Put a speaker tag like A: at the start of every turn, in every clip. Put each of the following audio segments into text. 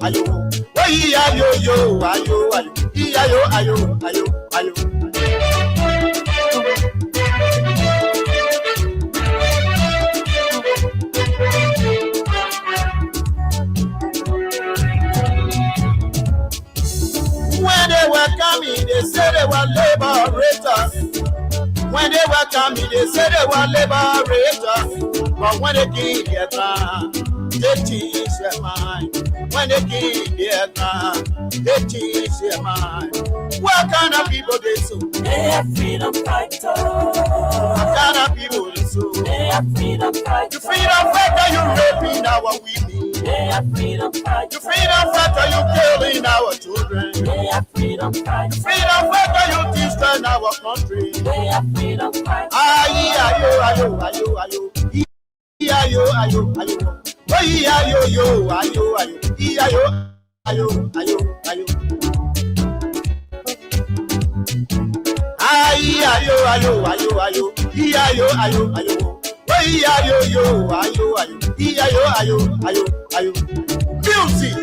A: ayo. Oh, yeah, yo, yo, ayo, ayo. Yeah, yo, ayo, ayo, ayo. When they were coming, they said they were liberators. When they were coming, they said they were liberators. But when they came their time, they changed their mind. When they came their time, they changed their mind. What kind of people they so?
B: They are freedom fighters.
A: What kind of people they so?
B: They are freedom fighters.
A: You freedom fighter, you raping our women.
B: They are freedom fighters.
A: You freedom fighter, you killing our children.
B: They are freedom fighters.
A: Freedom fighter, you destroying our country.
B: They are freedom fighters.
A: Ayo, ayo, ayo, ayo. Ayo, ayo, ayo. Oh, ayo, yo, ayo, ayo. Ayo, ayo, ayo, ayo. Ayo, ayo, ayo, ayo. Ayo, ayo, ayo. Oh, ayo, yo, ayo, ayo. Ayo, ayo, ayo, ayo. Music.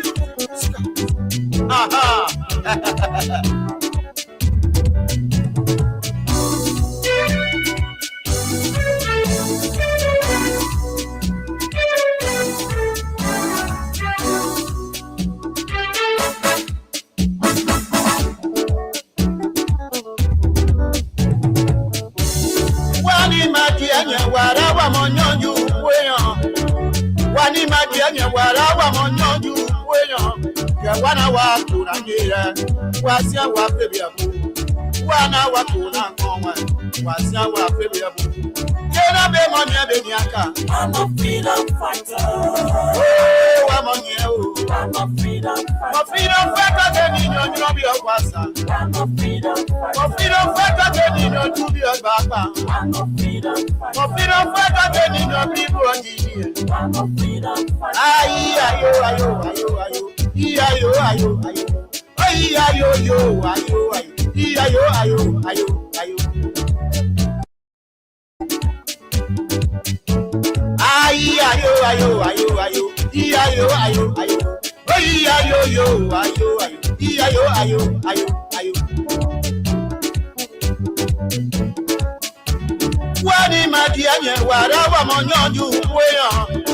A: Aha. Warawa monyoju weyan wani madianya warawa monyoju weyan ke wana wa kunanyira wasia wa pebiabu wana wa kunanwa wasia wa pebiabu kena be monya be niaka.
B: I'm a freedom fighter.
A: Oh, I'm on you.
B: I'm a freedom fighter.
A: My freedom fighter then in your be a wasa.
B: I'm a freedom fighter.
A: My freedom fighter then in your to be a baba.
B: I'm a freedom fighter.
A: My freedom fighter then in your people on the year.
B: I'm a freedom fighter.
A: Ayo, ayo, ayo, ayo. Ayo, ayo, ayo. Ayo, yo, ayo, ayo. Ayo, ayo, ayo, ayo. Ayo, ayo, ayo, ayo. Ayo, ayo, ayo. Ayo, yo, ayo, ayo. Ayo, ayo, ayo, ayo. Wani madianye warawa monyoju weyan.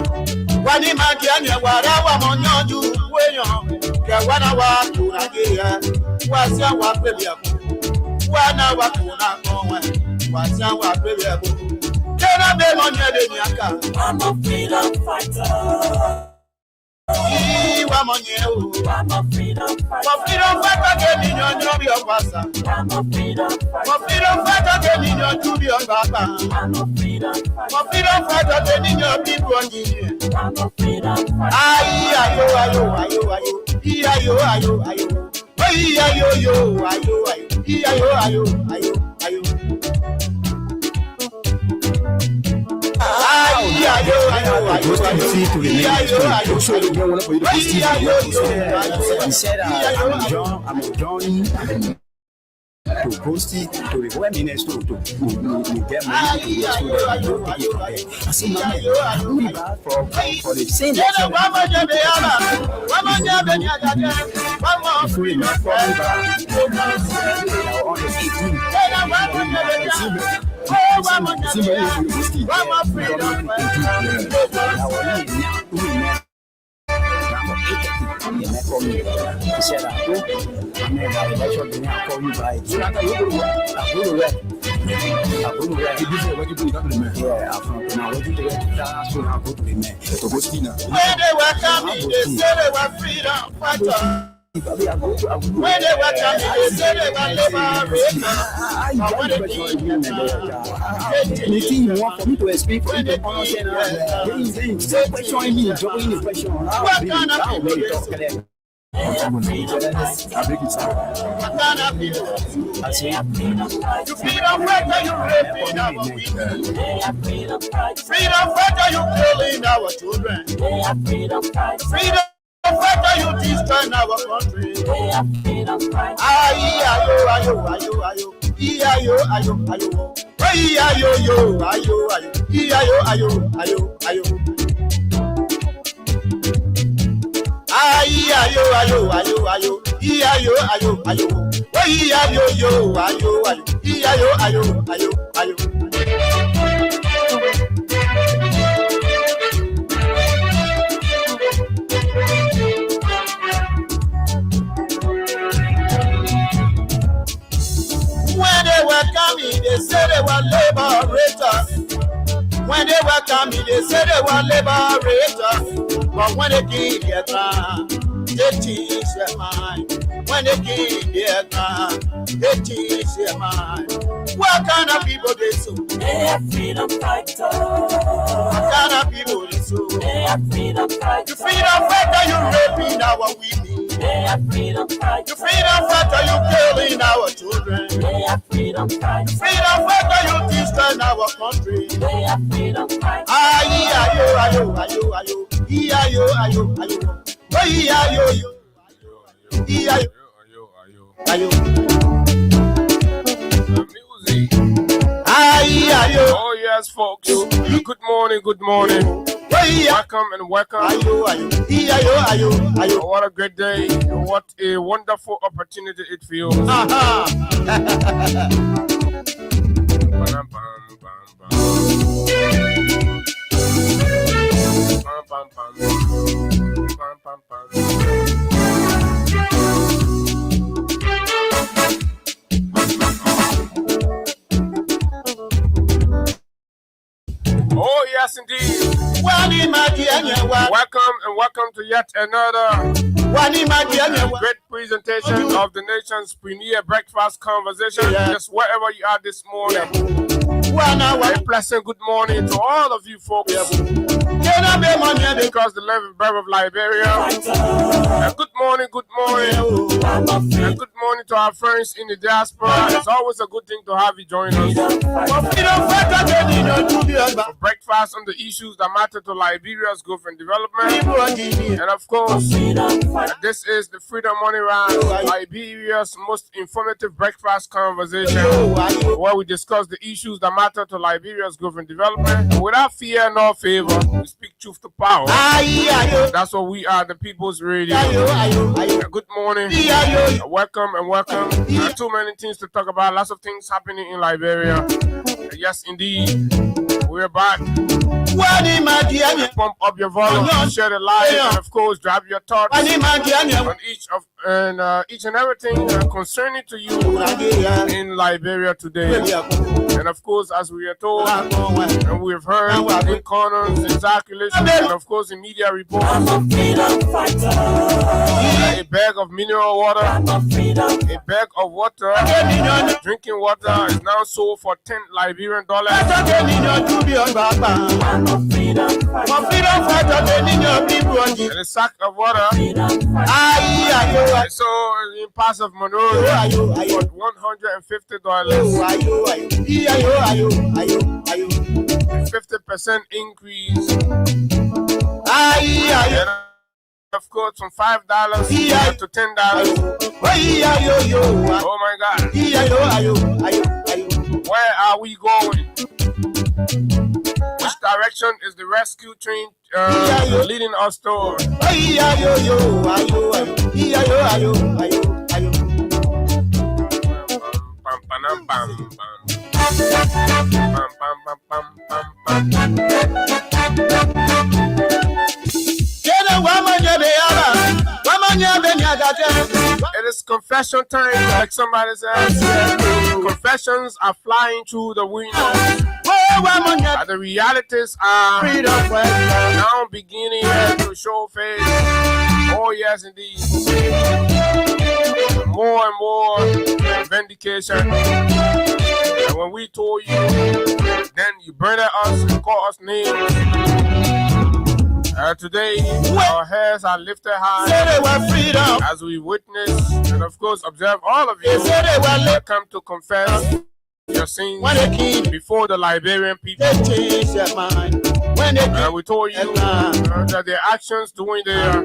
A: Wani madianye warawa monyoju weyan. Ke wana wa kunagea. Wasia wa pebiabu. Wana wa kunanwa. Wasia wa pebiabu. Kena be monye de niaka.
B: I'm a freedom fighter.
A: Iwa monye o.
B: I'm a freedom fighter.
A: For freedom fighter ke ni nyo bi okwasa.
B: I'm a freedom fighter.
A: For freedom fighter ke ni nyo tu bi ogbapa.
B: I'm a freedom fighter.
A: For freedom fighter ke ni nyo bi bu onyi.
B: I'm a freedom fighter.
A: Ayo, ayo, ayo, ayo. Ayo, ayo, ayo. Ayo, yo, ayo, ayo. Ayo, ayo, ayo, ayo.
C: He said, I'm Johnny. To post it to the women to get money to I see my man for the same he said, I hope I election the name call you by it. I go
A: when they were coming, they said they were freedom fighters. When they were coming, they said they were liberators. But when they came,
C: anything you want for me to explain for you to understand, question me, join the question.
A: What kind of people they so?
C: I break it
A: What people?
C: I say,
A: You freedom fighter, you raping our women. Freedom fighter, you killing our children. Freedom fighter, you destroying our country. Ayo, ayo, ayo, ayo. Ayo, ayo, ayo. Ayo, yo, ayo, ayo. Ayo, ayo, ayo, ayo. Ayo, ayo, ayo, ayo, ayo, ayo, ayo. Oh, ayo, yo, ayo, ayo, ayo, ayo, ayo. When they welcome me, they say they were liberators. When they welcome me, they say they were liberators. But when they give their crown, they teach their mind. When they give their crown, they teach their mind. What kind of people they so?
B: They are freedom fighters.
A: What kind of people they so?
B: They are freedom fighters.
A: You freedom fighter, you raping our women.
B: They are freedom
A: You
B: fighters.
A: freedom fighter, you killing our children.
B: They are freedom fighters.
A: Freedom fighter, you destroying our country.
B: They are freedom fighters.
A: Ayo, ayo, ayo, ayo, ayo, ayo, ayo. Oh, ayo, yo, ayo, ayo.
D: Music.
A: Ayo.
D: Oh yes, folks. Good morning, good morning. Welcome and welcome.
A: Ayo, ayo, ayo.
D: Oh, what a great day. What a wonderful opportunity it feels.
A: Aha.
D: Bam, bam, bam, bam. Bam, bam, bam. Bam, bam, bam. Oh yes, indeed.
A: Wani madianya wa.
D: Welcome and welcome to yet another
A: Wani madianya wa.
D: great presentation of the nation's premier breakfast conversation.
A: Yeah.
D: Just wherever you are this morning.
A: Wana wa.
D: A pleasant good morning to all of you folks.
A: Kena be money be.
D: Because the living breath of Liberia. And good morning, good morning. And good morning to our friends in the diaspora. It's always a good thing to have you join us
A: Freedom fighter, they need not to be
D: for breakfast on the issues that matter to Liberia's growth and development.
A: about.
D: And of course, this is the Freedom Money Round, Liberia's most informative breakfast conversation, where we discuss the issues that matter to Liberia's growth and development. Without fear nor favor, we speak truth to power.
A: Ayo,
D: That's what we are, the People's Radio.
A: ayo.
D: Good morning.
A: Ayo.
D: Welcome and welcome. There are too many things to talk about. Lots of things happening in Liberia. Yes, indeed. We're back.
A: Wani madianya.
D: Pump up your volume, share the live, and of course, drop your thoughts
A: Wani madianya.
D: on each and everything concerning to you in Liberia today. And of course, as we are told, and we have heard in corners, in circulation, and of course in media reports,
B: I'm a freedom fighter.
D: a bag of mineral water,
B: I'm a freedom.
D: a bag of water, drinking water is now sold for 10 Liberian dollars.
B: I'm a freedom fighter.
D: And a sack of water
B: Freedom fighter.
D: is sold in parts of Monrovia for $150. 50% increase. And of course, from $5 to $10. Oh my God. Where are we going? Which direction is the rescue train leading us toward? Bam, bam, bam, bam. Bam, bam, bam, bam, bam, It is confession time, like somebody says. Confessions are flying through the window. And the realities are now beginning to show face. Oh yes, indeed. More and more vindication. And when we told you, then you branded us and called us names. Today, our heads are lifted high as we witness and, of course, observe all of you that come to confess your sins before the Liberian people. We told you that their actions during their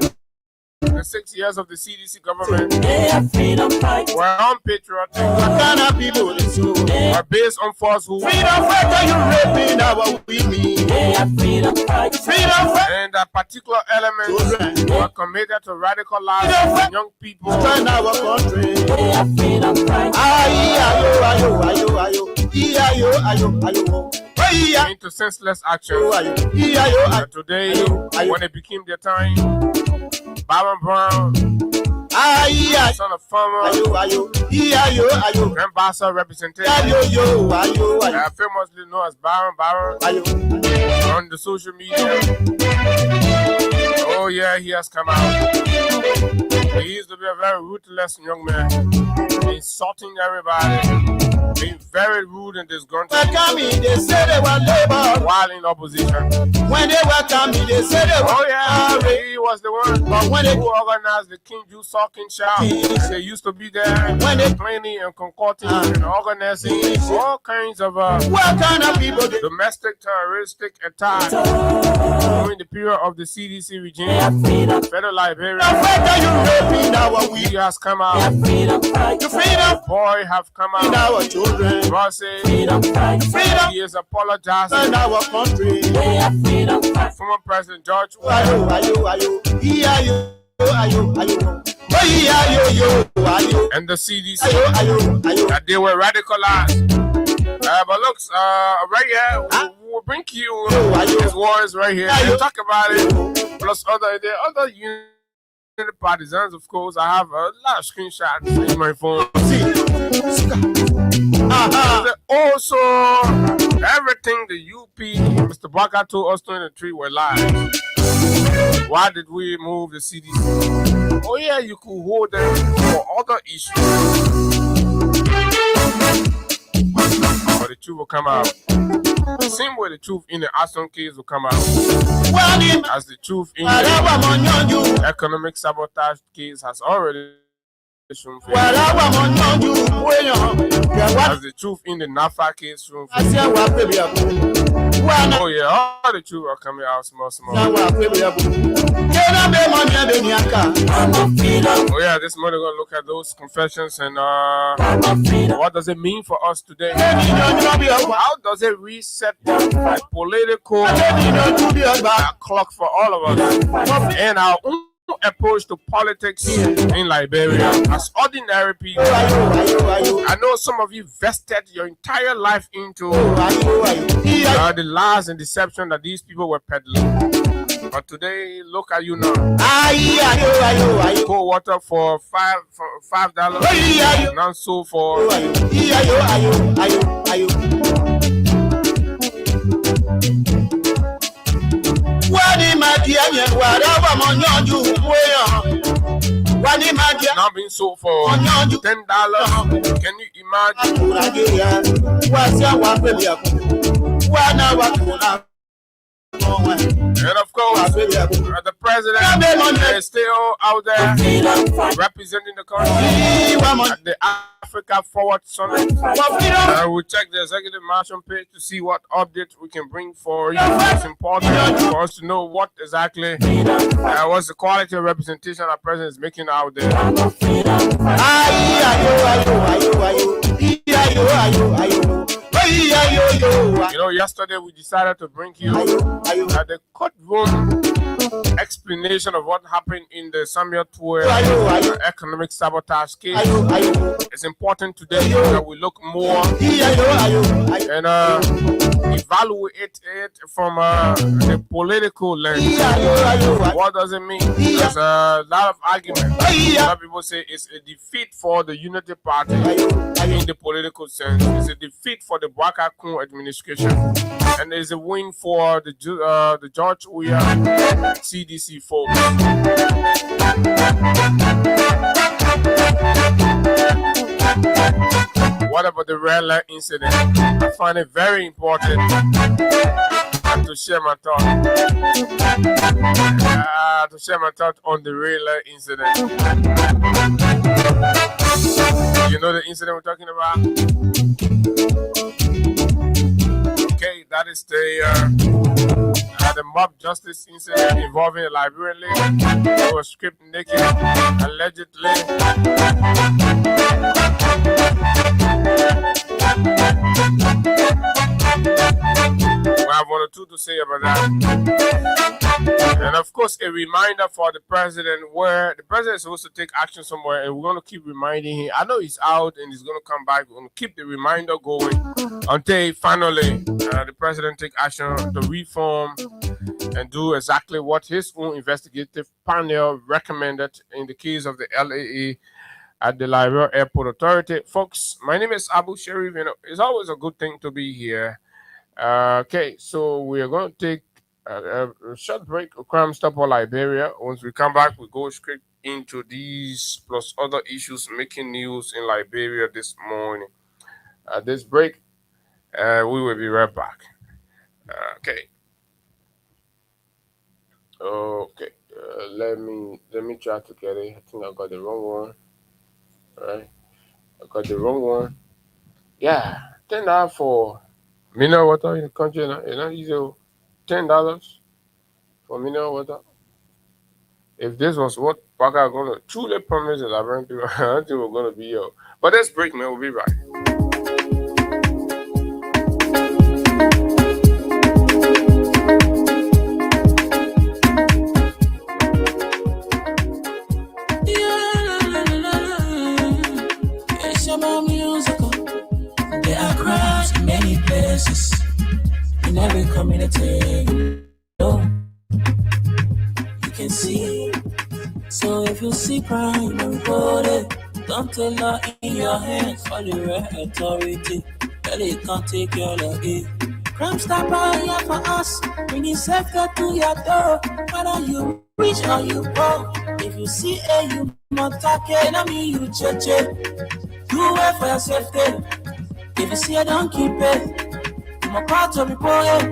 D: the 6 years of the CDC government
B: They are freedom fighters.
D: were unpatriotic,
A: What kind of people this you?
D: were based on falsehood,
A: Freedom fighter, you raping our women.
B: They are freedom fighters.
A: Freedom fighter,
D: and that particular elements
A: children.
D: were committed to radicalize young people
A: Join our country.
B: They are freedom fighters.
A: Ayo, ayo, ayo, ayo. Ayo, ayo, ayo. Ayo,
D: into senseless action.
A: ayo, ayo, ayo.
D: And today, when it became their time, Baron Brown,
A: Ayo,
D: son of farmer,
A: ayo, ayo, ayo.
D: Grand Bassa representative,
A: Ayo, ayo, ayo.
D: famously known as Baron
A: Ayo.
D: on the social media. Oh yeah, he has come out. He used to be a very ruthless young man, insulting everybody, being very rude and disgruntled
A: Welcome me, they say they want labor.
D: while in opposition.
A: When they welcome me, they say they
D: Oh
A: want
D: yeah,
A: labor.
D: he was the one
A: But when they
D: who organized the King Juice Talking Shout. They used to be there
A: When they-
D: planning and concocting and organizing all kinds of
A: what kind of people they
D: domestic terroristic attacks during the period of the CDC regime.
B: Freedom,
D: Federal Liberia,
A: fighter, you raping our
D: he
A: women.
D: has come out.
B: freedom fighters.
A: Freedom
D: Boy have come
A: in
D: out.
A: our children.
D: Rossi,
B: Freedom fighters.
A: Freedom
D: he is apologizing.
A: in our country.
B: They are freedom fighters.
D: Former President George
A: Ayo, ayo, ayo. Ayo, ayo, ayo. Ayo, ayo.
D: and the CDC
A: Ayo, ayo, ayo.
D: that they were radicalized. But looks, right here, we'll bring you his words right here and talk about it. Plus other unit partisans, of course. I have a lot of screenshots in my phone. Also, everything the UP, Mr. Barker told us 23 were lies. Why did we move the CDC? Oh yeah, you could hold them for other issues. But the truth will come out. Same way the truth in the Aston case will come out. As the truth in the economic sabotage case has already shown face. As the truth in the NAFA case shown face. Oh yeah, all the truth are coming out small. Oh yeah, this morning we're gonna look at those confessions and what does it mean for us today? How does it reset the political clock for all of us and our own approach to politics in Liberia as ordinary people? I know some of you vested your entire life into the lies and deception that these people were peddling. But today, look at you now. Cold water for $5. Now sold for now being sold for $10. Can you imagine? And of course, the president is still out there representing the country at the Africa Forward Summit. We'll check the executive mansion page to see what updates we can bring for you. It's important for us to know what exactly what's the quality of representation our president is making out there. You know, yesterday we decided to bring you the courtroom explanation of what happened in the Samuel Tuer economic sabotage case. It's important today that we look more and evaluate it from the political lens. What does it mean? There's a lot of argument. A lot of people say it's a defeat for the Unity Party in the political sense. It's a defeat for the Bwaka Kun administration, and it's a win for the George Weah CDC folks. What about the red light incident? I find it very important to share my thought. On the red light incident. You know the incident we're talking about? Okay, that is the the mob justice incident involving a Liberian lady who was stripped naked, allegedly. We have one or two to say about that. And of course, a reminder for the president where the president is supposed to take action somewhere, and we're going to keep reminding him. I know he's out and he's going to come back. We're going to keep the reminder going until finally the president take action to reform and do exactly what his own investigative panel recommended in the case of the LAA at the Liberia Airport Authority. Folks, my name is Abu Sharif. You know, it's always a good thing to be here. Okay, so we are going to take a short break, a Crime Stopper Liberia. Once we come back, we go straight into these plus other issues making news in Liberia this morning. This break, we will be right back. Okay. Okay. Let me try to get it. I think I got the wrong one. All right. I got the wrong one. Yeah. $10 for mineral water in the country. It's not easy. $10 for mineral water. If this was what Baka gonna truly promise the Liberian people, I don't think we're gonna be here. But let's break, man. We'll be right.
B: There are crimes in many places, in every community, you can see. So if you see crime, report it. Don't take law in your hands, for the right authority. That it can't take your law in. Crime Stopper here for us, bringing safety to your door. Whether you rich or you poor, if you see a you attack it, I mean you judge it. Do it for your safety. If you see it, don't keep it. I'm about to report it.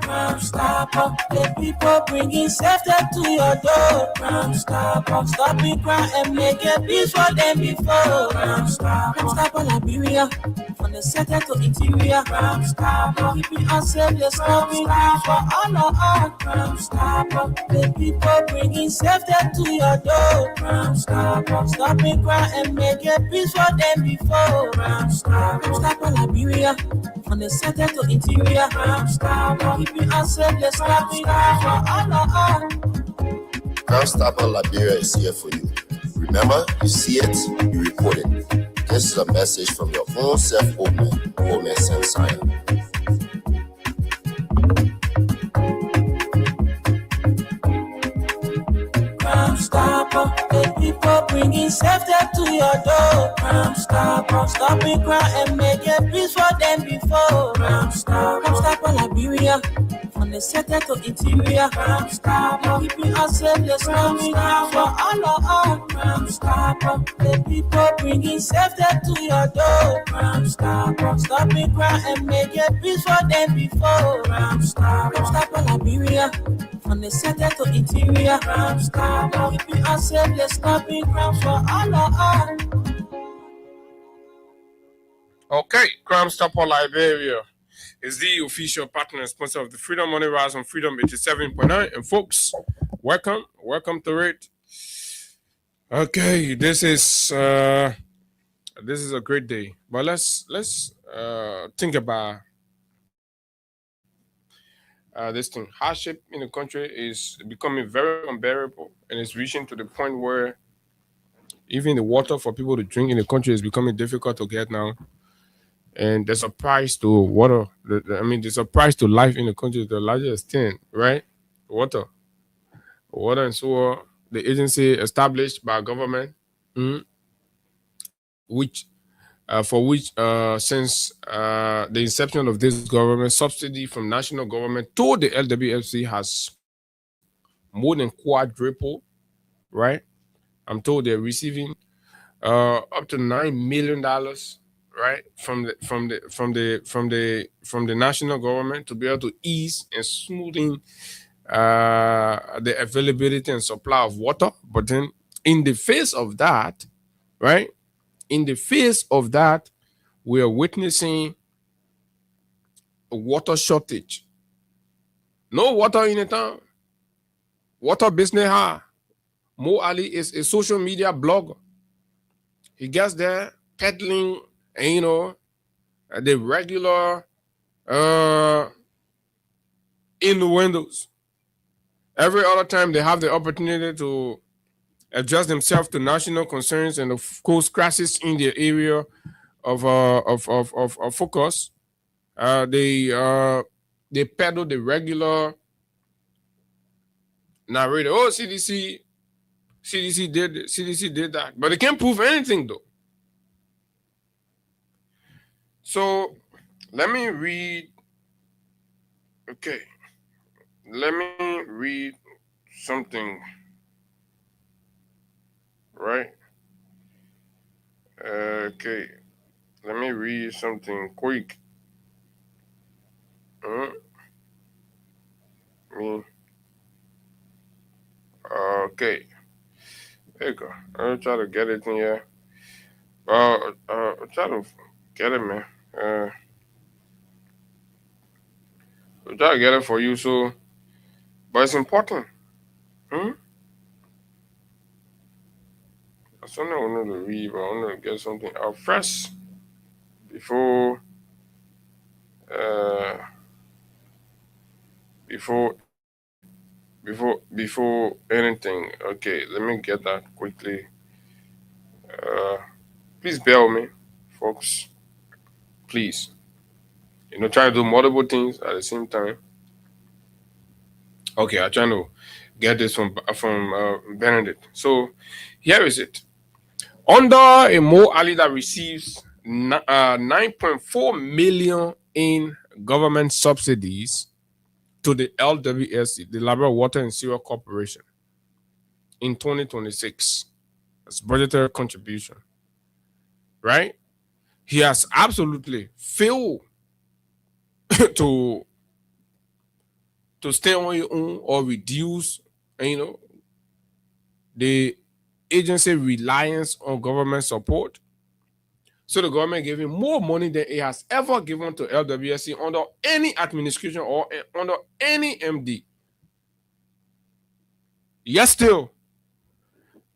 B: Crime Stopper, the people bringing safety to your door. Crime Stopper, stopping crime and making peace for them before. Crime Stopper Liberia, from the center to interior. Crime Stopper, keeping us safe, let's stopping crime for all of us. Crime Stopper, the people bringing safety to your door. Crime Stopper, stopping crime and making peace for them before. Crime Stopper Liberia, from the center to interior. Crime Stopper, keeping us safe, let's stopping crime for all of us.
E: Crime Stopper Liberia is here for you. Remember, you see it, you report it. This is a message from your own self-omen, Omen Sensaya.
B: Crime Stopper, the people bringing safety to your door. Crime Stopper, stopping crime and making peace for them before. Crime Stopper Liberia, from the center to interior. Crime Stopper, keeping us safe, let's stopping crime for all of us. Crime Stopper, the people bringing safety to your door. Crime Stopper, stopping crime and making peace for them before. Crime Stopper Liberia, from the center to interior. Crime Stopper, keeping us safe, let's stopping crime for all of us.
D: Okay, Crime Stopper Liberia is the official partner and sponsor of the Freedom Money Rise on Freedom 87.9. And folks, welcome to it. Okay, this is a great day. But let's think about this thing. Hardship in the country is becoming very unbearable, and it's reaching to the point where even the water for people to drink in the country is becoming difficult to get now. And there's a price to water. There's a price to life in the country to the largest extent, right? Water and sewer, the agency established by government, which since the inception of this government, subsidy from national government to the LWFC has more than quadrupled, right? I'm told they're receiving up to $9 million, right, from the national government to be able to ease and smoothing the availability and supply of water. But then in the face of that, right, we are witnessing a water shortage, No water in the town. Water business high. Mo Ali is a social media blogger. He gets there peddling, and the regular in the windows. Every other time they have the opportunity to adjust themselves to national concerns and of course crisis in the area of focus, they peddle the regular narrator. Oh, CDC did that, but they can't prove anything though. So let me read. Okay, let me read something. Right. Okay. Let me read something quick. Okay. There you go. I'll try to get it in here. I'll try to get it, man. I'll try to get it for you, so. But it's important. That's something I wanted to read, but I wanted to get something out first before anything. Okay, let me get that quickly. Please bear with me, folks. Please. Trying to do multiple things at the same time. Okay, I'm trying to get this from Benedict. So here is it. Under a Mo Ali that receives 9.4 million in government subsidies to the LWSC, the Liberia Water and Sewer Corporation, in 2026. That's budgetary contribution. Right? He has absolutely failed to stay on your own or reduce, the agency reliance on government support. So the government gave him more money than it has ever given to LWSC under any administration or under any MD. Yes, still,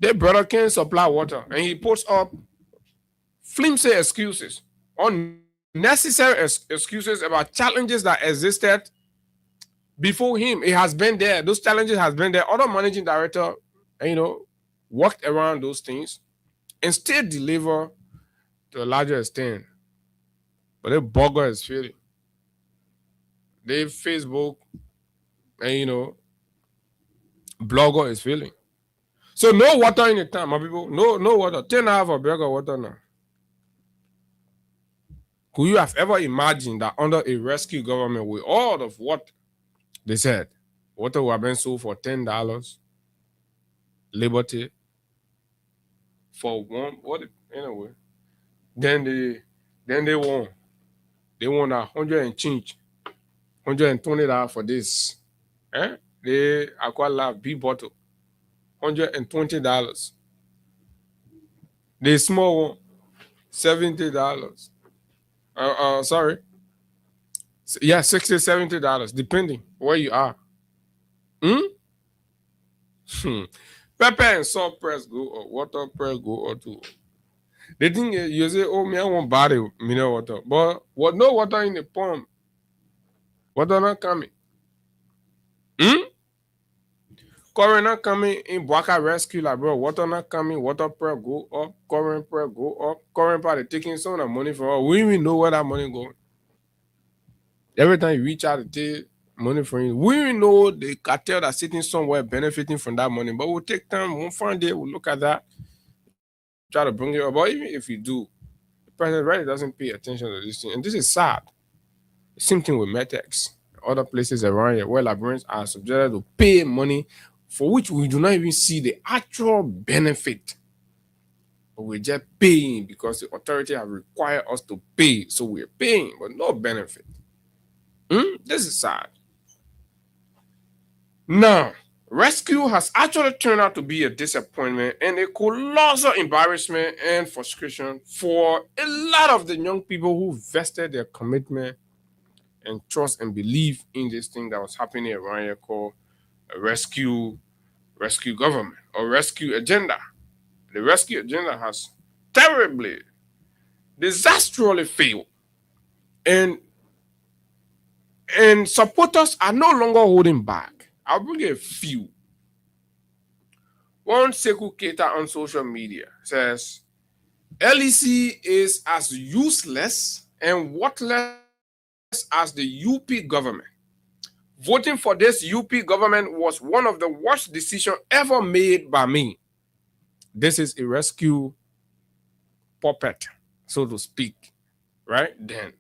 D: their brother can't supply water, and he puts up flimsy excuses, unnecessary excuses about challenges that existed before him. It has been there. Those challenges has been there. Other managing director, worked around those things and still deliver to a larger extent. But the bugger is failing. They Facebook and blogger is failing. So no water in the town, my people. No water. 10.5 of bag of water now. Could you have ever imagined that under a rescue government with all of what they said, water would have been sold for $10? Liberty for one, what anyway. Then they won. They won 100 and change, $120 for this. They acquired lab big bottle, $120. The small one, $70. Sorry. Yeah, $60, $70, depending where you are. Pepper and salt press go or water press go or two. The thing is, you say, oh, me, I want body mineral water. But no water in the pump. Water not coming. Current not coming in Bwaka Rescue, like, bro. Water not coming. Water press go up. Current press go up. Current party taking some of the money from us. We even know where that money going. Every time you reach out to take money from you, we even know the cartel that's sitting somewhere benefiting from that money. But we'll take time. One fine day, we'll look at that. Try to bring it up. But even if you do, the president really doesn't pay attention to this thing. And this is sad. The same thing with Metex. Other places around here where Liberians are subjected to pay money for which we do not even see the actual benefit. But we're just paying because the authority have required us to pay. So we're paying, but no benefit. This is sad. Now, rescue has actually turned out to be a disappointment and a colossal embarrassment and frustration for a lot of the young people who vested their commitment and trust and believe in this thing that was happening around here called a rescue government or rescue agenda. The rescue agenda has terribly, disastrously failed. And supporters are no longer holding back. I'll bring a few. One Sekou Keita on social media says, LEC is as useless and worthless as the UP government. Voting for this UP government was one of the worst decisions ever made by me. This is a rescue puppet, so to speak, right then.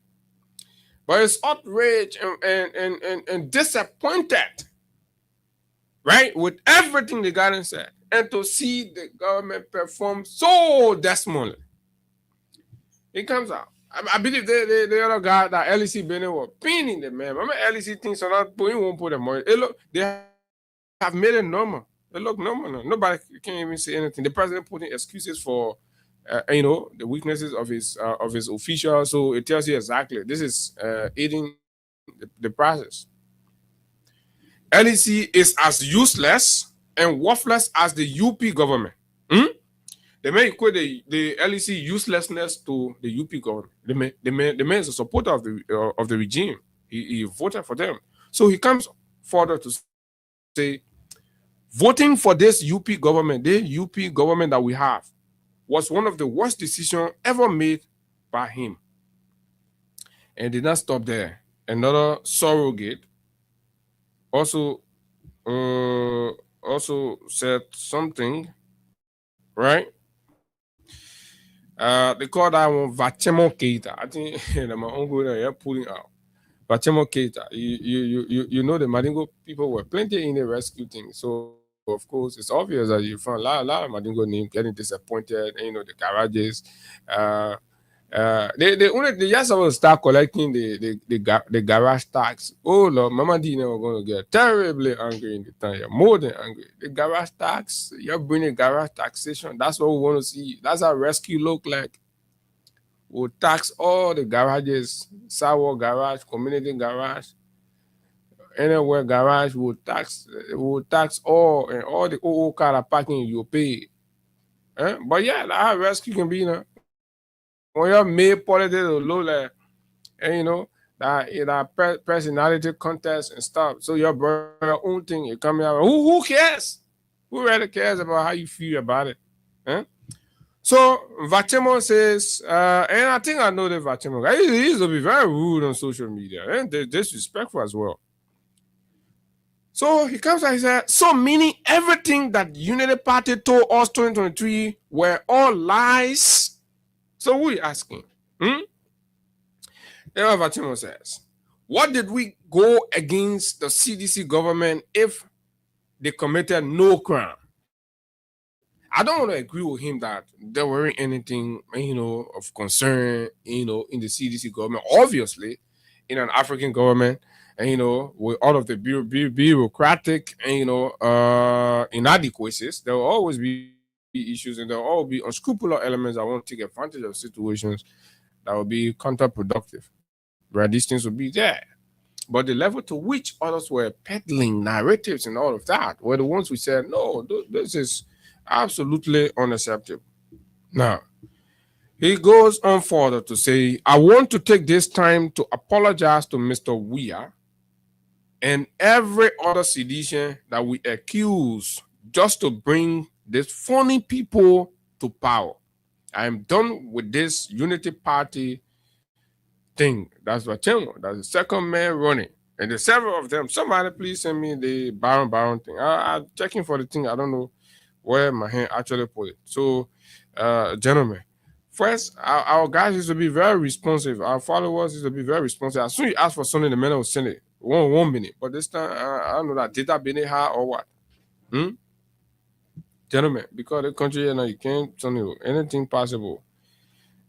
D: But it's outraged and disappointed, right, with everything the guy said. And to see the government perform so dismally. It comes out. I believe the other guy that LEC Bennett was pinning the man. Remember LEC things are not putting, won't put them on. They have made it normal. They look normal now. Nobody can even say anything. The president putting excuses for the weaknesses of his officials. So it tells you exactly this is aiding the process. LEC is as useless and worthless as the UP government. They may equate the LEC uselessness to the UP government. The man is a supporter of the regime. He voted for them. So he comes further to say, voting for this UP government, the UP government that we have, was one of the worst decisions ever made by him. And did not stop there. Another surrogate also said something, right? They call that one Vachemo Keita. I think my uncle there pulling out. Vachemo Keita. You know the Madingo people were plenty in the rescue thing. So of course it's obvious that you found a lot of Madingo names getting disappointed, and the garages. They just will start collecting the garage tax. Oh Lord, Mama D never going to get terribly angry in the time. More than angry. The garage tax, you're bringing garage taxation. That's what we want to see. That's how rescue look like. We'll tax all the garages, sidewalk garage, community garage, anywhere garage. We'll tax all, and all the old car parking you pay. But yeah, that's how rescue can be now. When you're made politics low, like, and that personality contest and stuff. So your own thing, you come out. Who cares? Who really cares about how you feel about it? So Vachemo says, and I think I know the Vachemo guy. He used to be very rude on social media and disrespectful as well. So he comes and he said, so meaning everything that Unity Party told us 2023 were all lies. So who are you asking? Then Vachimo says, what did we go against the CDC government if they committed no crime? I don't want to agree with him that there weren't anything, of concern, in the CDC government. Obviously, in an African government, and, with all of the bureaucratic, inadequacies, there will always be issues, and there will always be unscrupulous elements that won't take advantage of situations that will be counterproductive. Right? These things will be there. But the level to which others were peddling narratives and all of that were the ones who said, no, this is absolutely unacceptable. Now, he goes on further to say, I want to take this time to apologize to Mr. Weah and every other sedition that we accuse just to bring these funny people to power. I am done with this Unity Party thing. That's Vachemo. That's the second man running. And the several of them, somebody please send me the Baron thing. I'm checking for the thing. I don't know where my hand actually put it. So, gentlemen, first, our guys used to be very responsive. Our followers used to be very responsive. As soon as you ask for something, the man will send it. 1 minute. But this time, I don't know that data been high or what. Gentlemen, because the country, you can't tell you anything possible.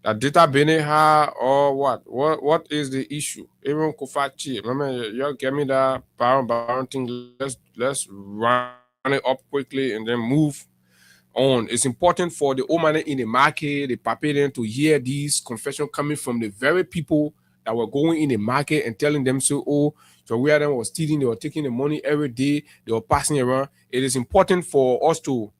D: That data been high or what? What is the issue? Even Kofachi, remember, you get me that Baron thing. Let's run it up quickly and then move on. It's important for the old man in the market, the Papadian, to hear these confessions coming from the very people that were going in the market and telling them, so, oh, Joe Adam was stealing, they were taking the money every day, they were passing around. It is important for us to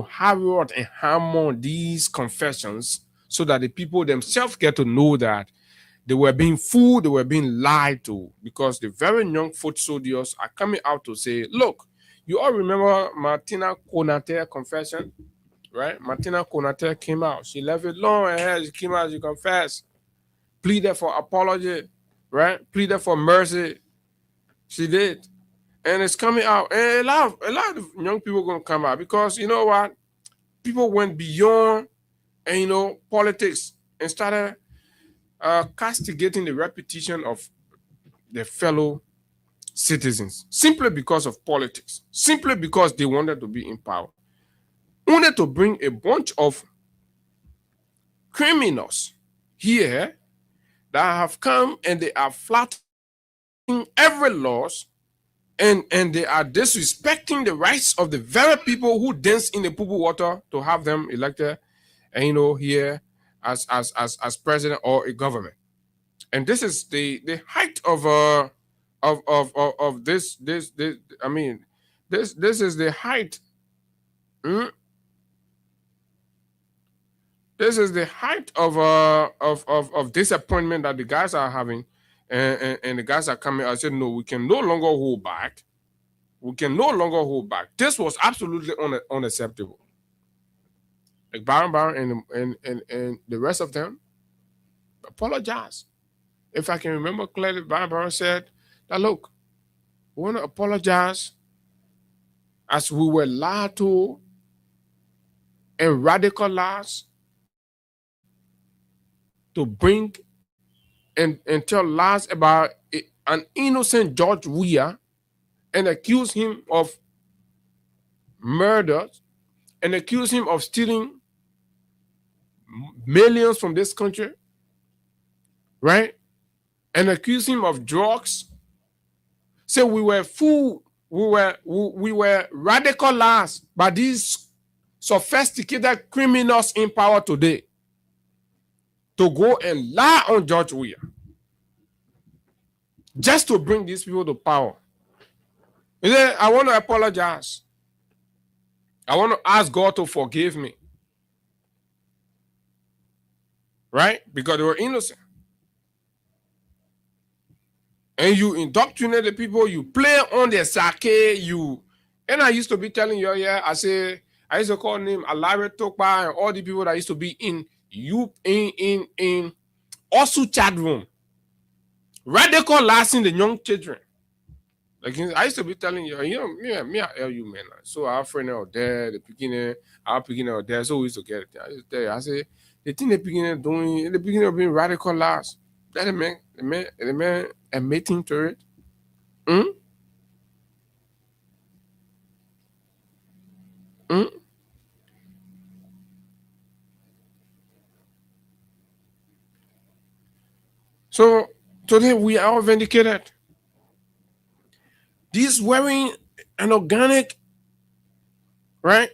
D: harrowed and hammer these confessions so that the people themselves get to know that they were being fooled, they were being lied to, because the very young foot soldiers are coming out to say, look, you all remember Martina Konaté confession, right? Martina Konaté came out. She left it long and she came out, she confessed, pleaded for apology, right? Pleaded for mercy. She did. And it's coming out. And a lot of young people are going to come out because, you know what? People went beyond, and, you know, politics and started castigating the reputation of their fellow citizens simply because of politics, simply because they wanted to be in power. Wanted to bring a bunch of criminals here that have come and they are flouting every laws. And they are disrespecting the rights of the very people who dance in the poo-poo water to have them elected, and, you know, here as president or a government. And this is the height of this. I mean, this is the height. This is the height of disappointment that the guys are having. And the guys are coming. I said, no, we can no longer hold back. We can no longer hold back. This was absolutely unacceptable. Like Baron and the rest of them apologize. If I can remember clearly, Baron said that, look, we want to apologize as we were lied to and radicalized to bring and tell lies about an innocent George Weah and accuse him of murder and accuse him of stealing millions from this country, right? And accuse him of drugs. So we were fooled. We were radicalized by these sophisticated criminals in power today to go and lie on George Weah just to bring these people to power. He said, I want to apologize. I want to ask God to forgive me. Right? Because they were innocent. And you indoctrinate the people, you play on their sake, and I used to be telling you, yeah, I used to call him Alare Tokpa and all the people that used to be in Osu chat room. Radical lasting the young children. Like I used to be telling you, me I tell you, man. So our friend out there, the beginning out there, so we used to get it. I used to tell you, I say, the thing the beginning doing, in the beginning of being radical last, that the man admitting to it. So today we are vindicated. This wearing an organic, right?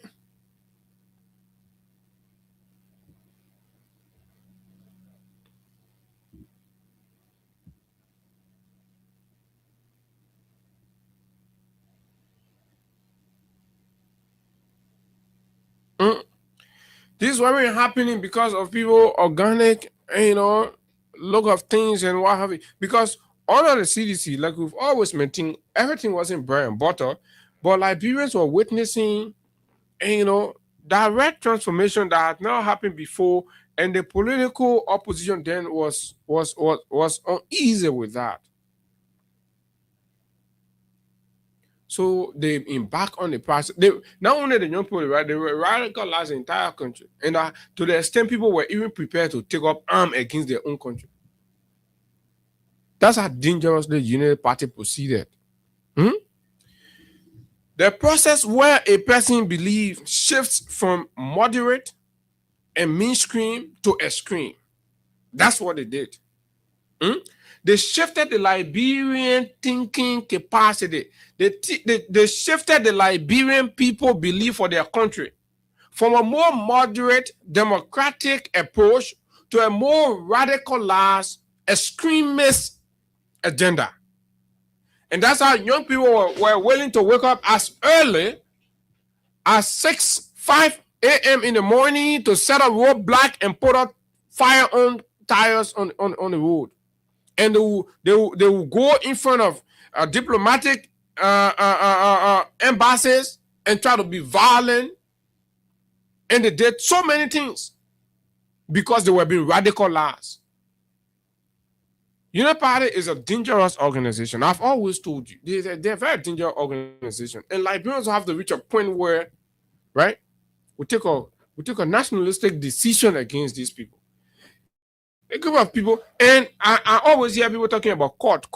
D: This is wearing happening because of people organic, look of things and what have you. Because under the CDC, like we've always maintained, everything wasn't bread and butter, but Liberians were witnessing, direct transformation that had not happened before, and the political opposition then was uneasy with that. So they embark on the process. Not only the young people, right? They were radicalized the entire country, and to the extent people were even prepared to take up arms against their own country. That's how dangerous the United Party proceeded. The process where a person believes shifts from moderate and mainstream to extreme. That's what they did. They shifted the Liberian thinking capacity. They shifted the Liberian people belief for their country from a more moderate democratic approach to a more radicalized, extremist agenda. And that's how young people were willing to wake up as early as 5 a.m. in the morning to set up roadblock and put up fire on tires on the road. And they will go in front of diplomatic embassies and try to be violent. And they did so many things because they were being radicalized. Unity Party is a dangerous organization. I've always told you, they're a very dangerous organization. And Liberians have to reach a point where, right, we take a nationalistic decision against these people. A group of people, and I always hear people talking about court.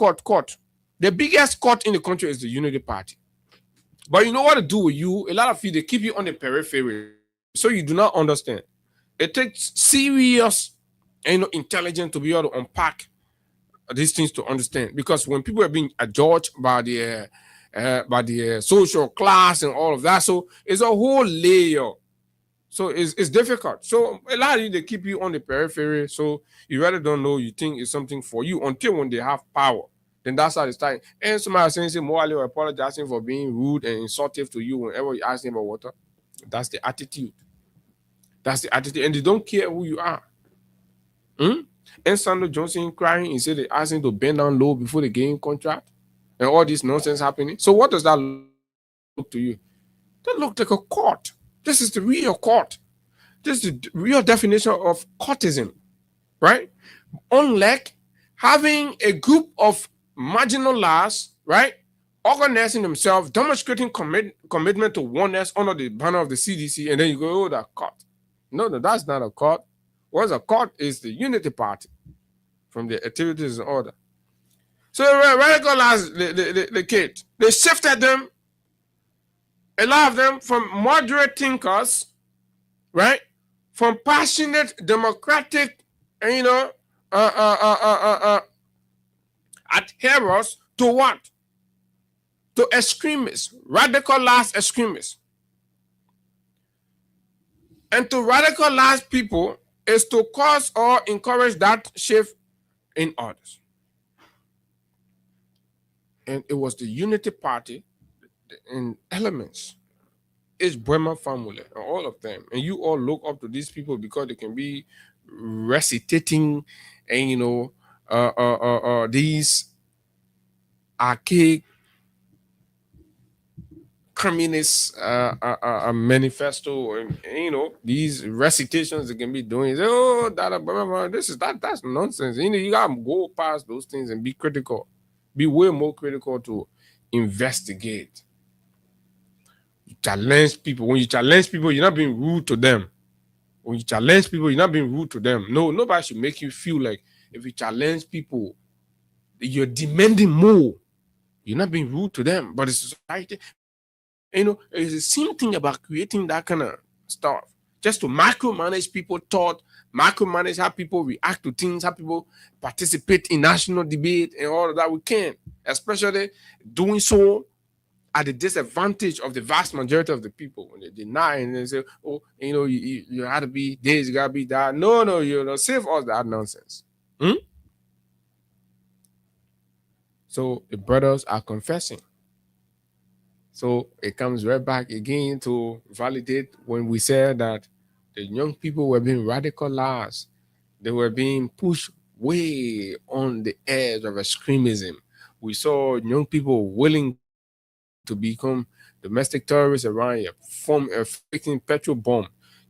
D: The biggest court in the country is the Unity Party. But you know what to do with you? A lot of you, they keep you on the periphery, so you do not understand. It takes serious intelligence to be able to unpack these things to understand. Because when people are being judged by the social class and all of that, so it's a whole layer. So it's difficult. So a lot of you, they keep you on the periphery. So you rather don't know, you think it's something for you until when they have power. Then that's how they start. And somebody saying morally or apologizing for being rude and insultive to you whenever you ask them about water. That's the attitude. That's the attitude. And they don't care who you are. And Sandro Johnson crying, he said they asked him to bend down low before they get in contract. And all this nonsense happening. So what does that look to you? That looks like a court. This is the real court. This is the real definition of courtism, right? Unlike having a group of marginalized, right, organizing themselves, demonstrating commitment to oneness under the banner of the CDC, and then you go, oh, that court. No, that's not a court. What's a court is the Unity Party from the activities and order. So they radicalized the kids. They shifted them. A lot of them from moderate thinkers, right? From passionate, democratic, adherents to what? To extremists, radicalized extremists. And to radicalize people is to cause or encourage that shift in others. And it was the Unity Party in elements, it's Bremer family, and all of them, and you all look up to these people because they can be recitating, and these archaic communist manifesto, and these recitations they can be doing. Oh, that's nonsense. You gotta go past those things and be critical, be way more critical to investigate. Challenge people. When you challenge people, you're not being rude to them. When you challenge people, you're not being rude to them. No, nobody should make you feel like if you challenge people, you're demanding more. You're not being rude to them. But it's society. It's the same thing about creating that kind of stuff. Just to micromanage people's thought, micromanage how people react to things, how people participate in national debate and all of that. We can, especially doing so at the disadvantage of the vast majority of the people. When they deny and they say, oh, you had to be this, you gotta be that. No, save all that nonsense. So the brothers are confessing. So it comes right back again to validate when we said that the young people were being radicalized. They were being pushed way on the edge of extremism. We saw young people willing to become domestic terrorists around here, faking petrol bomb,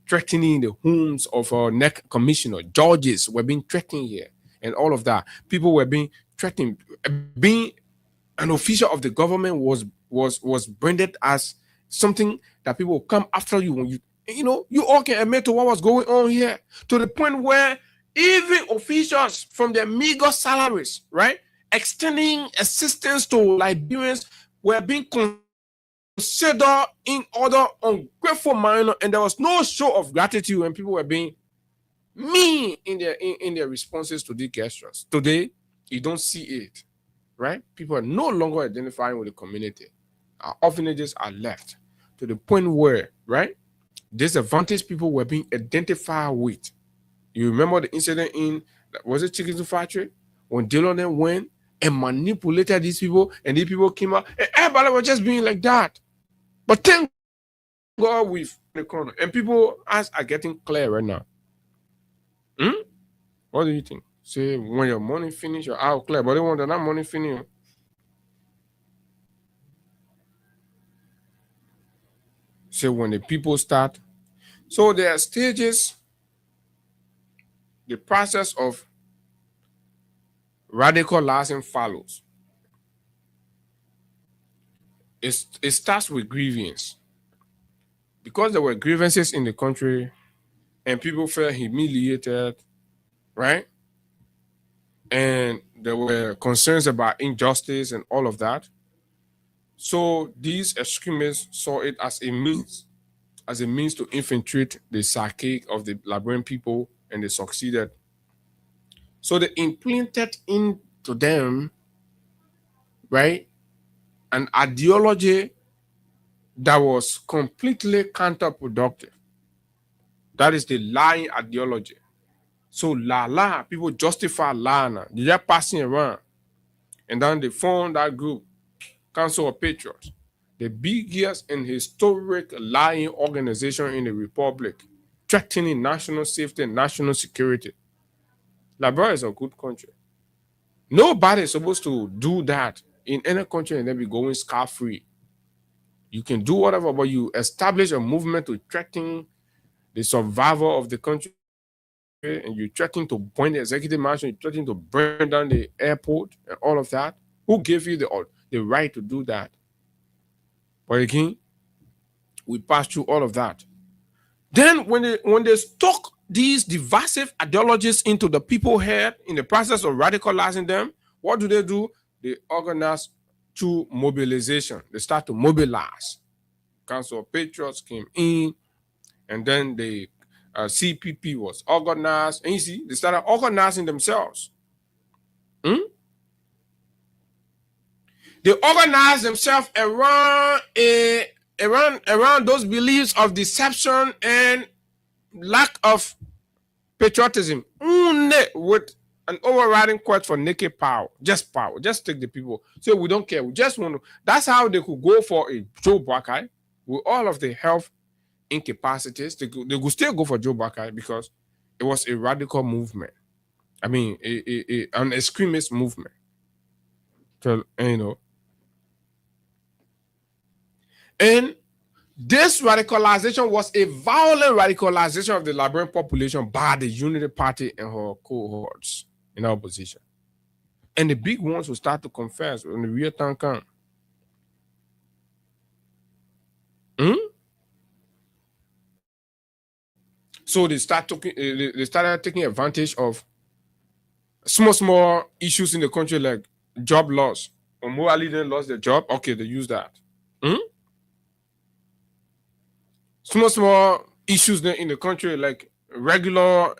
D: threatening the homes of our NEC commissioner. Judges were being threatened here, and all of that. People were being threatened. Being an official of the government was branded as something that people will come after you when you all can admit to what was going on here, to the point where even officials from their meager salaries, right, extending assistance to Liberians were being considered in other ungrateful manner, and there was no show of gratitude, and people were being mean in their responses to these gestures. Today, you don't see it, right? People are no longer identifying with the community. Our orphanages are left to the point where, right, disadvantaged people were being identified with. You remember the incident in, was it Chicken Factory? When Dillon then went and manipulated these people, and these people came out, and everybody was just being like that. But thank God we've the corner, and people are getting clear right now. What do you think? Say when your money finish, you're out clear, but they want that money finish. Say when the people start. So there are stages. The process of radicalizing follows. It starts with grievance. Because there were grievances in the country and people felt humiliated, right? And there were concerns about injustice and all of that. So these extremists saw it as a means to infiltrate the psyche of the Liberian people, and they succeeded. So they implanted into them, right, an ideology that was completely counterproductive. That is the lying ideology. So people justify lying. They're just passing around. And then they formed that group, Council of Patriots, the biggest and historic lying organization in the Republic, threatening national safety and national security. Liberia is a good country. Nobody is supposed to do that in any country and then be going scot-free. You can do whatever, but you establish a movement to threaten the survival of the country, and you threaten to burn the executive mansion, you threaten to burn down the airport and all of that. Who gave you the right to do that? But again, we passed through all of that. Then when they stuck these divisive ideologies into the people's head in the process of radicalizing them, what do? They organize through mobilization. They start to mobilize. Council of Patriots came in, and then the CPP was organized. And you see, they started organizing themselves. They organized themselves around those beliefs of deception and lack of patriotism, with an overriding quest for naked power. Just take the people. So we don't care. We just want to. That's how they could go for a Joe Boakai with all of the health incapacities. They could still go for Joe Boakai because it was a radical movement. I mean, an extremist movement. So, and this radicalization was a violent radicalization of the Liberian population by the Unity Party and her cohorts in opposition. And the big ones will start to confess when the real time comes. So they started taking advantage of small issues in the country like job loss. Or more leaders lost their job. Okay, they use that. Small issues in the country like regular,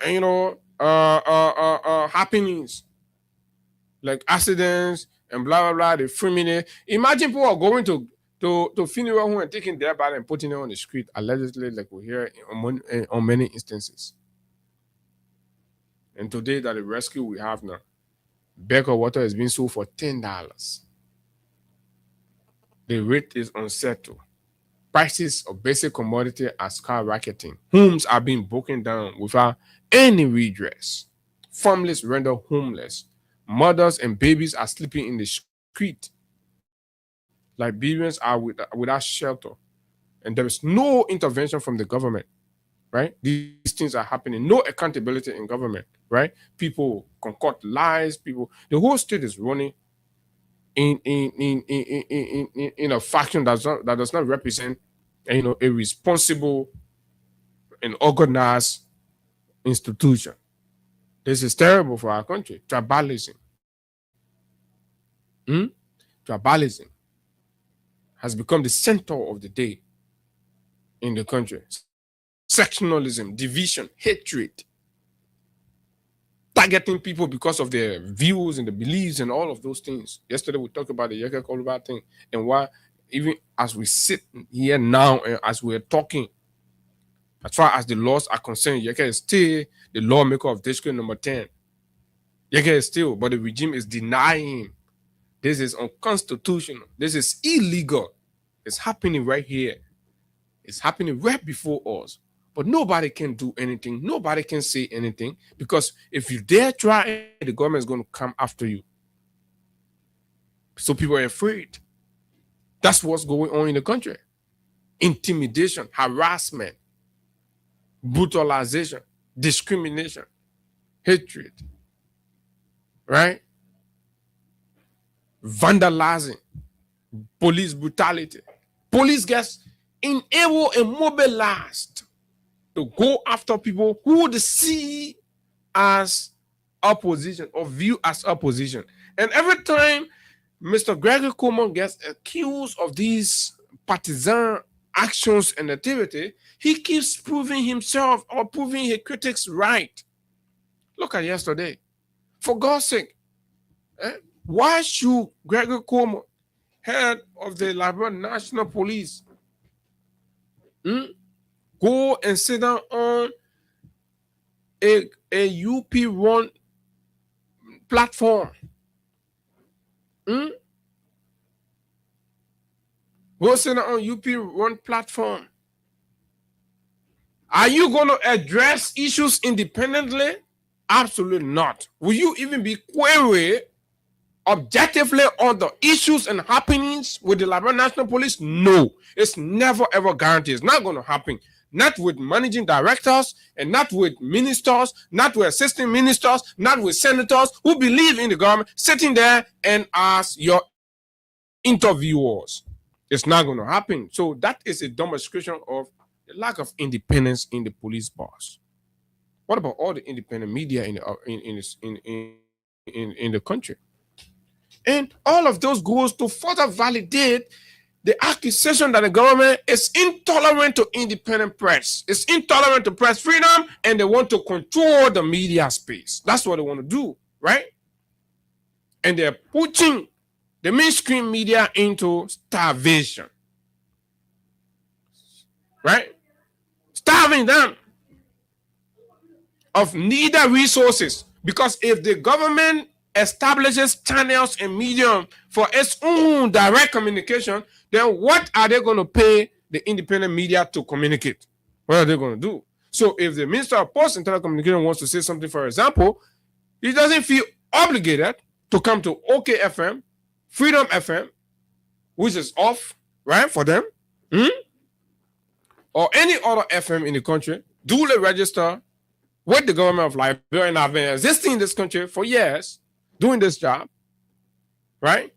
D: happenings like accidents and blah blah blah. The criminal. Imagine people are going to funeral home and taking their body and putting it on the street allegedly, like we hear on many instances. And today, that the rescue we have now, bag of water is being sold for $10. The rate is unsettled. Prices of basic commodity are skyrocketing. Homes are being broken down without any redress. Families rendered homeless. Mothers and babies are sleeping in the street. Liberians are without shelter. And there is no intervention from the government, right? These things are happening. No accountability in government, right? People concoct lies. The whole state is running in a faction that does not represent, a responsible and organized institution. This is terrible for our country. Tribalism. Tribalism has become the center of the day in the country. Sectionalism, division, hatred, targeting people because of their views and the beliefs and all of those things. Yesterday we talked about the Yeke Koluba thing, and why even as we sit here now and as we're talking, As far as the laws are concerned, Yeke is still the lawmaker of district number 10. Yeke is still, but the regime is denying him. This is unconstitutional. This is illegal. It's happening right here. It's happening right before us. But nobody can do anything. Nobody can say anything, because if you dare try, the government is going to come after you. So people are afraid. That's what's going on in the country. Intimidation, harassment, brutalization, discrimination, hatred, right? Vandalizing, police brutality. Police gets enabled and mobilized to go after people who they see as opposition or view as opposition. And every time Mr. Gregory Coleman gets accused of these partisan actions and activity, he keeps proving himself or proving his critics right. Look at yesterday. For God's sake, why should Gregory Coleman, head of the Liberia National Police, go and sit down on a UP-run platform? Go sit down on UP-run platform. Are you going to address issues independently? Absolutely not. Will you even be queried objectively on the issues and happenings with the Liberia National Police? No. It's never ever guaranteed. It's not going to happen. Not with managing directors, and not with ministers, not with assistant ministers, not with senators who believe in the government sitting there and as your interviewers. It's not going to happen. So that is a demonstration of the lack of independence in the police boss. What about all the independent media in the country? And all of those goes to further validate the accusation that the government is intolerant to independent press. It's intolerant to press freedom, and they want to control the media space. That's what they want to do, right? And they're pushing the mainstream media into starvation, right? Starving them of neither resources, because if the government establishes channels and medium for its own direct communication, then what are they going to pay the independent media to communicate? What are they going to do? So if the Minister of Posts and Telecommunication wants to say something, for example, he doesn't feel obligated to come to OKFM, Freedom FM, which is off, right, for them, or any other FM in the country, duly register with the government of Liberia, and have been existing in this country for years, doing this job, right?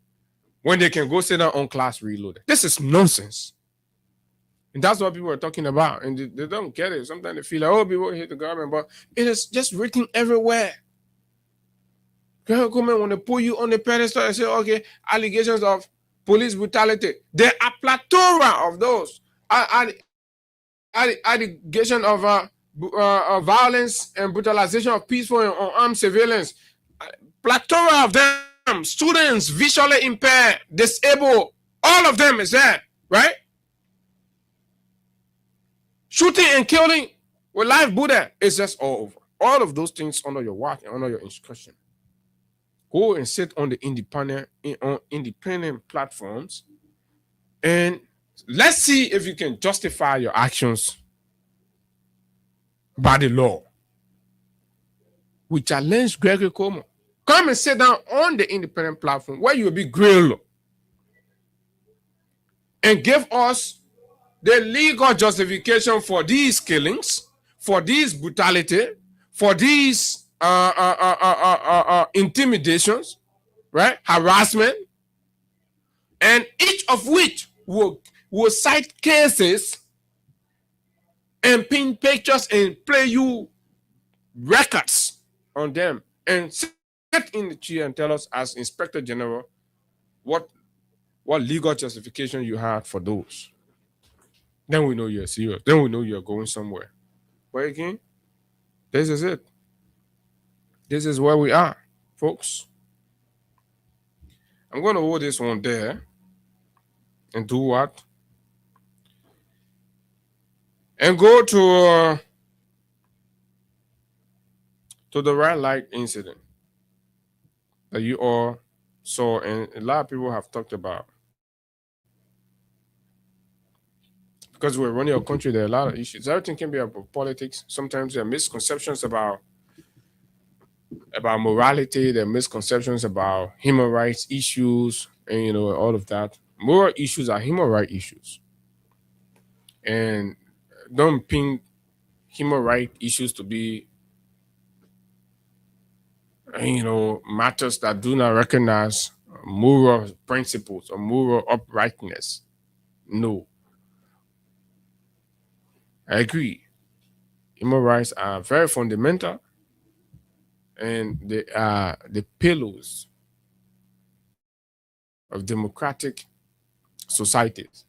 D: When they can go sit down on Class Reloaded. This is nonsense. And that's what people are talking about. And they don't get it. Sometimes they feel like, oh, people hate the government, but it is just written everywhere. Government want to put you on the pedestal and say, okay, allegations of police brutality. There are plethora of those. Allegation of violence and brutalization of peaceful and unarmed civilians. Plethora of them. Students, visually impaired, disabled, all of them is there, right? Shooting and killing with live Buddha is just all over. All of those things under your watch and under your instruction. Go and sit on the independent platforms, and let's see if you can justify your actions by the law. We challenge Gregory Coleman. Come and sit down on the independent platform where you'll be grilled and give us the legal justification for these killings, for these brutality, for these intimidations, right? Harassment, and each of which will cite cases and pin pictures and play you records on them and sit in the chair and tell us as Inspector General what legal justification you had for those. Then we know you're serious. Then we know you're going somewhere. But again, this is it. This is where we are, folks. I'm going to hold this one there and do what? And go to the red light incident that you all saw, and a lot of people have talked about. Because we're running a country, there are a lot of issues. Everything can be about politics. Sometimes there are misconceptions about morality. There are misconceptions about human rights issues, and all of that. Moral issues are human rights issues, and don't pin human rights issues to be matters that do not recognize moral principles or moral uprightness. No, I agree. Human rights are very fundamental, and they are the pillars of democratic societies.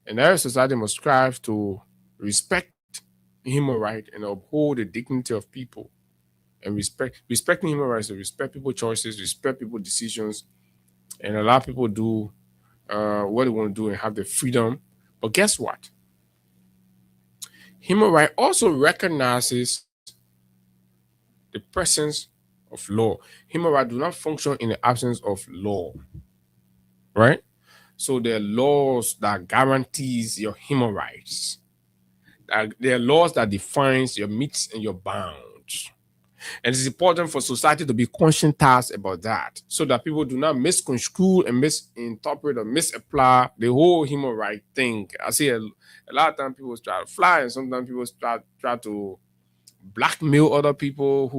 D: And every society must strive to respect human rights and uphold the dignity of people. And respecting human rights to respect people's choices, respect people's decisions, and allow people to do what they want to do and have the freedom. But guess what? Human rights also recognizes the presence of law. Human rights do not function in the absence of law, right? So there are laws that guarantees your human rights. There are laws that defines your meets and your bounds. And it's important for society to be conscientized about that so that people do not misconstrue and misinterpret or misapply the whole human right thing. I see a lot of times people try to fly, and sometimes people try to blackmail other people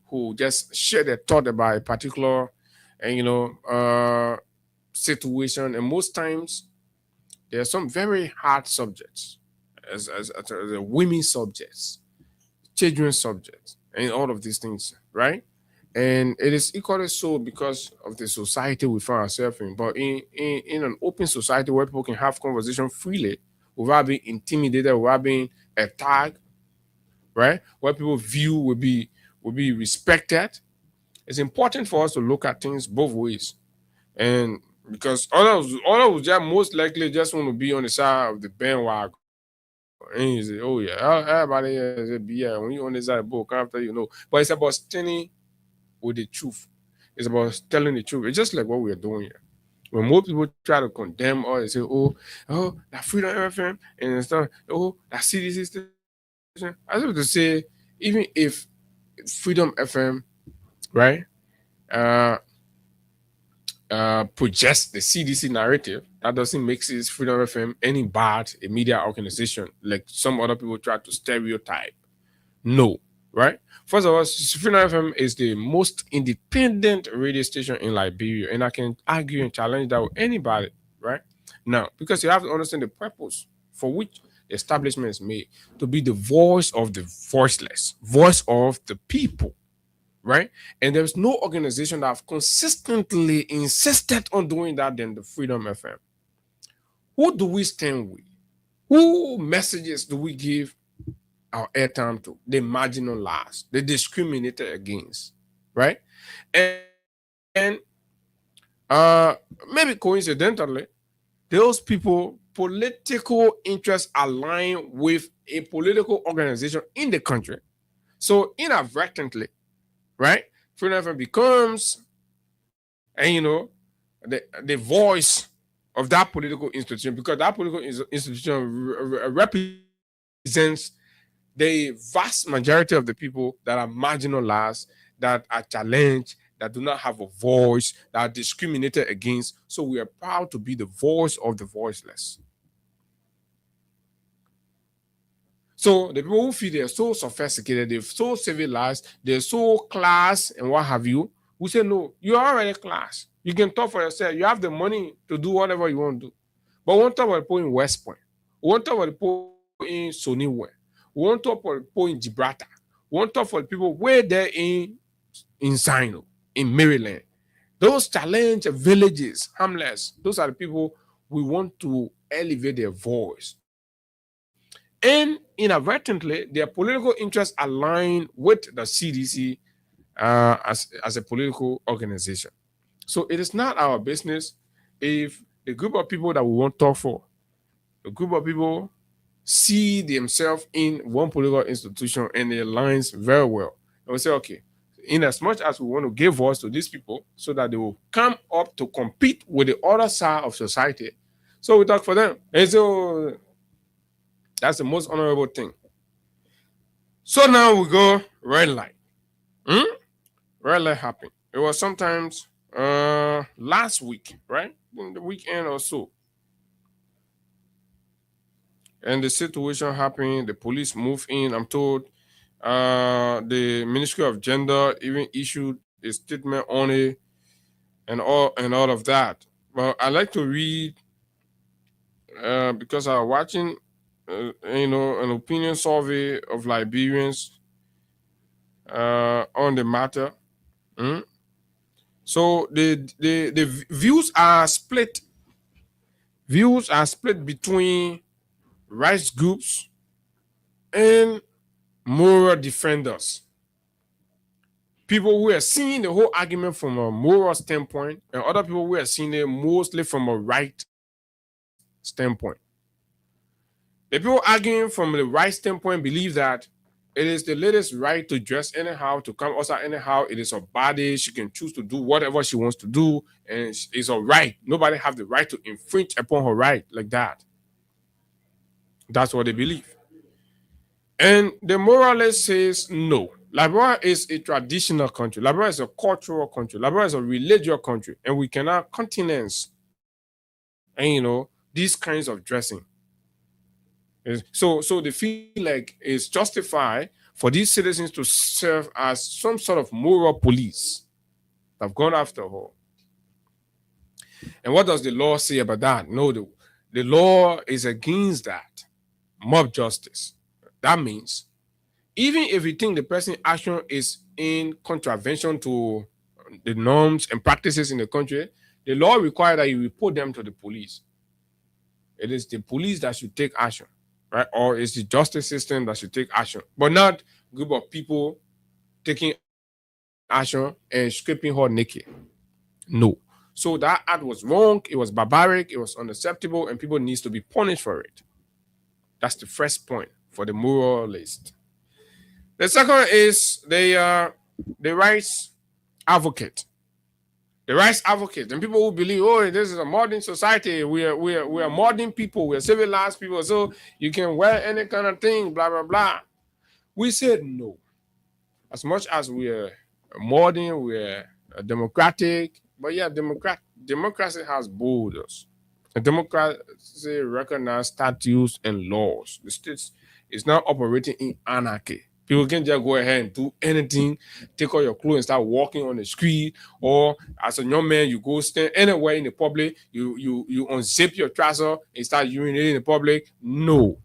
D: who just share their thought about a particular situation. And most times there are some very hard subjects as women's subjects, children's subjects, and all of these things, right? And it is equally so because of the society we find ourselves in. But in an open society where people can have conversation freely without being intimidated, without being attacked, right? Where people view will be respected. It's important for us to look at things both ways. And because others just most likely just want to be on the side of the bandwagon. And you say, oh yeah, everybody is yeah. When you on this side of the boat, after But it's about standing with the truth. It's about telling the truth. It's just like what we're doing here. When more people try to condemn or they say, oh, that Freedom FM and stuff, that CDC station. I have to say, even if Freedom FM, right, projects the CDC narrative, that doesn't make this Freedom FM any bad a media organization like some other people try to stereotype. No, right? First of all, Freedom FM is the most independent radio station in Liberia, and I can argue and challenge that with anybody, right? Now, because you have to understand the purpose for which the establishment is made, to be the voice of the voiceless, voice of the people, right? And there's no organization that have consistently insisted on doing that than the Freedom FM. Who do we stand with? Who messages do we give our airtime to? The marginalized, the discriminated against, right? And maybe coincidentally, those people political interests align with a political organization in the country. So inadvertently, right, Freedom FM becomes, and the voice of that political institution, because that political institution represents the vast majority of the people that are marginalized, that are challenged, that do not have a voice, that are discriminated against. So we are proud to be the voice of the voiceless. So the people who feel they're so sophisticated, they're so civilized, they're so class and what have you, we say, no, you're already class. You can talk for yourself. You have the money to do whatever you want to do. But we won't talk about the people in West Point. We won't talk about the people in Sony Way. We won't talk about the people in Gibraltar. We won't talk for the people where they're in Sino, in Maryland. Those challenged villages, hamlets, those are the people we want to elevate their voice. And inadvertently, their political interests align with the CDC as a political organization. So it is not our business if the group of people that we want to talk for, the group of people see themselves in one political institution and it aligns very well. And we say, okay, in as much as we want to give voice to these people so that they will come up to compete with the other side of society, so we talk for them. And so that's the most honorable thing. So now we go red light. Red light happened. It was sometimes last week, right? In the weekend or so. And the situation happened, the police moved in. I'm told the Ministry of Gender even issued a statement on it and all of that. But I like to read because I'm watching an opinion survey of Liberians on the matter. So the views are split. Views are split between rights groups and moral defenders. People who are seeing the whole argument from a moral standpoint, and other people who are seeing it mostly from a right standpoint. The people arguing from the right standpoint believe that it is the lady's right to dress anyhow, to come outside anyhow. It is her body. She can choose to do whatever she wants to do, and it's her right. Nobody have the right to infringe upon her right like that. That's what they believe. And the moralist says no. Liberia is a traditional country. Liberia is a cultural country. Liberia is a religious country, and we cannot countenance, and these kinds of dressing. So they feel like it's justified for these citizens to serve as some sort of moral police that have gone after her. And what does the law say about that? No, the law is against that. Mob justice. That means even if you think the person's action is in contravention to the norms and practices in the country, the law requires that you report them to the police. It is the police that should take action, right? Or it's the justice system that should take action, but not a group of people taking action and scraping her naked. No. So that act was wrong. It was barbaric. It was unacceptable, and people need to be punished for it. That's the first point for the moralist. The second is the rights advocate. The rights advocate, and people who believe, oh, this is a modern society. We are modern people. We are civilized people. So you can wear any kind of thing, blah, blah, blah. We said no. As much as we are modern, we are democratic, but yeah, democracy has borders. A democracy recognizes statutes and laws. The state is not operating in anarchy. People can just go ahead and do anything, take all your clothes and start walking on the street, or as a young man, you go stand anywhere in the public, you unzip your trouser and start urinating in the public. No,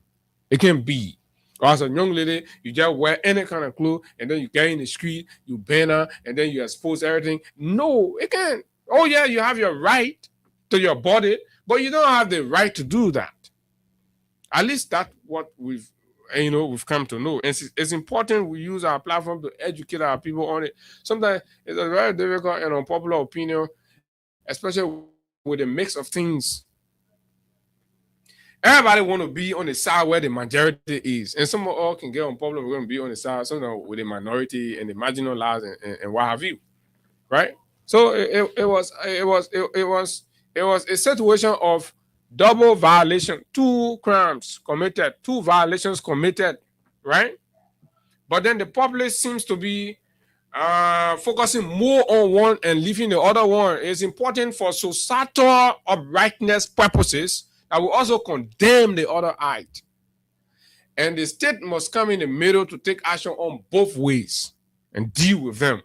D: it can't be. Or as a young lady, you just wear any kind of clothes and then you get in the street, you banner, and then you expose everything. No, it can't. Oh yeah, you have your right to your body, but you don't have the right to do that. At least that's what we've come to know. It's important we use our platform to educate our people on it. Sometimes it's a very difficult and unpopular opinion, especially with a mix of things. Everybody want to be on the side where the majority is, and some of all can get unpopular. We're going to be on the side, sometimes with the minority and the marginalized and what have you, right? So it was a situation of double violation, two violations committed, right? But then the public seems to be focusing more on one and leaving the other one. It's important for societal uprightness purposes that we also condemn the other act. And the state must come in the middle to take action on both ways and deal with them.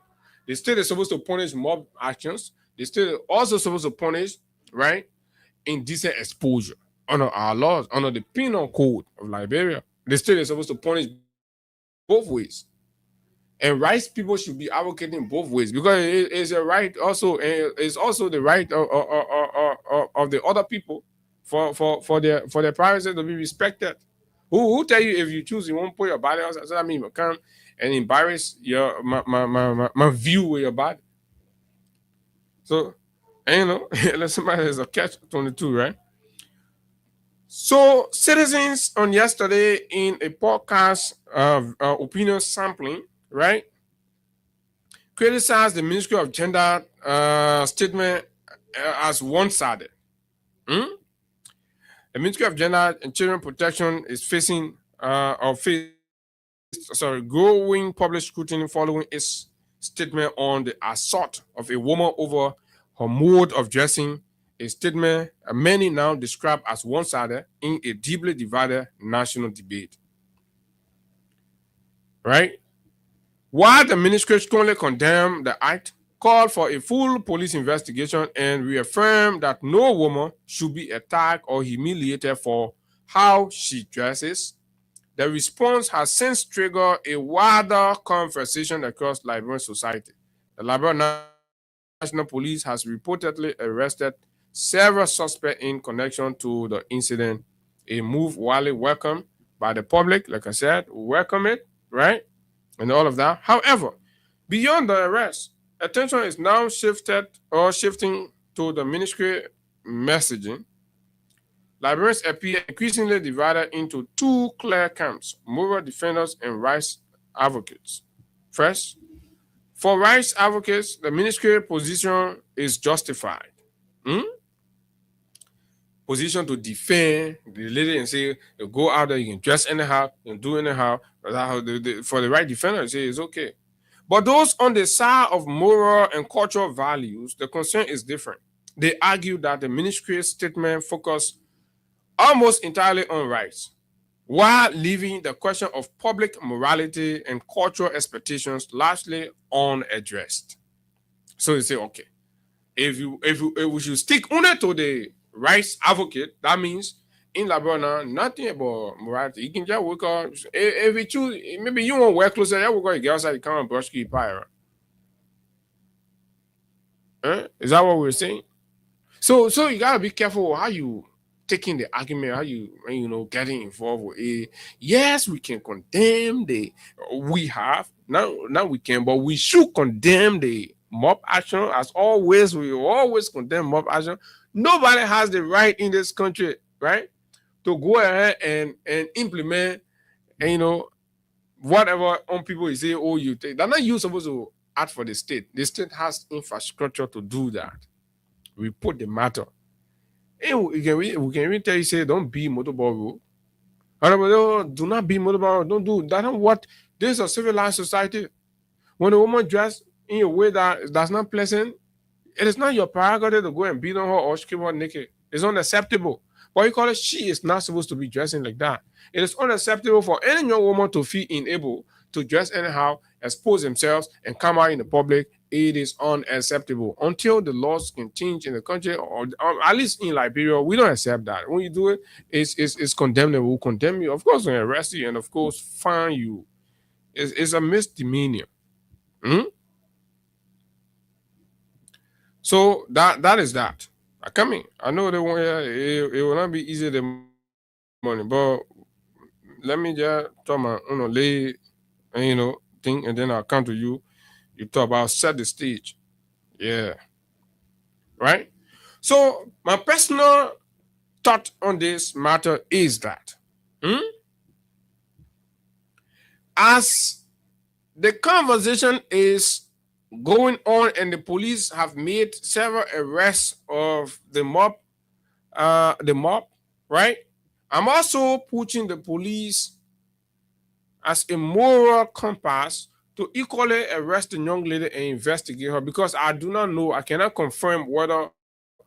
D: The state is supposed to punish mob actions. The state is also supposed to punish, right, indecent exposure under our laws, under the penal code of Liberia. The state is supposed to punish both ways. And rights people should be advocating both ways, because it is a right also, and it's also the right of the other people for their privacy to be respected. Who tell you if you choose you won't put your body outside? So that means you come and embarrass my view with your body. So, and somebody has a catch-22, right? So, citizens on yesterday in a podcast of opinion sampling, right, criticized the Ministry of Gender statement as one-sided. The Ministry of Gender and Children Protection is facing growing public scrutiny following its statement on the assault of a woman over her mode of dressing, a statement many now describe as one-sided in a deeply divided national debate. Right? While the ministry strongly condemned the act, called for a full police investigation, and reaffirmed that no woman should be attacked or humiliated for how she dresses, the response has since triggered a wider conversation across Liberian society. The Liberian National Police has reportedly arrested several suspects in connection to the incident, a move widely welcomed by the public. Like I said, welcome it, right? And all of that. However, beyond the arrest, attention is now shifting to the ministry messaging. Liberians appear increasingly divided into two clear camps: moral defenders and rights advocates. First, for rights advocates, the ministry position is justified. Position to defend the lady and say, you go out there, you can dress anyhow, you can do anyhow. For the right defender, say it's okay. But those on the side of moral and cultural values, the concern is different. They argue that the ministry's statement focused almost entirely on rights, while leaving the question of public morality and cultural expectations largely unaddressed. So they say, okay, if we should stick only to the rights advocate, that means in Liberia, nothing about morality. You can just work out. If you choose, maybe you want to wear clothes, you work out, you get outside, you come and brush your pie. Is that what we're saying? So you gotta be careful how you taking the argument, how you getting involved with it. Yes, we can condemn now we can, but we should condemn the mob action. As always, we always condemn mob action. Nobody has the right in this country, right, to go ahead and implement, whatever on people say, oh, you take. They're not you supposed to act for the state. The state has infrastructure to do that. We put the matter. Hey, we can even tell you, say, don't be motorball rule. Do not be motorball. Don't do that. What this is a civilized society. When a woman dress in a way that's not pleasant, it is not your prerogative to go and beat on her or keep her naked. It's unacceptable. What you call it, she is not supposed to be dressing like that. It is unacceptable for any young woman to feel unable to dress anyhow, expose themselves, and come out in the public. It is unacceptable. Until the laws can change in the country, or at least in Liberia, we don't accept that. When you do it, it's condemnable. We'll condemn you. Of course, we'll arrest you and, of course, fine you. It's a misdemeanor. So that is that. I know they won't. It will not be easy the morning, but let me just talk my lay, thing, and then I'll come to you. You talk about set the stage, yeah, right. So my personal thought on this matter is that, as the conversation is going on and the police have made several arrests of the mob, right? I'm also putting the police as a moral compass to equally arrest the young lady and investigate her, because I do not know, I cannot confirm whether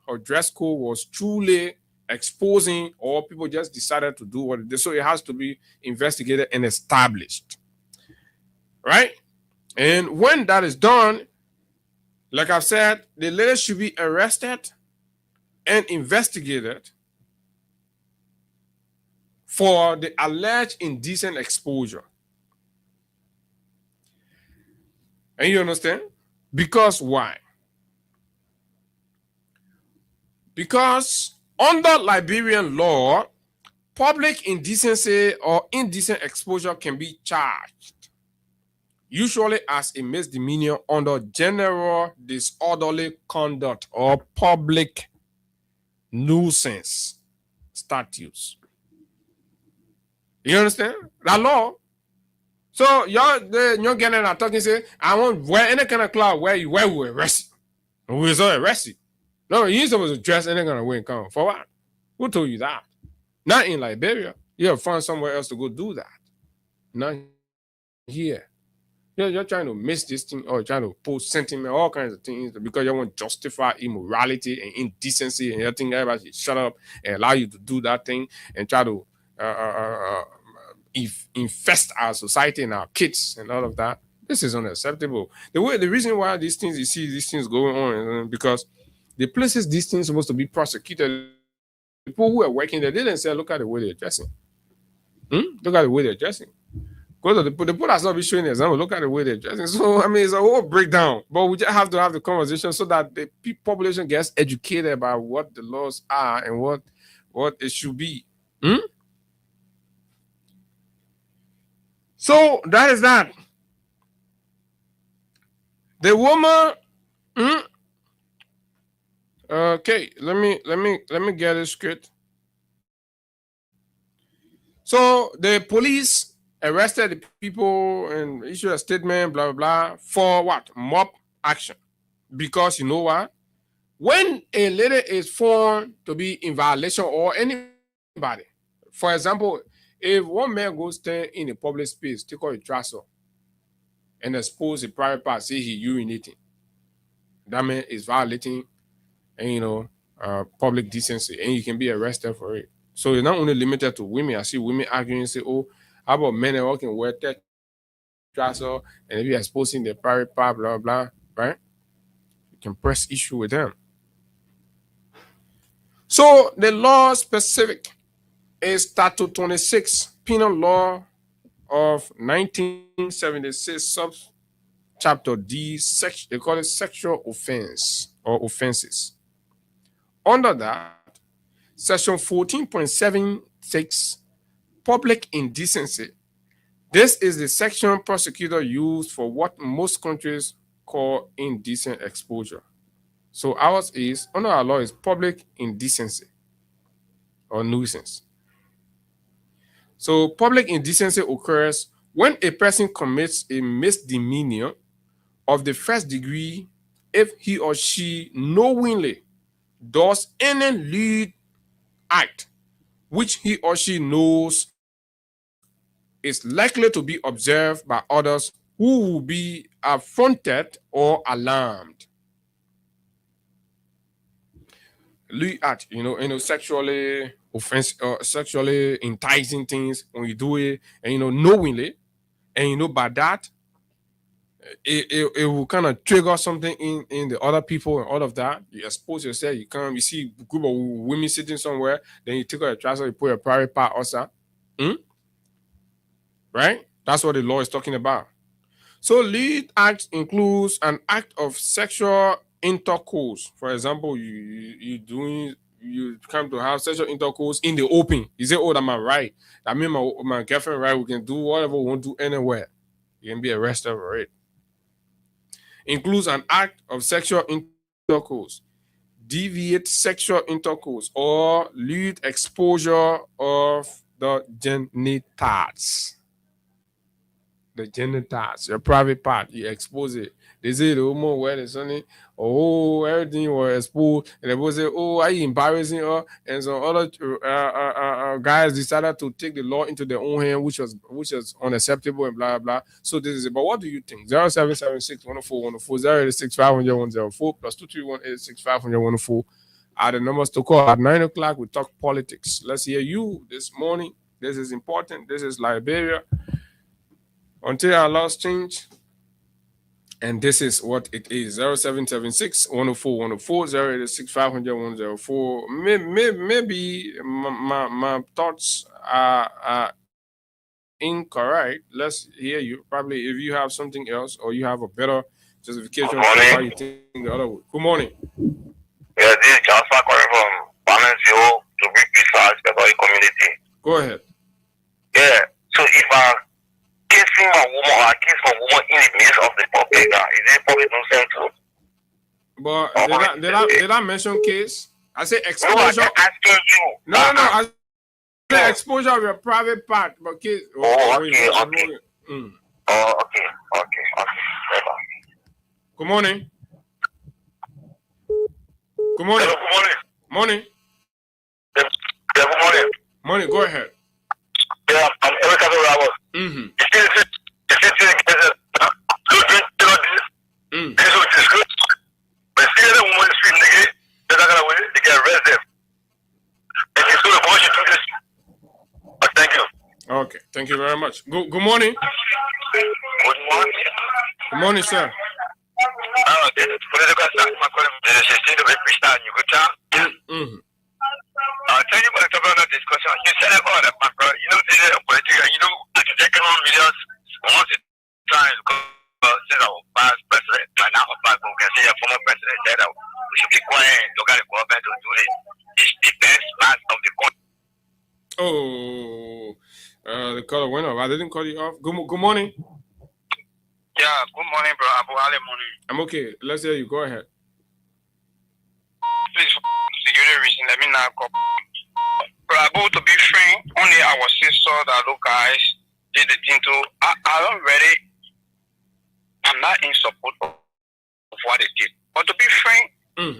D: her dress code was truly exposing or people just decided to do what it did. So it has to be investigated and established, right? And when that is done, like I've said, the lady should be arrested and investigated for the alleged indecent exposure. And you understand? Because why? Because under Liberian law, public indecency or indecent exposure can be charged, usually as a misdemeanor under general disorderly conduct or public nuisance statutes. You understand? That law. So you're getting a talking say, I won't wear any kind of cloth where we arrest you. We was arrest you. No, you ain't supposed to dress any kind of way and come. For what? Who told you that? Not in Liberia. You have to find somewhere else to go do that. Not here. You're trying to miss this thing or trying to post sentiment, all kinds of things because you want to justify immorality and indecency and you think everybody should shut up and allow you to do that thing and try to infest our society and our kids and all of that. This is unacceptable. The reason why these things, you see these things going on, because the places these things are supposed to be prosecuted, the people who are working there, they didn't say, look at the way they're dressing. Look at the way they're dressing. Go to the people that's not be showing the example, look at the way they're dressing. So, I mean, it's a whole breakdown. But we just have to have the conversation so that the population gets educated about what the laws are and what it should be. So, that is that. The woman... Okay, let me get it straight. So the police arrested the people and issued a statement, blah, blah, blah, for what? Mob action. Because you know what? When a lady is found to be in violation or anybody, for example, if one man goes stand in a public space, take out a trouser and expose a private part, say he urinating, that man is violating, and public decency, and you can be arrested for it. So it's not only limited to women. I see women arguing, say, oh, how about men who can wear that trouser and maybe exposing their private part, blah, blah, right? You can press issue with them. So the law specific is Statute 26, Penal Law of 1976, Chapter D, they call it sexual offense or offenses. Under that, Section 14.76, public indecency. This is the section prosecutor used for what most countries call indecent exposure. So ours is, under our law, is public indecency or nuisance. So public indecency occurs when a person commits a misdemeanor of the first degree if he or she knowingly does any lewd act which he or she knows is likely to be observed by others who will be affronted or alarmed. Lewd act, sexually offensive or sexually enticing things when you do it, and knowingly, and by that, it will kind of trigger something in the other people and all of that. You expose yourself, you see a group of women sitting somewhere, then you take out a trouser, you put a private part outside. Right? That's what the law is talking about. So lewd act includes an act of sexual intercourse. For example, you come to have sexual intercourse in the open. You say, oh, that's my right. That means my girlfriend right, we can do whatever we want to do anywhere. You can be arrested for it. Includes an act of sexual intercourse, deviate sexual intercourse, or lewd exposure of the genitals. The genitals, your private part, you expose it. They say the woman wear the sunny, oh, everything was exposed, and they both say, oh, are you embarrassing her? And some other guys decided to take the law into their own hand, which was unacceptable and blah blah. So this is it. But what do you think? 0776 104 104 086 500 104 plus 231 886 500 104 are the numbers to call. At 9 o'clock, we talk politics. Let's hear you this morning. This is important. This is Liberia. Until our laws change, and this is what it is. 0776 104 104 086 500 104. Maybe my thoughts are incorrect. Let's hear you. Probably if you have something else or you have a better justification for why you think the other way. Good morning.
F: Yeah, this is Jasper calling from Balanceo to be precise about the community.
D: Go ahead.
F: Yeah, so if I kissing a woman or kiss a woman in the midst of the public, is it public nuisance too?
D: But did I mention case? I say
F: No, I'm
D: exposure.
F: just asking you.
D: No. I say exposure of your private part, but kids.
F: Oh, okay.
D: Mm.
F: Oh, okay. Bye-bye.
D: Good morning. Good
F: Hello,
D: morning.
F: good morning.
D: Morning.
F: Yeah, good morning.
D: Morning. Go ahead.
F: Yeah, I'm Eric Ramos.
D: Mm-hmm.
F: This is good. But see the woman street nigga, they're not gonna win it, they get arrested. And it's gonna watch you do this. But thank you.
D: Okay. Thank you very much. Good morning.
F: Good morning.
D: Good morning, sir.
F: This is political staff, my colleague. This is the Christian, you could tell.
D: Mm-hmm.
F: I'll tell you about the discussion. You said about the macro, you know, the political, you know, I can take on millions once it tries to say our past president, and now a can say a former president said that we should be quiet, look at the government to do it. It's the best part of the country.
D: Oh, the caller went off. I didn't call you off. Good morning.
F: Yeah, good morning, bro. Abu Ali morning.
D: I'm okay. Let's hear you. Go ahead.
F: Please, security reason, let me now go. Bro, Abu, to be frank, only our sister that look guys did the thing too. I don't really, I'm not in support of what they did. But to be frank,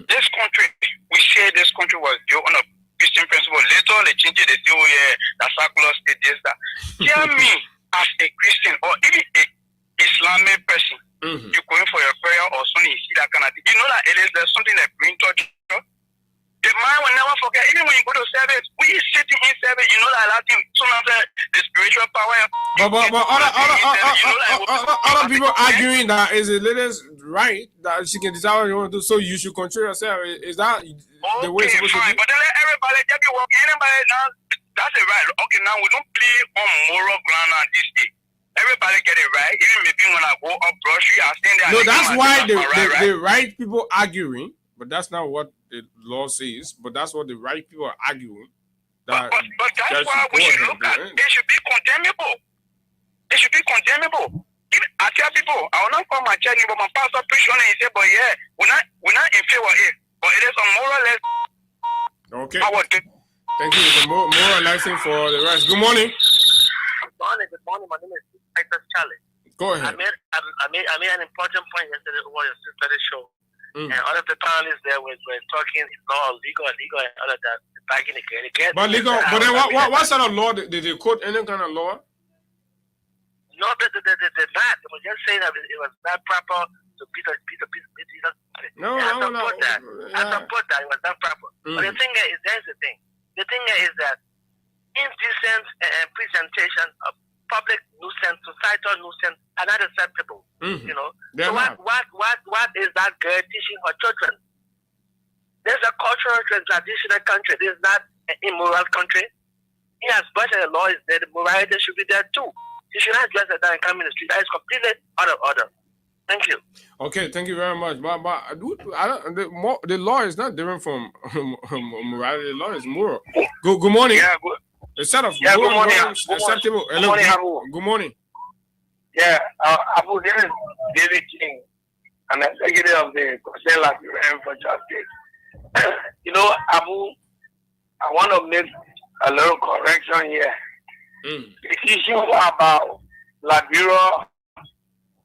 F: this country, we say this country was built on a Christian principle. Later on, they change it, they say, oh yeah, that's secular state, this, that. Tell me, as a Christian or even a Islamic person, you going for your prayer or something, you see that kind of thing. You know that there's something that bring touch. The mind will never forget. Even when you go to service, we sitting in service, you know that a lot of things, the spiritual power.
D: But other people arguing that is the lady's right that she can decide what you want to do, so you should control yourself. Is that the way it's supposed to be?
F: But then let everybody just be working. Anybody now, that's it, right? Okay, now we don't play on moral ground on this day. Everybody get it right. Even maybe when I go up grocery, I stand there.
D: No, that's why the right people arguing, but that's not what the law says. But that's what the right people are arguing.
F: But that's why we should look at it. It should be condemnable. It should be condemnable. I tell people, I will not call my church, but my pastor preach on it. He said, but yeah, we're not in favor of it. But it is a moral lesson.
D: Okay. Thank you. The moral lesson for the rest. Good morning.
F: Good morning. My name is Titus Charlie.
D: Go ahead.
F: I made an important point yesterday over your sister's show. And all of the panelists there were talking law, legal, and all of that. Back in the game.
D: But legal. But then what sort of law did they quote? Any kind of law?
F: No, they not. They were just saying that it was not proper to beat a.
D: No.
F: I support that. It was not proper. But the thing is, there's the thing. The thing is that indecent presentation of public nuisance, societal nuisance, are not acceptable. You know. So what is that girl teaching her children? There's a cultural and traditional country. This is not an immoral country. As much as the law is there, the morality should be there too. You should not dress like that and come in the street. That is completely out of order. Thank you.
D: Okay, thank you very much. But the law is not different from morality. The law is moral. Good morning.
F: Yeah, good.
D: Instead of
F: good morning.
D: Acceptable.
F: Good morning, Abu.
D: Good morning.
F: Yeah, Abu, this is David King. I'm executive of the Council for Justice. You know, Abu, I want to make a little correction here. The issue about Liberia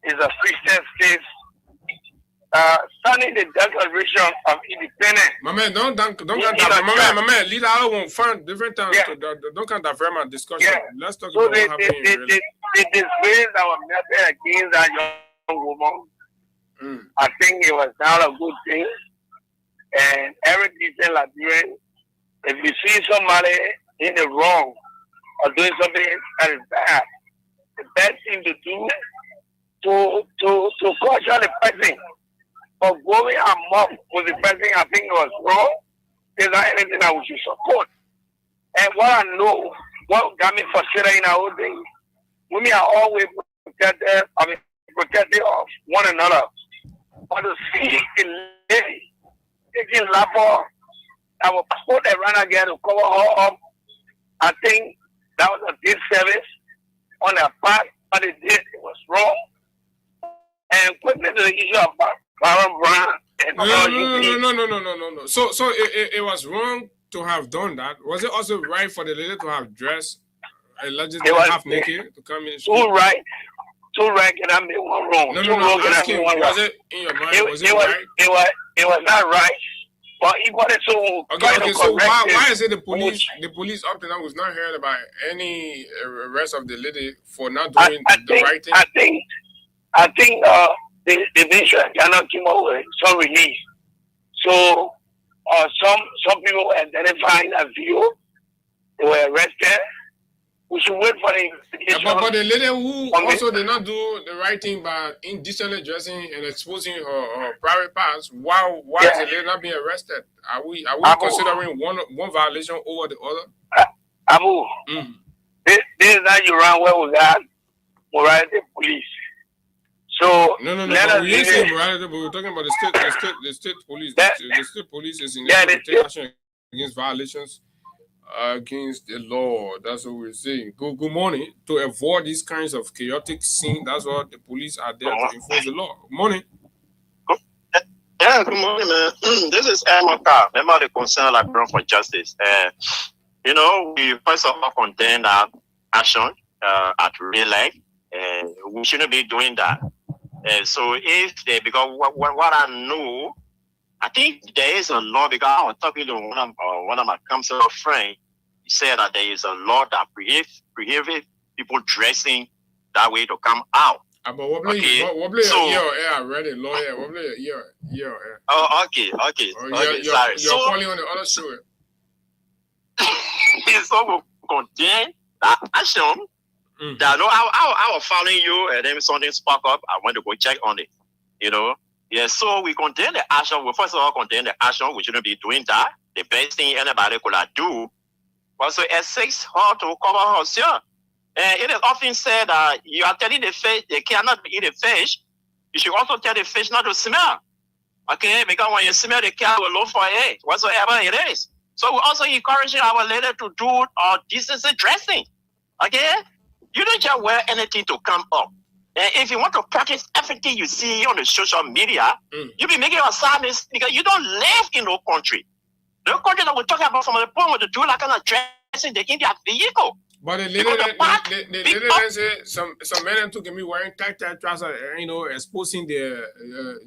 F: is a Christian state. Signing the Declaration of Independence.
D: My man, don't my man, lead out won't find different times. Yeah. Don't kind of divert my discussion. Yeah. Let's talk about what happened.
F: They disgrace our method against that young woman. I think it was not a good thing. And every decent Liberian, if you see somebody in the wrong or doing something that is bad, the best thing to do to caution the person for going amok with the person I think was wrong is not anything that we should support. And what I know, what got me frustrated in our old days, women are always protective of one another. But to see a lady taking labor, I will put a runner again to cover her up. I think that was a disservice on their part. What they did, it was wrong. And quickly to the issue of Farrell Brown and all you
D: No. So it was wrong to have done that. Was it also right for the lady to have dressed allegedly half naked to come in?
F: Two right can I make one wrong?
D: No. Was it in your mind? Was it right?
F: It was not right. But he wanted to.
D: Okay. So why is it the police up to now was not heard about any arrest of the lady for not doing the right thing?
F: I think the nation cannot come up with some release. So some people identifying a video, they were arrested. We should wait for the investigation.
D: But the lady who also did not do the right thing by indecently dressing and exposing her private parts, why is the lady not being arrested? Are we considering one violation over the other?
F: Abu, this is not around where we got morality police. So
D: no. We ain't saying morality, but we're talking about the state police. The state police is in action against violations against the law. That's what we're saying. Good morning. To avoid these kinds of chaotic scene, that's what the police are there to enforce the law. Good morning.
G: Yeah, good morning, man. This is Emeka, member of the Concerned Librarian for Justice. We first of all condemn that action at real life. We shouldn't be doing that. So because what I know, I think there is a law, because I was talking to one of my council friends. He said that there is a law that prohibits people dressing that way to come out.
D: But what I read it, lawyer.
G: Oh, okay.
D: Sorry. You're calling on the other show.
G: So we condemn that action. That I was following you, and then something sparked up. I went to go check on it. Yeah, so we condemn the action. We first of all condemn the action. We shouldn't be doing that. The best thing anybody could do was to assist her to cover herself. And it is often said that you are telling the fish they cannot eat the fish. You should also tell the fish not to smell. Okay, because when you smell, the cat will look for it, whatsoever it is. So we also encouraging our lady to do decency dressing. Okay, you don't just wear anything to come up. And if you want to practice everything you see on the social media, you'll be making assignments because you don't live in no country. The country that we're talking about from the point to do like kind of dressing the India vehicle.
D: But the lady then said some men took me wearing tight trousers, exposing their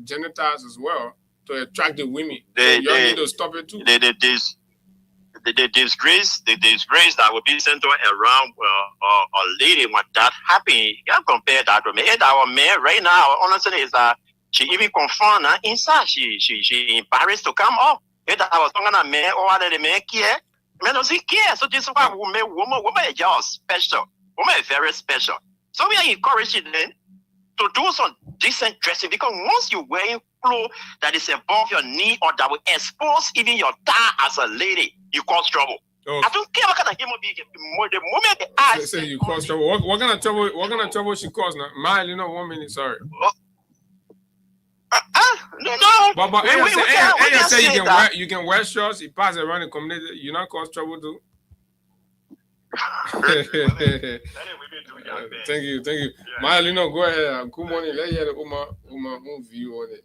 D: genitals as well to attract the women. You need to stop it too.
G: The disgrace that will be centered around a lady when that happened, you can't compare that to me. And our man right now, honestly, is that she even confirmed that inside she embarrassed to come up. If I was talking to a man or the man care, man doesn't care. So this is why woman is just special. Woman is very special. So we are encouraging them to do some decent dressing, because once you're wearing clothes that is above your knee or that will expose even your thigh as a lady, you cause trouble. Oh. I don't care what kind of human being. The moment the eyes
D: say you cause trouble. What kind of trouble? What kind of trouble she caused now? Mile, 1 minute. Sorry.
G: No.
D: But you can wear shorts. You pass around the community. You not cause trouble too. Thank you. Yeah. Mile, go ahead. Good morning. Let's hear the Uma view on it.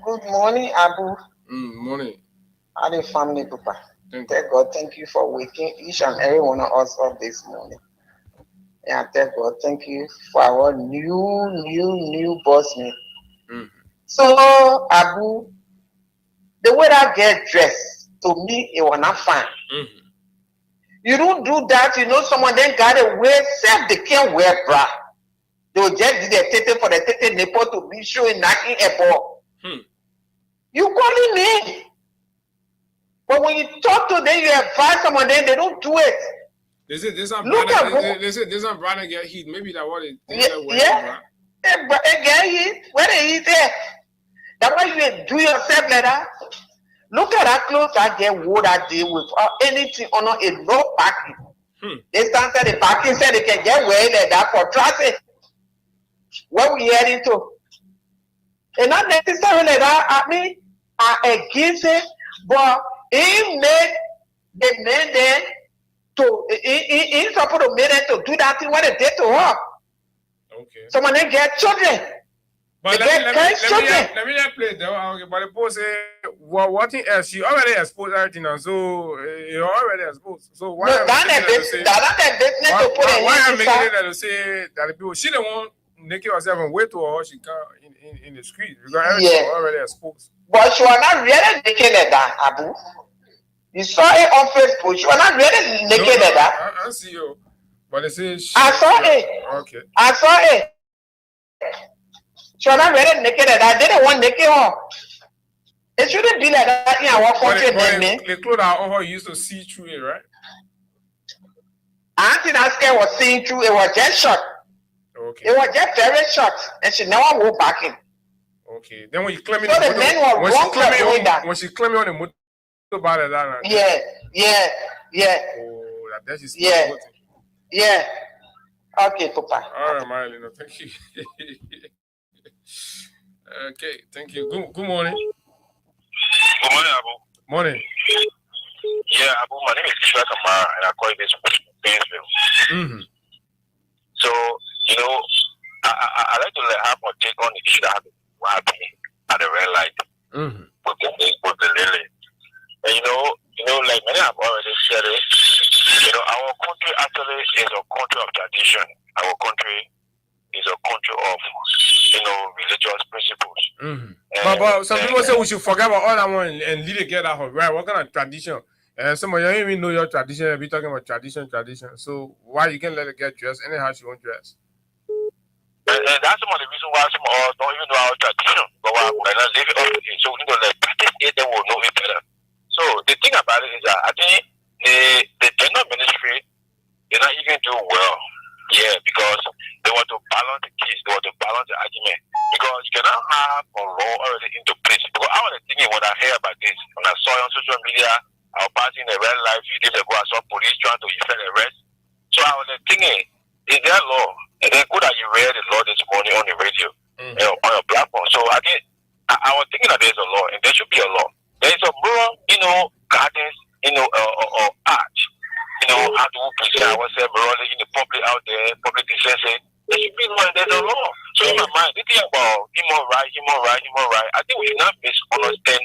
H: Good morning, Abu.
D: Morning.
H: And the family, Papa. Thank God. Thank you for waking each and every one of us up this morning. Yeah, thank God. Thank you for our new bossman. So, Abu, the way that get dressed, to me, it was not fine. You don't do that, someone then got to wear, self, they can't wear bra. They will just do the tete for the tete nipple to be showing knocking a ball. You calling me? But when you talk to them, you advise someone, then they don't do it.
D: They say this brother get heat. Maybe that what it is.
H: Yeah. Get heat. Where they eat there? That's why you do yourself like that. Look at that clothes I get wore that day without anything on a no packing. They stand at the packing said they can get wear like that for traffic. What we heading to? And not necessarily like that. I mean, I against it, but he made the men then to he supposed to make them to do that thing what they did to her.
D: Okay.
H: Someone they get children.
D: But let me play though. But the post say, what thing else? She already exposed everything, and so you already exposed. So why am I making it to say that the people she don't want naked herself and wait to her she can in the street because everything already exposed.
H: But she was not really naked at that, Abu. You saw it on Facebook. She was not really naked at that.
D: I see you, but they say
H: I saw it.
D: Okay.
H: I saw it. She was not really naked at that. They didn't want naked her. It shouldn't be like that in our country.
D: The clothes on her used to see through it, right?
H: I think that skin was seeing through. It was just short.
D: Okay.
H: It was just very short, and she never went back in.
D: Okay. Then when you claim it,
H: so the men were wrong for doing that.
D: When she claim it on the motor about that.
H: Yeah.
D: Oh, that is
H: yeah. Okay, Papa.
D: All right, Marlene. Thank you. Okay, thank you. Good morning.
I: Good morning, Abu.
D: Morning.
I: Yeah, Abu, my name is Ishmael Kamara, and I call you this Painesville.
D: Mm-hmm.
I: So, I like to have my take on the issue that happened at the red light with the lily. And like many have already said it, our country actually is a country of tradition. Our country is a country of, religious principles.
D: Mm-hmm. But some people say we should forget about all that one and leave it get out of right. What kind of tradition? Some of you don't even know your tradition. You'll be talking about tradition. So why you can let it get dressed anyhow she won't dress?
I: And that's some of the reasons why some of us don't even know our tradition. But we're not living up to it. So practice it, they will know it better. So the thing about it is that I think the gender ministry, they're not even doing well. Yeah, because they want to balance the case, they want to balance the argument. Because you cannot have a law already into place. Because I was thinking when I heard about this, when I saw it on social media, I was passing a red light, few days ago, I saw police trying to effect arrest. So I was thinking, is there a law? And then good that you read the law this morning on the radio, on your platform. So I was thinking that there's a law, and there should be a law. There is a moral, guidance, or art. How to present ourselves morally in the public out there, public decency. There should be law and there's a law. So in my mind, the thing about human right, I think we should not misunderstand,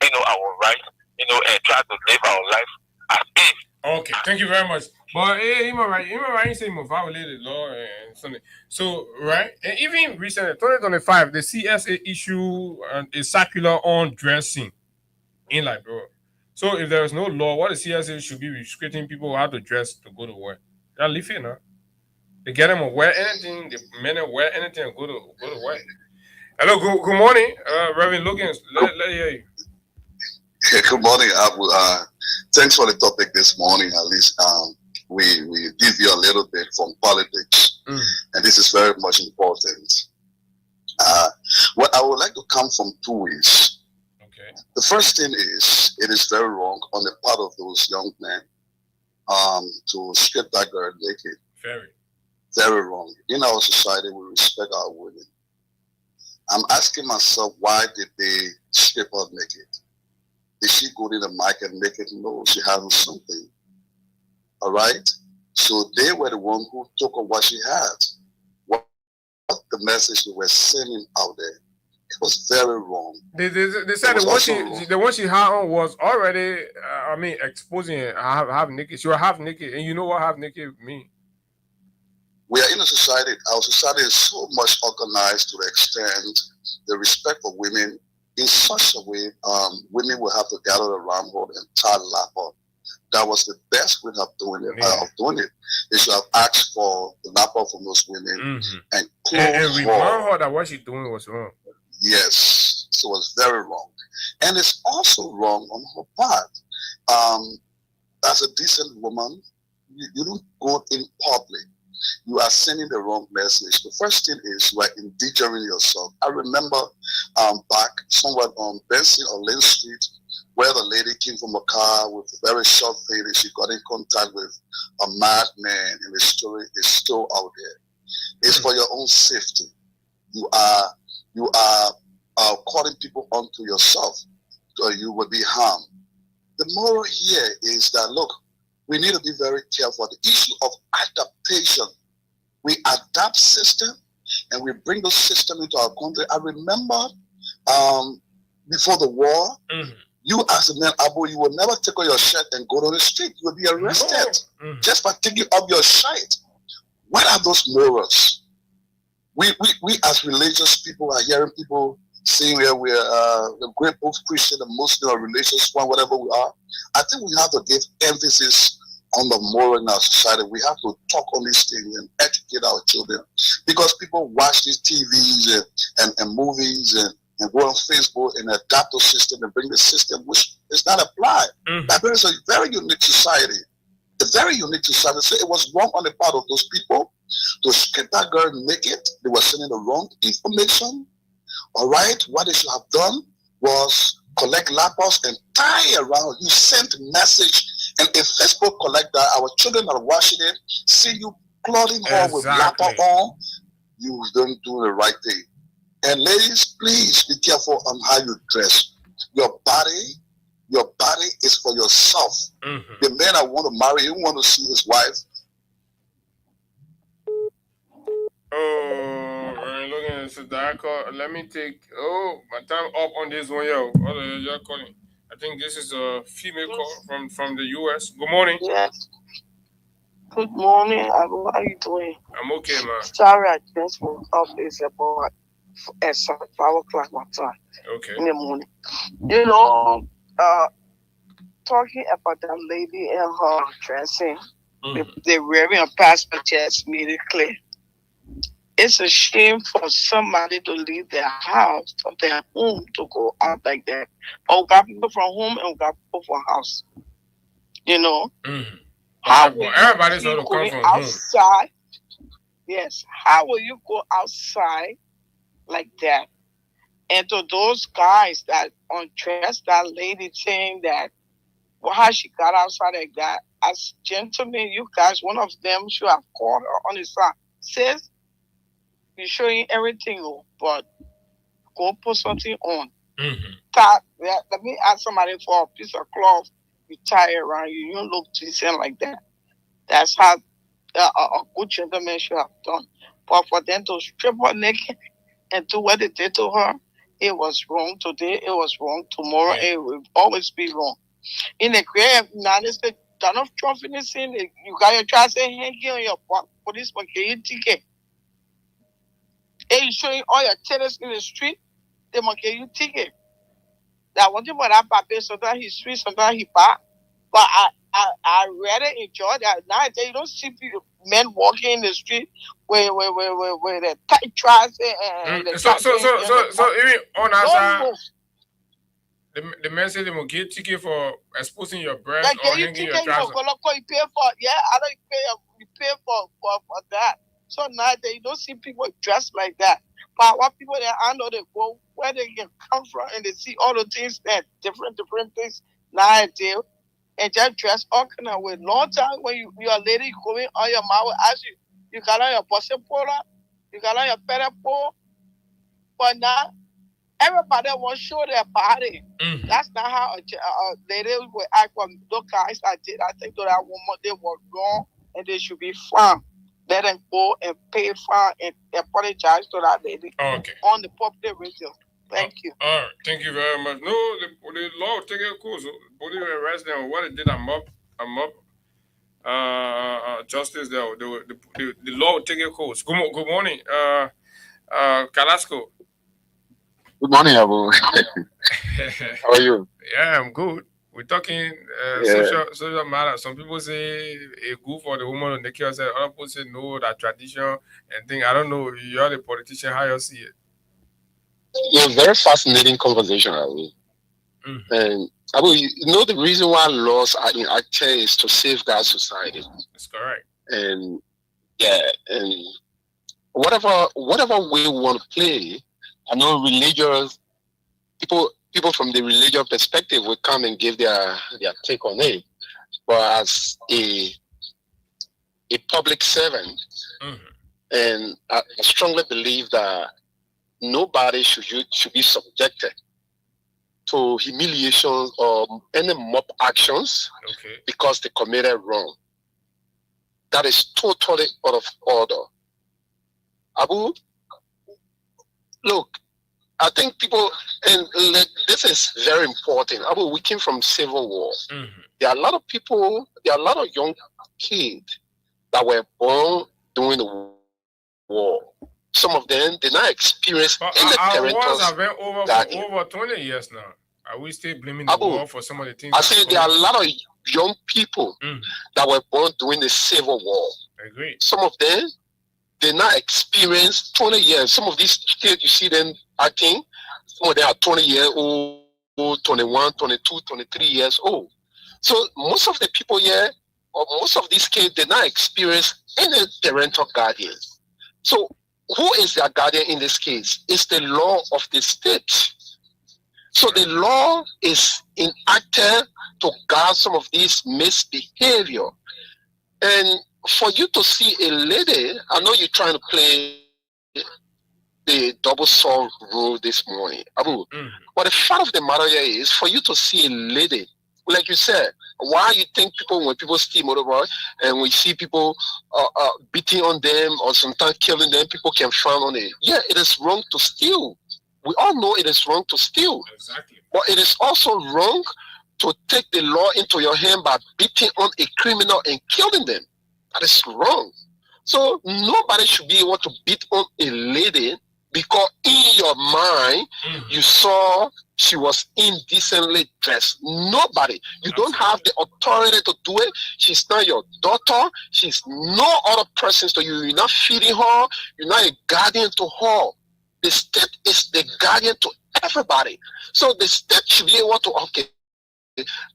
I: our rights, and try to live our life as if.
D: Okay, thank you very much. But human right, you say you violated law and something. So, right, and even recently, 2025, the CSA issued a circular on dressing in Liberia. So if there is no law, what the CSA should be restricting people how to dress to go to work. They're leaving, huh? They get them to wear anything, the men wear anything and go to work. Hello, good morning, Reverend Logan. Let hear you.
J: Good morning, Abu. Thanks for the topic this morning. At least we give you a little bit from politics, and this is very much important. What I would like to come from two ways. The first thing is, it is very wrong on the part of those young men to strip that girl naked. Very wrong. In our society, we respect our women. I'm asking myself, why did they strip her naked? Did she go to the mic and make it? No, she had something. All right? So they were the one who took on what she had. What the message they were sending out there. It was very wrong.
D: They said the one she had on was already, exposing her half naked. She was half naked, and you know what half naked mean?
J: We are in a society. Our society is so much organized to the extent the respect for women in such a way. Women will have to gather around her and tie the lap up. That was the best way of doing it. They should have asked for the lap up from those women and
D: remind her that what she's doing was wrong.
J: Yes, so it was very wrong. And it's also wrong on her part. As a decent woman, you don't go in public. You are sending the wrong message. The first thing is you are endangering yourself. I remember back somewhere on Benson or Lynn Street, where the lady came from a car with a very short fade and she got in contact with a madman, and the story is still out there. It's for your own safety. You are calling people onto yourself, so you will be harmed. The moral here is that, look, we need to be very careful. The issue of adaptation. We adapt system and we bring those systems into our country. I remember before the war, you as a man, Abu, you will never take off your shirt and go on the street. You will be arrested just by taking off your shirt. What are those morals? We as religious people are hearing people saying we're the great both Christian and Muslim or religious one, whatever we are. I think we have to give emphasis on the moral in our society. We have to talk on these things and educate our children, because people watch these TVs and movies and go on Facebook and adapt the system and bring the system which is not applied. Liberia is a very unique society. A very unique society. So it was wrong on the part of those people to get that girl naked. They were sending the wrong information. All right, what they should have done was collect laptops and tie around. You sent a message, and if Facebook collect that, our children are watching it, see you clothing her with laptop on, you don't do the right thing. And ladies, please be careful on how you dress. Your body is for yourself. The man I want to marry, you want to see his wife.
D: Oh, looking at the dark. Let me take. Oh, my time up on this one, yo. You're calling. I think this is a female call from the U.S. Good morning.
K: Yes. Good morning, Abu. How are you doing?
D: I'm okay, man.
K: Sorry, I just woke up. It's about at 5 o'clock my time.
D: Okay.
K: In the morning. You know, talking about that lady and her dressing, they wearing a pastor just made it clear. It's a shame for somebody to leave their house or their home to go out like that. Or we got people from home and we got people from house. You know? How will
D: everybody's
K: you
D: going
K: go outside? Yes. How will you go outside like that? And to those guys that undressed that lady saying that, well, how she got outside like that, as gentlemen, you guys, one of them should have called her on the side. Says, you're showing everything, but go put something on. Let me ask somebody for a piece of cloth, you tie it around you. You don't look decent like that. That's how a good gentleman should have done. But for them to strip her naked and do what they did to her, it was wrong today, it was wrong tomorrow, it will always be wrong. In the great United States, Donald Trump in the scene, you got your child saying hanging on your police for getting ticket. And you showing all your tenants in the street, they might get you ticket. That one thing about that paper, sometimes he's sweet, sometimes he bad. But I really enjoy that. Nowadays, you don't see people, men walking in the street with the tight trousers and the
D: so even on our the man said they will get ticket for exposing your breast or hanging your trousers.
K: You pay for that. So nowadays, you don't see people dressed like that. But what people that I know, they go where they can come from and they see all the things that different things nowadays. And just dress all kind of way. Long time when you're a lady going on your mouth, ask you got on your bossy polo, you got on your pedal pole. But now, everybody wants to show their body. That's not how a lady will act. When those guys I did, I think that woman, they were wrong and they should be fined. Let them go and pay fine and apologize to that lady on the public radio. Thank you.
D: All right, thank you very much. No, the law will take a course. Police will arrest them. What they did, I'm up. Justice there. The law will take a course. Good morning, Carrasco.
L: Good morning, Abu. How are you?
D: Yeah, I'm good. We're talking social matter. Some people say it's good for the woman to take care of herself. Other people say no, that tradition and thing. I don't know. You're the politician. How you see it?
L: It's a very fascinating conversation, Abu. And Abu, you know the reason why laws are enacted is to safeguard society.
D: That's correct.
L: And and whatever way we want to play, I know religious people from the religious perspective will come and give their take on it. But as a public servant, and I strongly believe that nobody should be subjected to humiliations or any mob actions because they committed wrong. That is totally out of order. Abu, look, I think people, and this is very important. We came from civil war.
D: Mm-hmm.
L: There are a lot of people, there are a lot of young kids that were born during the war. Some of them did not experience any
D: Our wars have been
L: parental
D: over for 20 years now. Are we still blaming the war for some of the things?
L: I say there are a lot of young people that were born during the civil war.
D: I agree.
L: Some of them did not experience 20 years. Some of these kids, you see them acting, some of them are 20 years old, 21, 22, 23 years old. So most of the people here, or most of these kids, did not experience any parental guardians. So who is their guardian in this case? It's the law of the state. So the law is enacted to guard some of these misbehavior. And for you to see a lady, I know you're trying to play the double sword rule this morning, Abu. But the fact of the matter here is, for you to see a lady, like you said, why you think people, when people steal motorbike and we see people beating on them or sometimes killing them, people can frown on it. Yeah, it is wrong to steal. We all know it is wrong to steal.
D: Exactly.
L: But it is also wrong to take the law into your hand by beating on a criminal and killing them. That is wrong. So nobody should be able to beat on a lady because in your mind you saw she was indecently dressed. Nobody. You don't have the authority to do it. She's not your daughter. She's no other person to you. You're not feeding her. You're not a guardian to her. The state is the guardian to everybody. So the state should be able to, okay,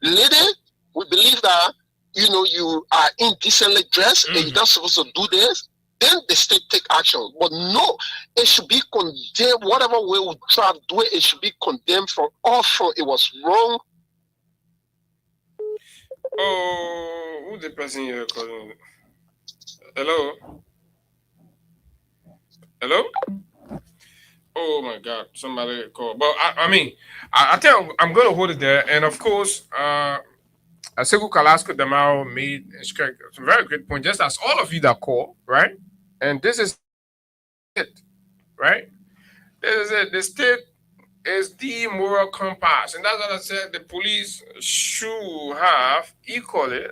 L: lady, we believe that, you know, you are indecently dressed and you're not supposed to do this. Then the state take action. But no, it should be condemned. Whatever way we try to do it, it should be condemned from all front. It was wrong.
D: Oh, who's the person you're calling? Hello? Hello? Oh my God, somebody called. But I mean, I think I'm going to hold it there. And of course, Asegu Kalasco Damao made a very great point, just as all of you that call, right? And this is it, right? This is it. The state is the moral compass. And that's what I said. The police should have equally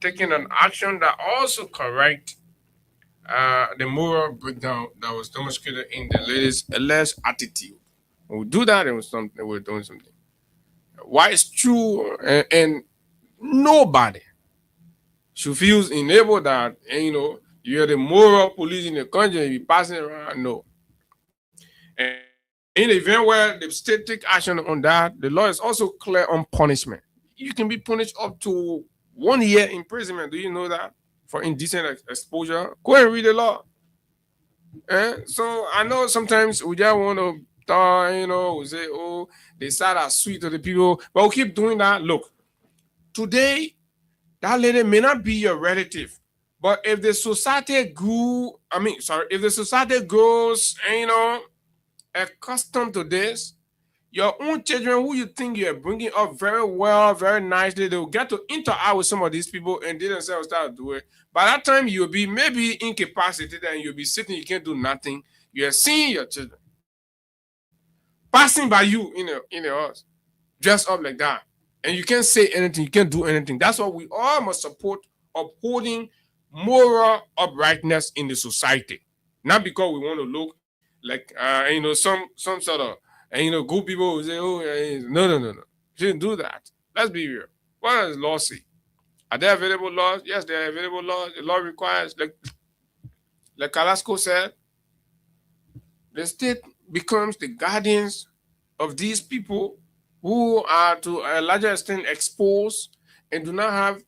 D: taken an action that also correct the moral breakdown that was demonstrated in the lady's alleged attitude. When we do that, we're doing something. Why it's true, and nobody should feel enabled that, you know, you're the moral police in the country and you're passing around. No. And in the event where the state take action on that, the law is also clear on punishment. You can be punished up to 1 year imprisonment. Do you know that? For indecent exposure. Go and read the law. So I know sometimes we just want to talk, you know, we say, oh, they side are sweet to the people, but we'll keep doing that. Look, today, that lady may not be your relative, but if the society if the society grows, you know, accustomed to this, your own children who you think you're bringing up very well, very nicely, they'll get to interact with some of these people and they themselves start to do it. By that time, you'll be maybe incapacitated and you'll be sitting, you can't do nothing. You're seeing your children passing by you in the house, dressed up like that. And you can't say anything, you can't do anything. That's what we all must support, upholding moral uprightness in the society. Not because we want to look like, you know, some sort of, and, you know, good people who say, oh, no. Shouldn't do that. Let's be real. What does the law say? Are there available laws? Yes, there are available laws. The law requires, like Kalasco said, the state becomes the guardians of these people who are to a larger extent exposed and do not have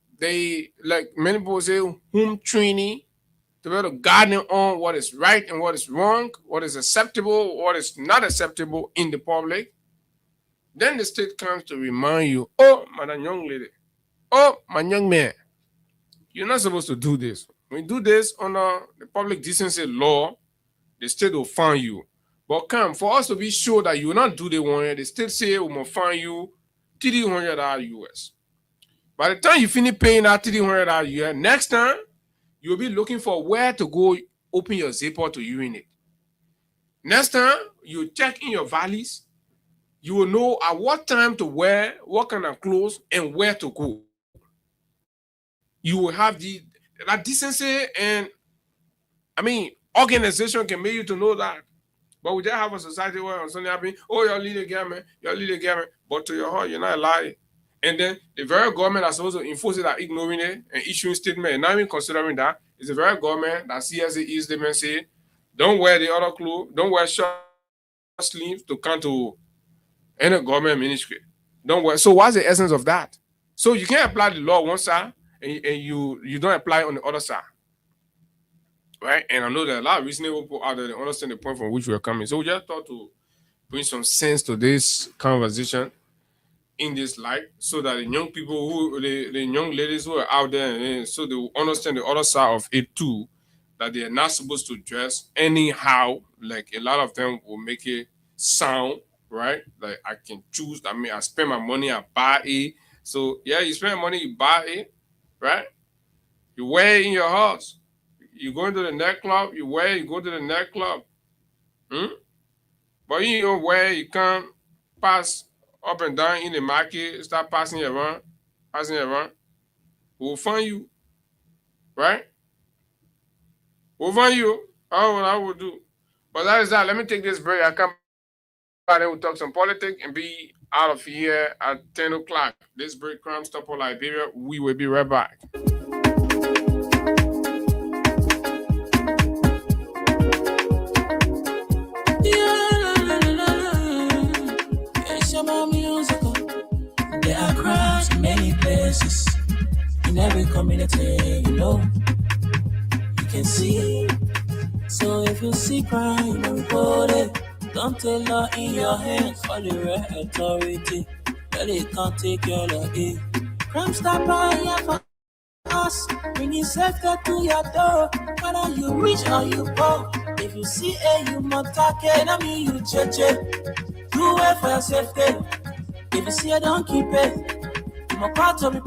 D: like many people say, home training to be able to guide them on what is right and what is wrong, what is acceptable, what is not acceptable in the public. Then the state comes to remind you, oh, madam young lady, oh, my young man, you're not supposed to do this. When you do this under the public decency law, the state will fine you. But for us to be sure that you will not do the one, the state say we will fine you $300 US. By the time you finish paying that $300 US, next time, you'll be looking for where to go open your zipper to urinate. Next time you check in your valleys, you will know at what time to wear, what kind of clothes, and where to go. You will have that decency and, organization can make you to know that. But we just have a society where on Sunday happen, oh, your leader gamer, but to your heart, you're not lying. And then the very government that's supposed to enforce it are ignoring it and issuing statement and not even considering that. It's the very government that CSA statement say, don't wear the other clothes, don't wear short sleeves to come to any government ministry. Don't wear. So what's the essence of that? So you can't apply the law on one side and you don't apply on the other side. Right? And I know that a lot of reasonable people out there understand the point from which we're coming. So we just thought to bring some sense to this conversation in this light so that the young people the young ladies who are out there, so they will understand the other side of it too, that they are not supposed to dress anyhow. Like a lot of them will make it sound, right? Like I can choose, I spend my money, I buy it. So yeah, you spend money, you buy it, right? You wear it in your house. You go into the nightclub, you wear it, you go to the nightclub. But you don't wear, you can't pass up and down in the market, start passing around. We'll find you, right? We'll find you. I will do. But that is that. Let me take this break. I come back and we'll talk some politics and be out of here at 10 o'clock. This break, Crime Stopper Liberia. We will be right back.
B: There are crimes in many places, in every community, you can see. So if you see crime, report it. Don't take law in your hands, call the right authority. But it can't take your law in. Crime Stopper here for us, bringing safety to your door. Whether you rich or you poor, if you see you must talk it, you check it. Do it for your safety. If you see it, don't keep it. I'm a part of it.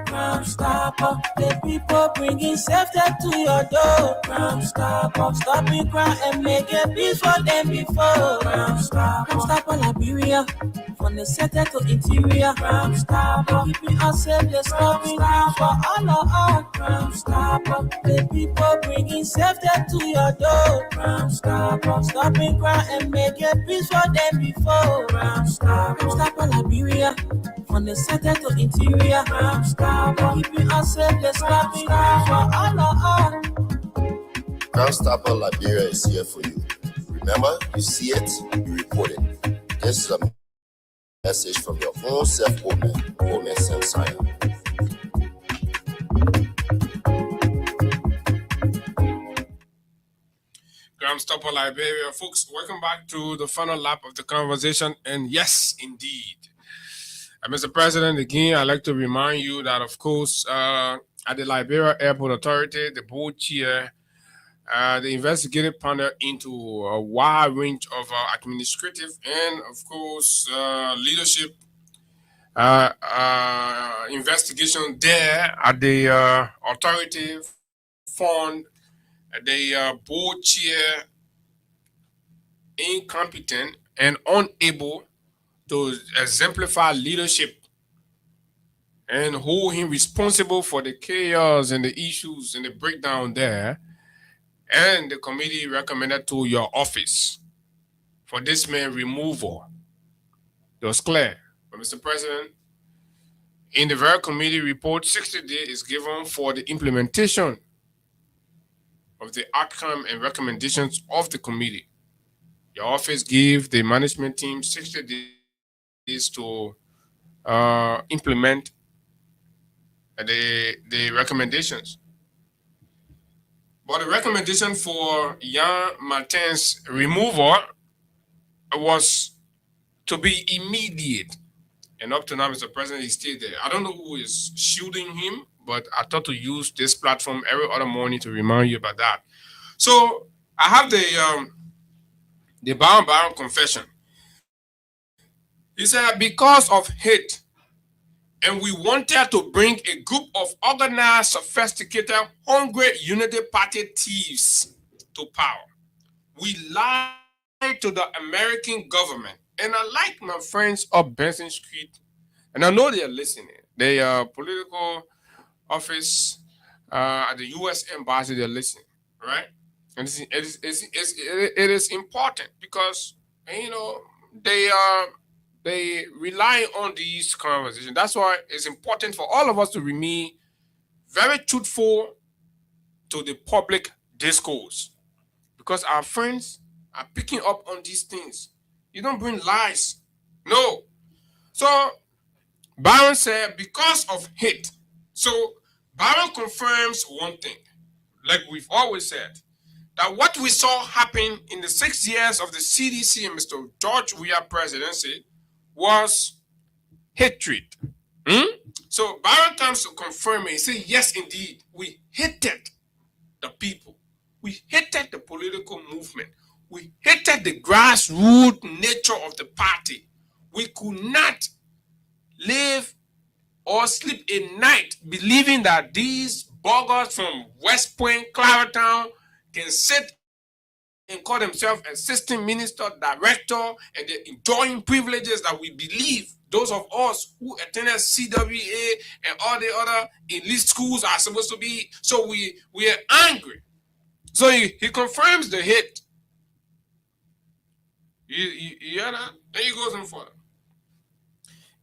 B: Crime Stopper, the people bringing safety to your door. Crime Stopper, stopping crime and making peace for them before. Crime Stopper Liberia, from the center to interior. Crime Stopper, keeping us safe, they're stopping crime for all of us. Crime Stopper, the people bringing safety to your door. Crime Stopper, stopping crime and making peace for them before. Crime Stopper Liberia, from the center to interior. Crime Stopper, keeping us safe, they're stopping crime for all of us.
E: Crime Stopper Liberia is here for you. Remember, you see it, you report it. This is a message from your own self-woman, Sam.
D: Crime Stopper Liberia. Folks, welcome back to the final lap of the conversation. And yes, indeed. Mr. President, again, I'd like to remind you that, of course, at the Liberia Airport Authority, the board chair, the investigative panel into a wide range of administrative and, of course, leadership investigation there at the authority found the board chair incompetent and unable to exemplify leadership and hold him responsible for the chaos and the issues and the breakdown there. And the committee recommended to your office for this man removal. It was clear. But Mr. President, in the very committee report, 60 days is given for the implementation of the outcome and recommendations of the committee. Your office gave the management team 60 days to implement the recommendations. But the recommendation for Jan Martin's removal was to be immediate. And up to now, Mr. President, he's still there. I don't know who is shielding him, but I thought to use this platform every other morning to remind you about that. So I have the Baron confession. He said, because of hate, and we wanted to bring a group of organized, sophisticated, hungry Unity Party thieves to power. we lie to the American government. And I like my friends up Benson Street, and I know they are listening. They are political office at the U.S. Embassy, they're listening, right? And it is important because, you know, they rely on these conversations. That's why it's important for all of us to remain very truthful to the public discourse, because our friends are picking up on these things. You don't bring lies. No. So Byron said, because of hate. So Byron confirms one thing, like we've always said, that what we saw happen in the 6 years of the CDC and Mr. George Weah presidency was hatred. So Byron comes to confirm it. He said, yes, indeed, we hated the people. We hated the political movement. We hated the grassroots nature of the party. We could not live or sleep a night believing that these buggers from West Point, Claratown, can sit and call themselves assistant minister, director, and they're enjoying privileges that we believe those of us who attended CWA and all the other elite schools are supposed to be. So we are angry. So he confirms the hate. You hear that? Then he goes on further.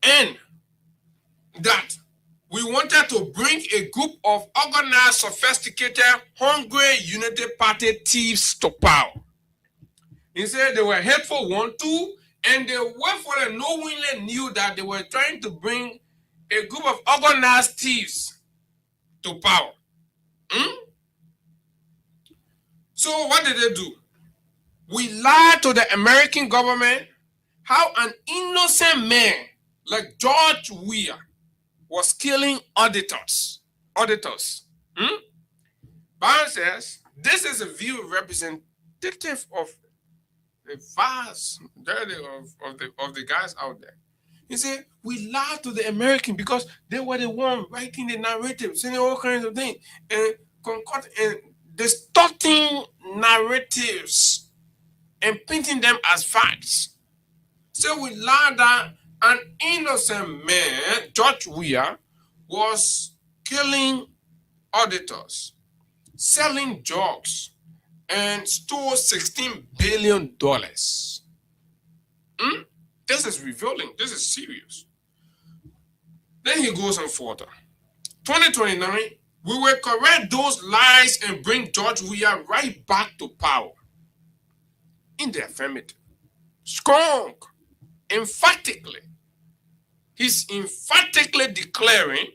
D: And that we wanted to bring a group of organized, sophisticated, hungry Unity Party thieves to power. He said they were hateful, one, two, and they were knowingly knew that they were trying to bring a group of organized thieves to power. So what did they do? We lied to the American government how an innocent man like George Weah was killing auditors. Byron says this is a view representative of the vast majority of the guys out there. He said we lied to the American because they were the one writing the narrative, saying all kinds of things, and distorting narratives and painting them as facts. So we lied that an innocent man, George Weah, was killing auditors, selling drugs, and stole $16 billion. This is revealing. This is serious. Then he goes on further. 2029, we will correct those lies and bring George Weah right back to power. In the affirmative. Strong. Emphatically. He's emphatically declaring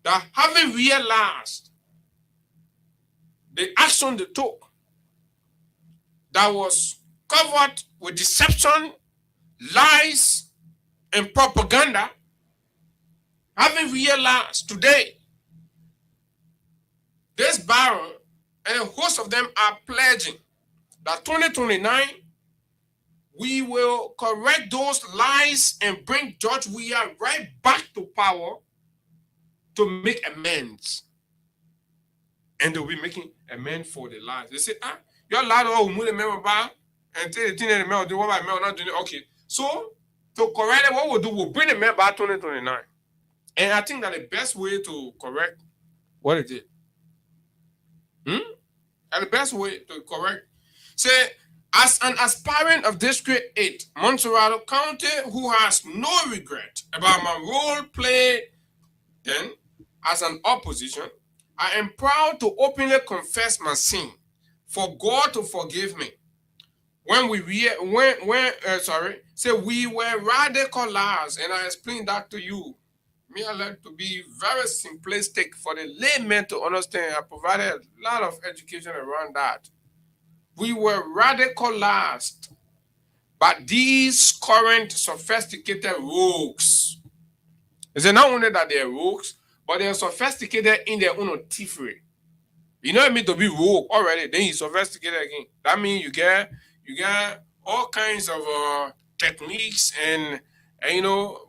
D: that having realized the action they took that was covered with deception, lies, and propaganda, having realized today, this Byron and a host of them are pledging that 2029, we will correct those lies and bring George Weah right back to power to make amends. And they'll be making amends for the lies. They say, you're lied or we remember about and tell the thing that the do what I not doing it. Okay. So to correct it, what we'll do, we'll bring the man back 2029. And I think that the best way to correct what it did. And the best way to correct, say, as an aspirant of District 8, Montserrado County, who has no regret about my role played then as an opposition, I am proud to openly confess my sin for God to forgive me. We were radical liars, and I explained that to you. Me, I like to be very simplistic for the layman to understand. I provided a lot of education around that. We were radicalized by these current sophisticated rogues. It's not only that they're rogues, but they're sophisticated in their own thievery. You know what I mean to be rogue already, then you're sophisticated again. That means you get all kinds of techniques and you know,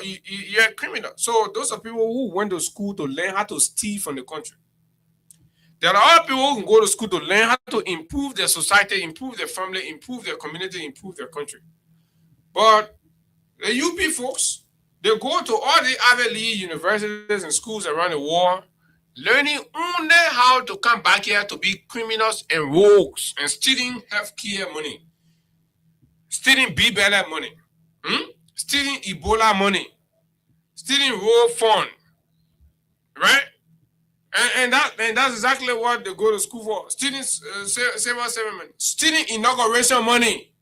D: you're a criminal. So those are people who went to school to learn how to steal from the country. There are other people who can go to school to learn how to improve their society, improve their family, improve their community, improve their country. But the UP folks, they go to all the Ivy League universities and schools around the world, learning only how to come back here to be criminals and rogues and stealing healthcare money, stealing BBL money, stealing Ebola money, stealing road fund, right? And that's exactly what they go to school for. Stealing civil servant, stealing inauguration money.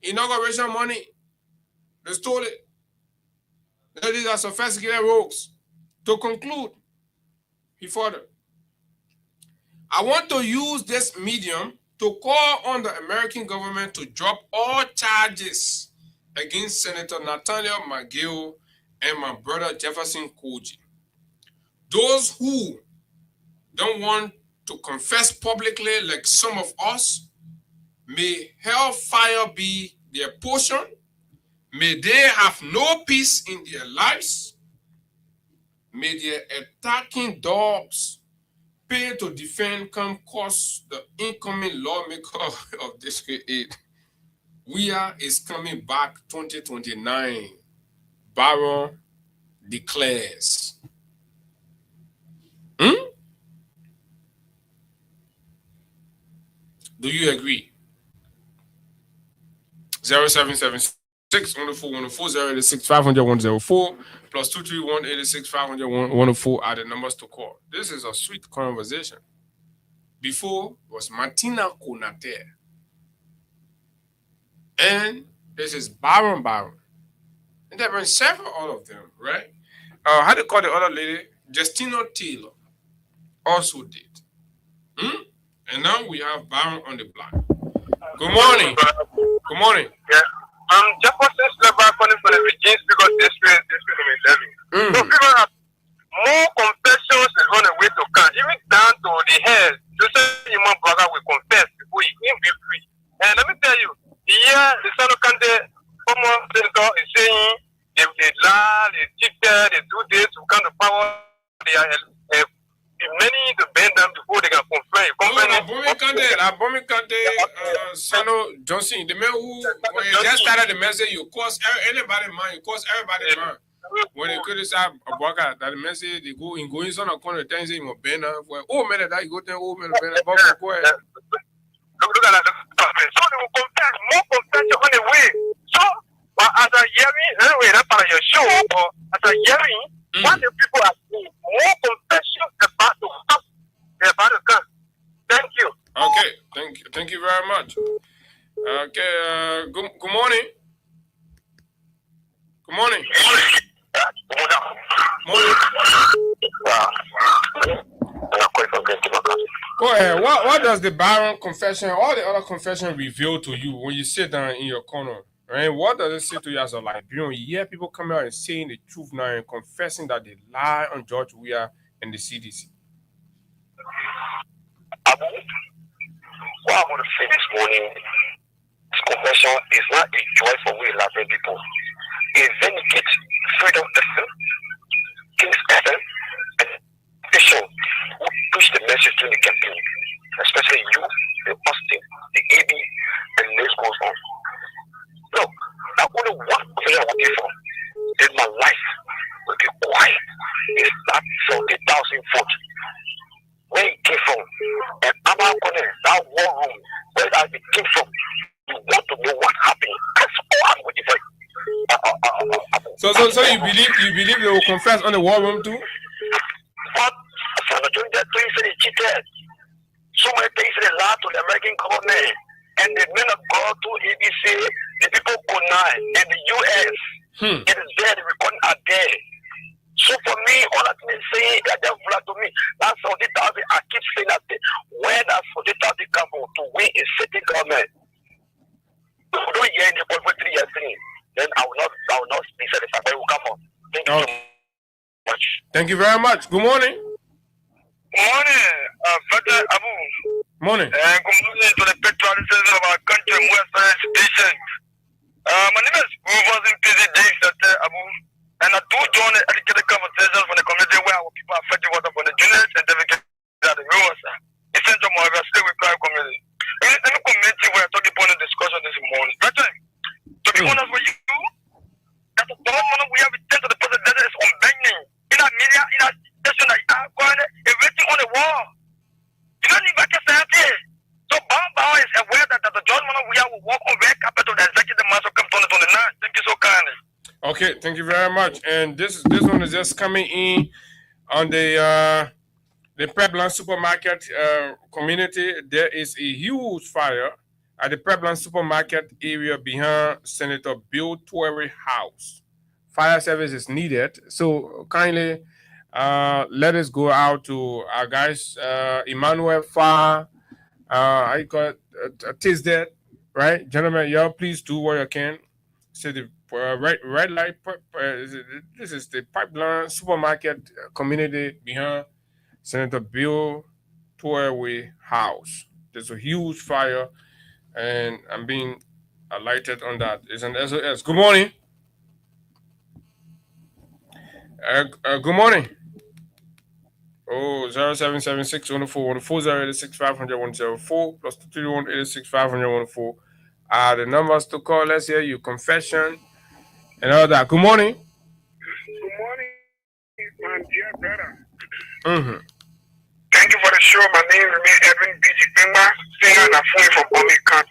D: Inauguration money. They stole it. These are sophisticated rogues. To conclude, he further, I want to use this medium to call on the American government to drop all charges against Senator Nathaniel McGill and my brother Jefferson Koji. Those who don't want to confess publicly like some of us, may hellfire be their portion. May they have no peace in their lives. May their attacking dogs pay to defend come cost the incoming lawmaker of District 8. We is coming back 2029. Barron declares. Do you agree? 0776 104 104 086 500 104 plus 231 86 500 104 are the numbers to call. This is a sweet conversation. Before was Martina Konate. And this is Baron. And there have been several all of them, right? How do you call the other lady? Justina Taylor also did. And now we have Baron on the block. Good morning. Good morning.
I: Yeah. Jefferson's never calling for the Virginia because this will be 11. So people have more confessions is on the way to come. Even down to the head, Joseph Human brother will confess before he can be free. And let me tell you, here the Sano Kante former senator is saying they lie, they cheated, they do this to come to power. They are many to bend them before they can confirm.
D: Abomi Kante, Sano Johnson, the man who, when you just started the message, you cost anybody man, you cost everybody man. When they criticize Abuaka, that the message, they go in going on a corner, things in Mobena, oh, man, that you go there, oh, man, go ahead.
I: Look at that. So they will confess, more confession on the way. So, as a hearing, anyway, that's part of your show, but as a hearing, what the people are seeing, more confession about to come. They're about to come. Thank you.
D: Okay, thank you very much. Okay, good morning. Good morning. Go ahead. What does the Baron confession, all the other confession reveal to you when you sit down in your corner? Right? What does it say to you as a Liberian? You hear people coming out and saying the truth now and confessing that they lie on George Weah and the CDC.
I: What I want to say this morning, this confession is not a joy for we Liberian people. It vindicates freedom FM, King's FM, and Bishop who push the message to the campaign, especially you, the Austin, the AB, and the list goes on. Look, I only one thing I want you for. Then my life will be quiet. It's not 40,000 votes. Where it came from, and I'm out there, that war room, where I came from, you want to know what happened. That's all I'm waiting for.
D: So you believe they will confess on the war room too?
I: But for the doing that things they cheated. So many things they lied to the American government and the men of God to ABC, the people could not, and the US. It is there, the recording are there. So for me, all that means saying that they flat to me, that's 40,000. I keep saying that when that 40,000 come to win a city government, if we don't hear any for 3 years, then I will not speak satisfied. But it will come on. Thank you so much.
D: Thank you very much. Good morning.
I: Good morning, Father Abu.
D: Morning.
I: And good morning to the patriotism of our country and Western stations. My name is Movers James Abu. And I do join the educated conversations from the community where our people are affected water from the junior certificate
D: Thank you very much. And this one is just coming in on the Père Blanc supermarket community. There is a huge fire at the Père Blanc supermarket area behind Senator Bill Torrey house. Fire service is needed, so kindly let us go out to our guys, Emmanuel Farr. I got Tisdet, right, gentlemen? Y'all please do what you can. So the red light. This is the Pipeline supermarket community behind Senator Bill Torrey house. There's a huge fire, and I'm being alighted on that. It's an SOS. Good morning. Good morning. Oh, 0776 104 104 500 104 plus 231 86 500 104 are the numbers to call. Let's hear you confession and all that. Good morning.
M: Good morning, my dear brother.
D: Mm-hmm.
M: Thank you for the show. My name is Edwin B.G. Pingma, singer and a phone from Bombay County.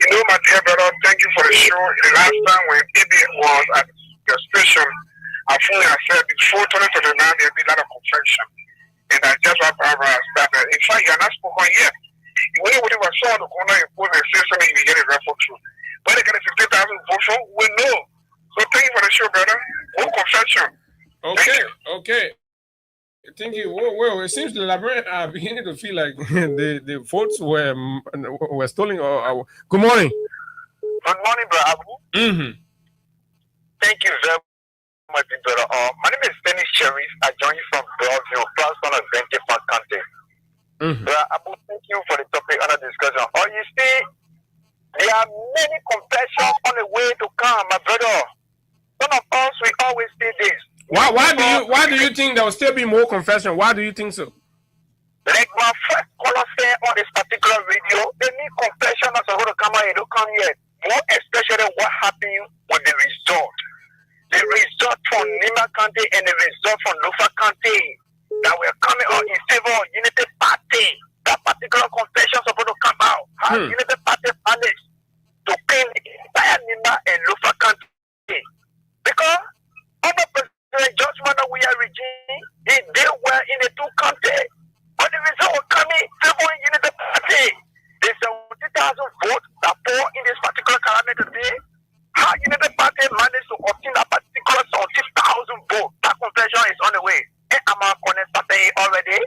M: You know, my dear brother, thank you for the show. The last time when AB was at the station, I said before 2029 there'll be a lot of confession. And I just want to started. In fact, you're not spoken yet. When you were saw the corner, you put and say something, you get a reference to. When they get 50,000 votes, we know. So thank you for the show, brother. No confession.
D: Okay. Thank you. Well, it seems the librarian are beginning to feel like the votes were stolen. Good morning.
I: Good morning, brother.
D: Mm-hmm.
I: Thank you very much, brother. My name is Dennis Cherry. I join you from Belleville, plus one of Benjamin County.
D: Mm-hmm.
I: Brother Abu, thank you for the topic under discussion. Oh, you see, there are many confessions on the way to come, my brother. Some of us, we always say this.
D: Why do you think there will still be more confession? Why do you think so?
I: Like my first caller said on this particular video, any confession that's going to come out, it don't come yet. More especially what happened with the result. The result from Nima County and the result from Lofa County that were coming out in favor of Unity Party. That particular confession is supposed to come out. How Unity Party managed to pay the entire Nima and Lofa County. Because under President judgment that we are regime, they were in the two counties. But the result was coming favoring Unity Party. The 70,000 votes that pour in this particular calamity today. How Unity Party managed to obtain a particular 70,000 votes. That confession is on the way. And I'm going to start already.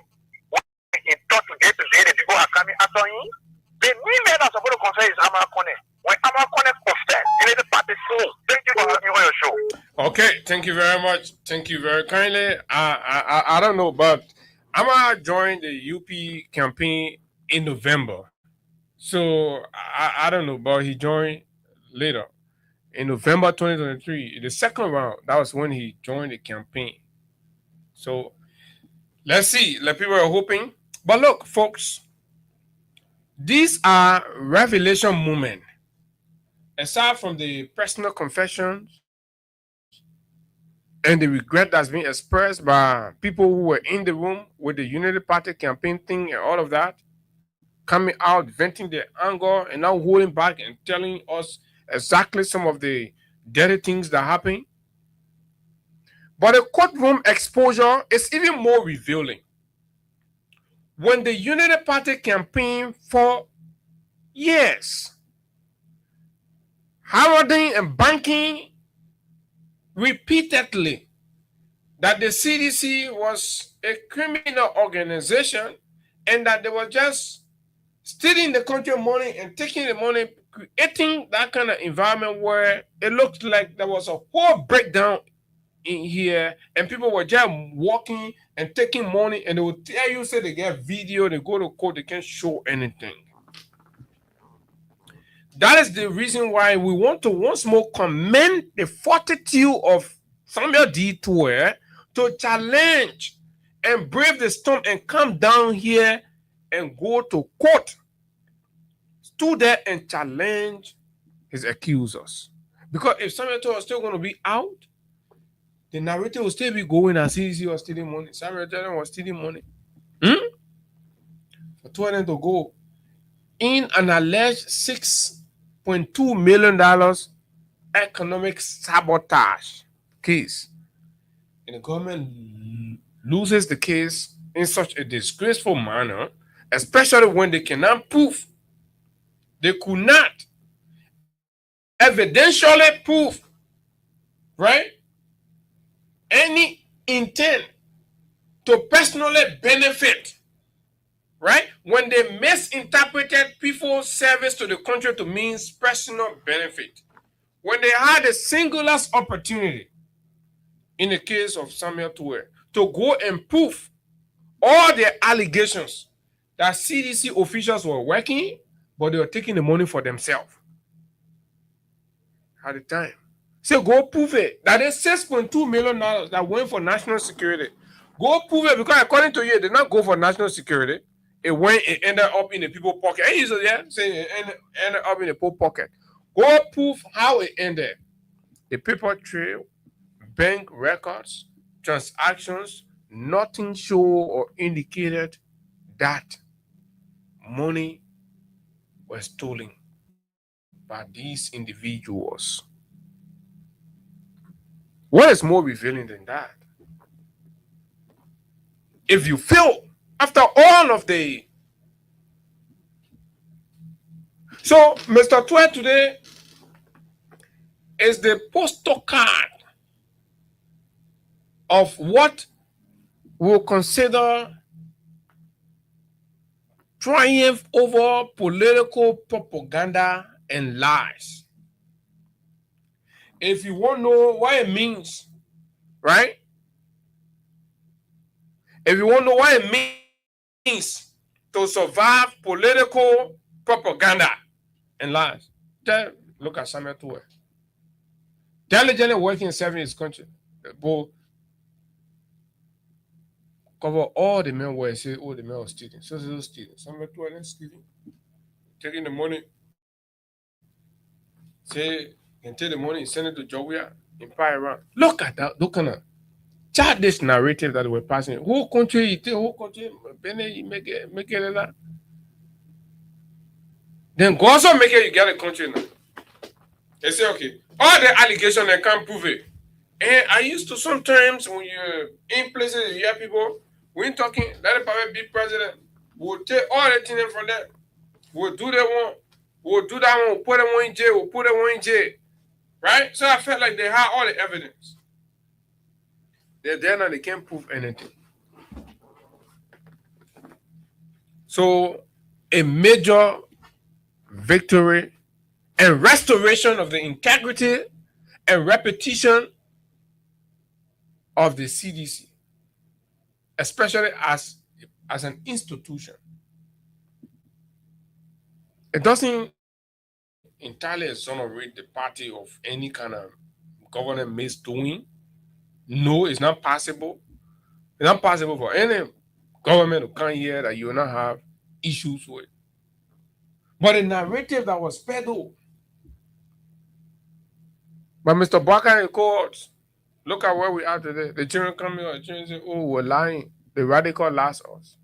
I: In thought today, the people are coming after him. The new men are supposed to confess is Amakone. When Amakone confess, Unity Party soon. Thank you for having me on your show.
D: Okay, thank you very much. Thank you very kindly. I don't know, but I'm gonna join the UP campaign in November. So I don't know, but he joined later in November 2023. The second round, that was when he joined the campaign. So let's see. Like people are hoping. But look, folks, these are revelation moments. Aside from the personal confessions and the regret that's been expressed by people who were in the room with the Unity Party campaign thing and all of that, coming out, venting their anger and now holding back and telling us exactly some of the dirty things that happen. But the courtroom exposure is even more revealing. When the Unity Party campaign for years, heralding and banking repeatedly that the CDC was a criminal organization and that they were just stealing the country money and taking the money, creating that kind of environment where it looked like there was a whole breakdown in here and people were just walking and taking money and they would tell you, say they get video, they go to court, they can't show anything. That is the reason why we want to once more commend the fortitude of Samuel D. Torrey to challenge and brave the storm and come down here and go to court. Stood there and challenge his accusers. Because if Samuel Torrey was still going to be out, the narrative will still be going as CDC was stealing money. Samuel Torrey was stealing money. For Torrey to go in an alleged $6.2 million economic sabotage case, and the government loses the case in such a disgraceful manner, especially when they cannot prove, they could not evidentially prove, right, any intent to personally benefit, right? When they misinterpreted people's service to the country to mean personal benefit. When they had a singular opportunity, in the case of Samuel Tuwe, to go and prove all the allegations that CDC officials were working, but they were taking the money for themselves at the time. So go prove it. That is $6.2 million that went for national security. Go prove it, because according to you, it did not go for national security. It ended up in the people's pocket. Hey, so yeah, saying it ended up in the people's pocket. Go prove how it ended. The paper trail, bank records, transactions, nothing show or indicated that money was stolen by these individuals. What is more revealing than that? If you feel after all of the... So, Mr. Tuwe today is the poster card of what we'll consider triumph over political propaganda and lies. If you want to know what it means, right? If you want to know what it means to survive political propaganda and lies, then look at Samuel Tuwe. Diligently working and serving his country. But cover all the men where say, oh, the men are stealing. So stealing. Samuel Tuwe then stealing. Taking the money. Say, can take the money and send it to Jowia in Iran. Look at that. Look at that. Childish narrative that we're passing. Whole country, you take whole country, you make it like that. Then go also make it, you get a country now. They say, okay, all the allegations, they can't prove it. And I used to sometimes, when you're in places, you hear people, when talking, let the power be president, we'll take all the things from them. We'll do that one. We'll do that one. We'll put them one in jail. We'll put them one in jail. Right? So I felt like they had all the evidence. They're there now, they can't prove anything. So a major victory and restoration of the integrity and reputation of the CDC, especially as an institution. It doesn't entirely exonerate the party of any kind of government misdoing. No, it's not possible. It's not possible for any government to come here that you will not have issues with. But the narrative that was peddled by Mr. Barker and the courts, look at where we are today. The children come here, the children say, oh, we're lying. The radical lies us.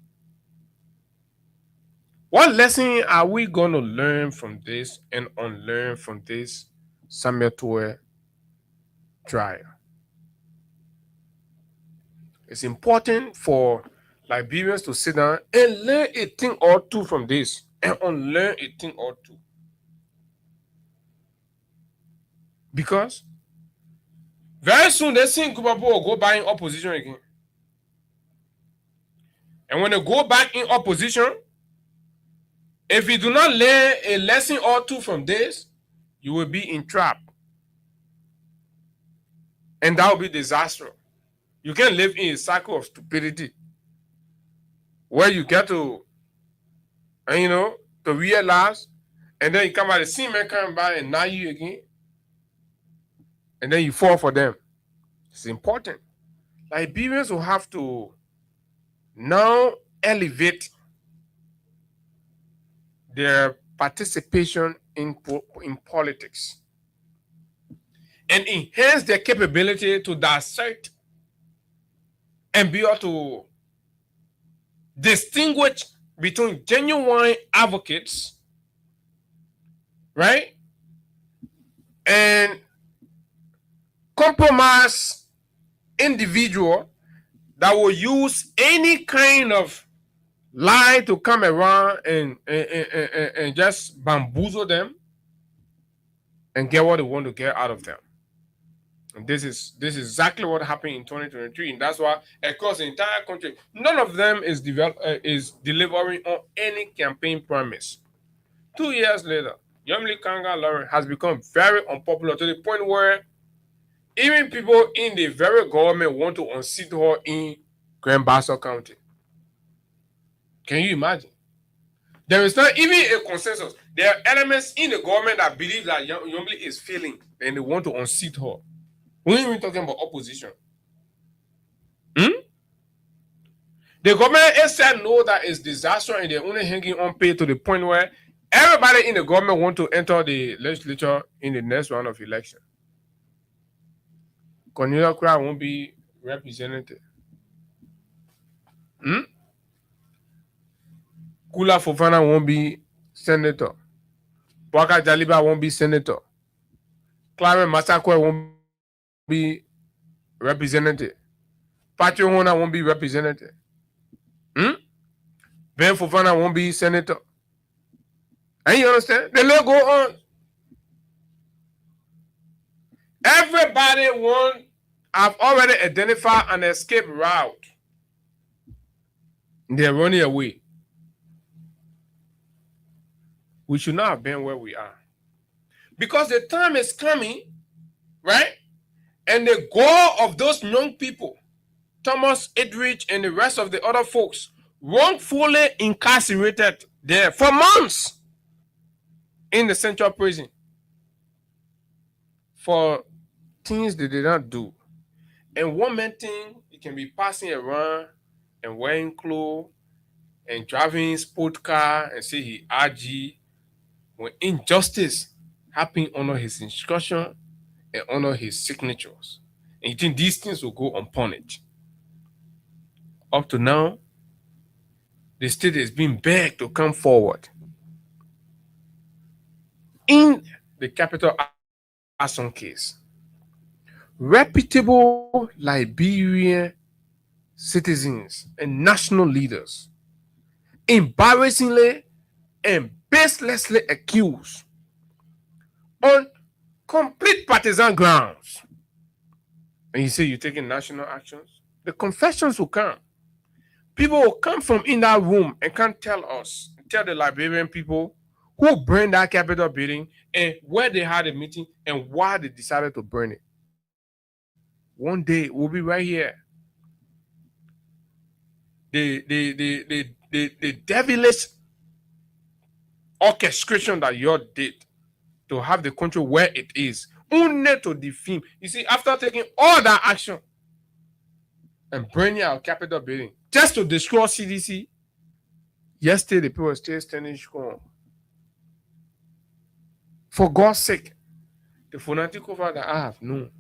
D: What lesson are we going to learn from this and unlearn from this Samuel Tuwe trial? It's important for Liberians to sit down and learn a thing or two from this and unlearn a thing or two. Because very soon they see Kubapo will go back in opposition again. And when they go back in opposition, if you do not learn a lesson or two from this, you will be entrapped. And that will be disastrous. You can live in a cycle of stupidity where you get to, to realize, and then you come out, the same man come by and nag you again, and then you fall for them. It's important. Liberians will have to now elevate their participation in politics and enhance their capability to dissect and be able to distinguish between genuine advocates, right, and compromise individual that will use any kind of lie to come around and just bamboozle them and get what they want to get out of them. And this is exactly what happened in 2023, and that's why across the entire country, none of them is delivering on any campaign promise. 2 years later, Yomli Kanga Lauren has become very unpopular to the point where even people in the very government want to unseat her in Grand Bassa County. Can you imagine? There is not even a consensus. There are elements in the government that believe that Yomli is failing and they want to unseat her. We're not even talking about opposition. The government has said no, that is disaster, and they're only hanging on pay to the point where everybody in the government want to enter the legislature in the next round of election. Cornelia Kra won't be represented. Kula Fofana won't be senator. Waka Jaliba won't be senator. Clement Masakwe won't be represented. Patrick Hona won't be represented. Ben Fofana won't be senator. And you understand? The list go on. Everybody have already identified an escape route. They're running away. We should not have been where we are. Because the time is coming, right? And the goal of those young people, Thomas Edridge and the rest of the other folks, wrongfully incarcerated there for months in the central prison for things they did not do. And one man thing, you can be passing around and wearing clothes and driving sport car and say he RG, when injustice happen under his instruction and under his signatures. And you think these things will go unpunished. Up to now, the state is being begged to come forward. In the capital Action case, reputable Liberian citizens and national leaders embarrassingly and baselessly accused on complete partisan grounds. And you say you're taking national actions? The confessions will come. People will come from in that room and can tell the Liberian people who burned that Capitol building and where they had a meeting and why they decided to burn it. One day we'll be right here. The devilish orchestration that you did to have the country where it is, only to defame. You see, after taking all that action and burning our Capitol building just to destroy CDC, yesterday the people were still standing strong. For God's sake, the fanatic over that I have known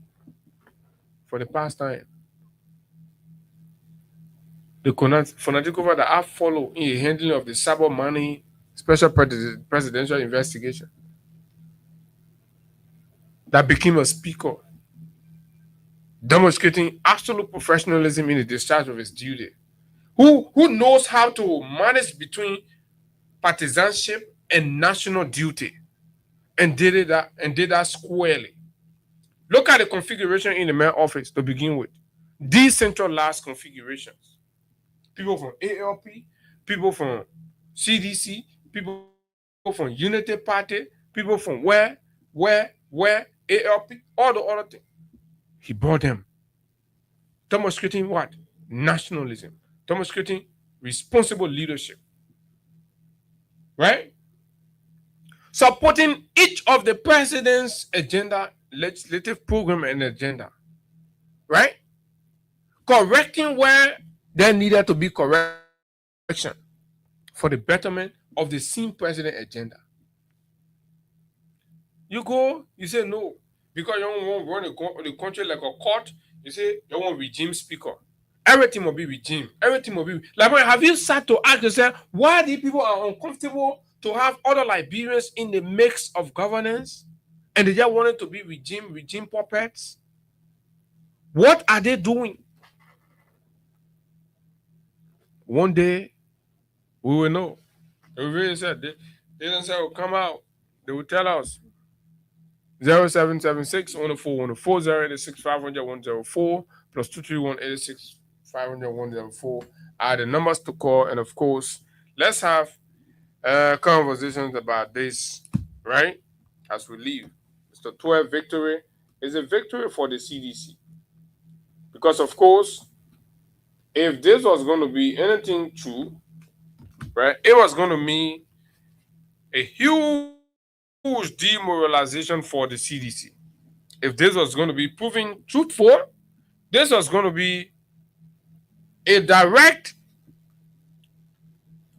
D: for the past time, the fanatic over that I follow in the handling of the Sabo Money special presidential investigation that became a speaker, demonstrating absolute professionalism in the discharge of his duty, who knows how to manage between partisanship and national duty, and did that squarely. Look at the configuration in the main office to begin with. Decentralized configurations. People from ALP, people from CDC, people from Unity Party, people from where, ALP, all the other things. He brought them. Demonstrating what? Nationalism. Demonstrating responsible leadership. Right? Supporting each of the president's agenda, legislative program and agenda. Right? Correcting where there needed to be correction for the betterment of the same president agenda. You go, you say no, because you don't want to run the country like a court. You say you want regime speaker. Everything will be regime. Everything will be like. Have you sat to ask yourself why the people are uncomfortable to have other Liberians in the mix of governance, and they just wanted to be regime puppets? What are they doing? One day, we will know. They really said they didn't say, "Will come out." They will tell us. 0776 104 104 086 500 104 plus 231 86 500 104 are the numbers to call. And of course, let's have conversations about this, right? As we leave, Mr. 12 victory is a victory for the CDC. Because, of course, if this was going to be anything true, right, it was going to mean a huge demoralization for the CDC. If this was going to be proven truthful, this was going to be a direct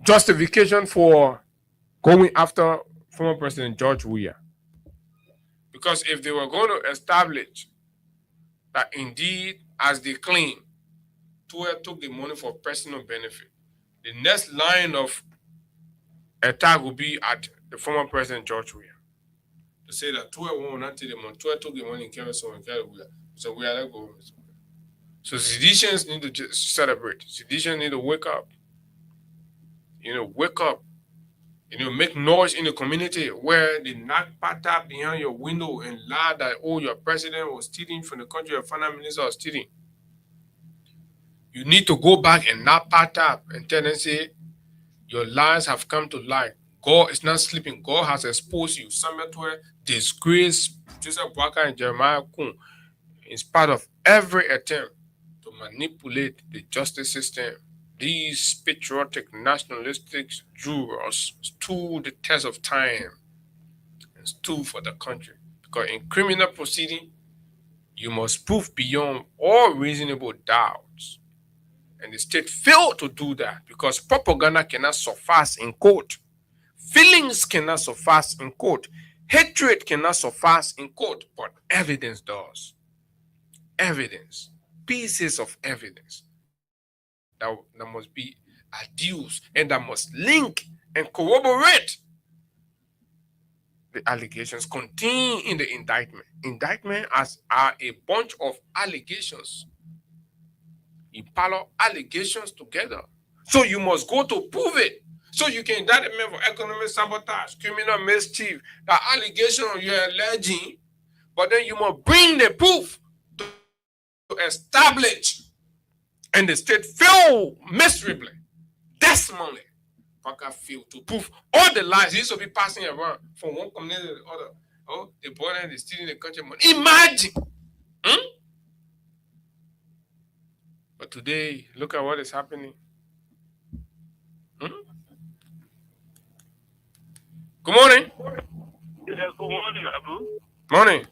D: justification for going after former President George Weah. Because if they were going to establish that indeed, as they claim, Tuer took the money for personal benefit, the next line of attack will be at the former President George Weah. To say that Tuer won't not take the money, Tuer took the money and carried someone, carried Weah. So we are let go. So seditions need to just celebrate. Seditions need to wake up. Wake up. Make noise in the community where they knock pata behind your window and lie that, oh, your president was stealing from the country, your finance minister was stealing. You need to go back and knock pata and tell them, say, your lies have come to light. God is not sleeping. God has exposed you. Samuel 12, disgrace Joseph Boakai and Jeremiah Kun in spite of every attempt to manipulate the justice system. These patriotic, nationalistic jurors stood the test of time and stood for the country. Because in criminal proceeding, you must prove beyond all reasonable doubts. And the state failed to do that because propaganda cannot suffice in court. Feelings cannot suffice in court. Hatred cannot suffice in court, but evidence does. Evidence, pieces of evidence that must be adduced and that must link and corroborate the allegations contained in the indictment. Indictment are a bunch of allegations. You pile allegations together. So you must go to prove it. So you can indict a man for economic sabotage, criminal mischief, the allegation you're alleging, but then you must bring the proof to establish. And the state failed miserably, dismally. Parker failed to prove all the lies. He used to be passing around from one community to the other. Oh, the boy is stealing the country money. Imagine. But today, look at what is happening. Good morning.
I: Yeah, good morning, Abu.
D: Morning.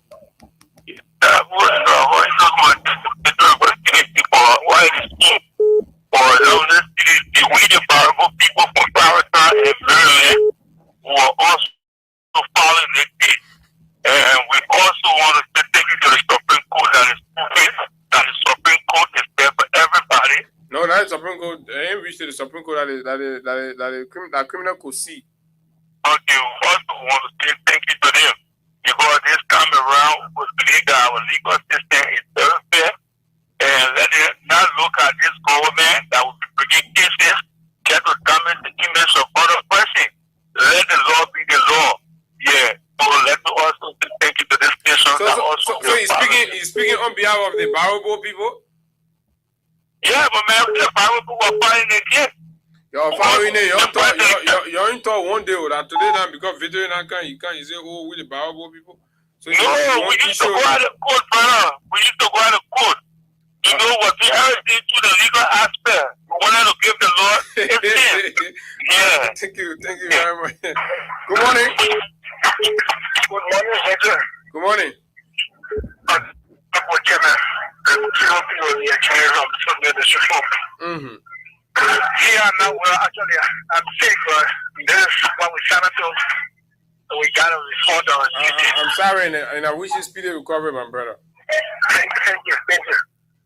I: People from Barrington and Maryland who are also following this case. And we also want to say thank you to the Supreme Court that is proving that the Supreme Court is there for everybody.
D: No, that is Supreme Court. They ain't reached the Supreme Court that criminal could see.
I: Okay, we also want to say thank you to them because this time around we believe that our legal system is very fair. And let them not look at this government that will be bringing cases, get to come in the image of other person. Let the law be the law. Yeah. So let me also say thank you to this nation.
D: So he's speaking on behalf of the Barabo people?
I: Yeah, but man, the Barabo are fighting again.
D: You're following it. You're in talk one day that today now because video you can't say, oh, we the Barabo people. So
I: no, we used to go out of court, brother. We used to go out of court. You know what? We everything to the legal aspect. We wanted to give the Lord everything. Yeah.
D: Thank you very much. Good morning.
I: Good morning, Hector.
D: Good morning.
I: Yeah, now, well, actually, I'm sick, but this is what we signed up to. So we got to respond on it.
D: I'm sorry, and I wish you speedy recovery, my brother.
I: Thank you.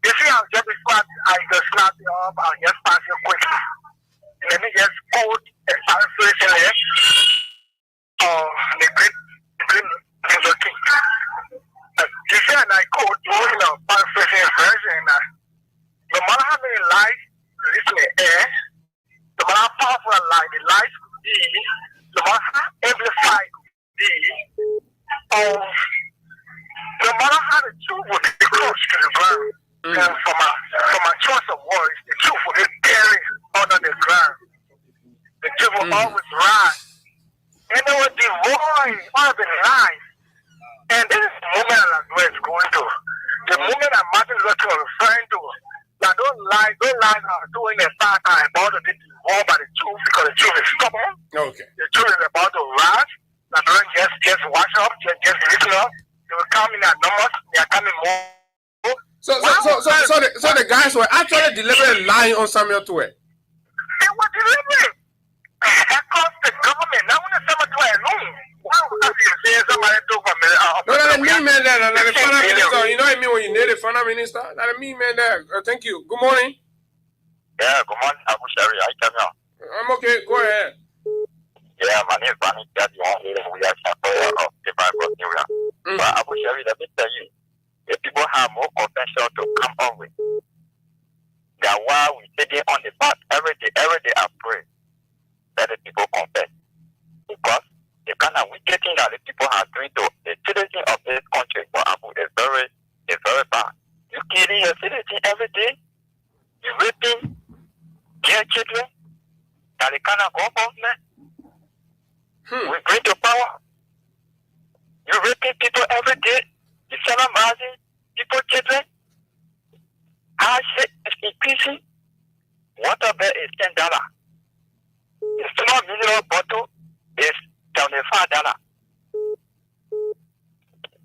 I: You see, just before I just snap you up, I'll just pass you quickly. Let me just quote a paraphrase here. The great King. You see, and I quote, paraphrasing a very
M: no matter how the truth will be close to the ground, and for my choice of words, the truth will be buried under the ground. The truth will always rise. And they will devoid all the lies. And this is the moment that we're going to. The moment that Martin Luther King was referring to. That those lies are doing a start are about to be devoured by the truth because the truth is stubborn.
D: Okay.
M: The truth is about to rise. That don't just wash up, just listen up. They will come in at numbers. They are coming more.
D: So the guys were actually delivering lying on Samuel Tuwe.
M: They were delivering across the government. Now when Samuel Tuwe alone. Somebody took from
D: no, that's me, man. That's the Fana Minister. You know what I mean when you need the Fana Minister? That's me, man. There. Thank you. Good morning.
I: Yeah, good morning, Abu Shari. I come here.
D: I'm okay. Go ahead.
I: Yeah, my name is Vanny. That's the one here. We are supporters of the Bible New York. But Abu Shari, let me tell you, if people have more confession to come on with, that while we sitting on the path every day I pray that the people confess. Because the kind of wicked thing that the people are doing to the citizens of this country, for example, is very bad. You killing your citizens every day, you raping their children, that the kind of government we bring to power. You raping people every day, you salamazing people children. Our shit is increasing. Water bill is $10. The small mineral bottle is $75.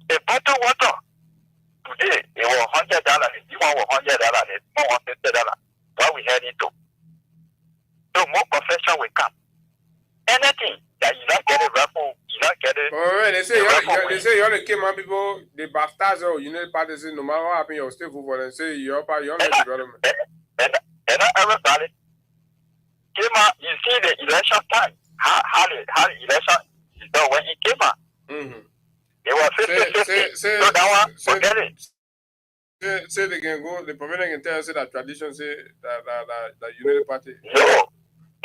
I: A bottle water today it was $100. You want $100, it's more $50. What we heading to? So more confession will come. Anything that you not get a raffle, you not get it.
D: Alright, they say you only came on people, they baptize or you know party say no matter what happen, you'll stay for them. Say you're part of development.
I: And everybody came out, you see the election time. How the election is done when he came out. It was 50-50. So that one, forget it.
D: Say they can go, the president can tell us that tradition say that Unity Party.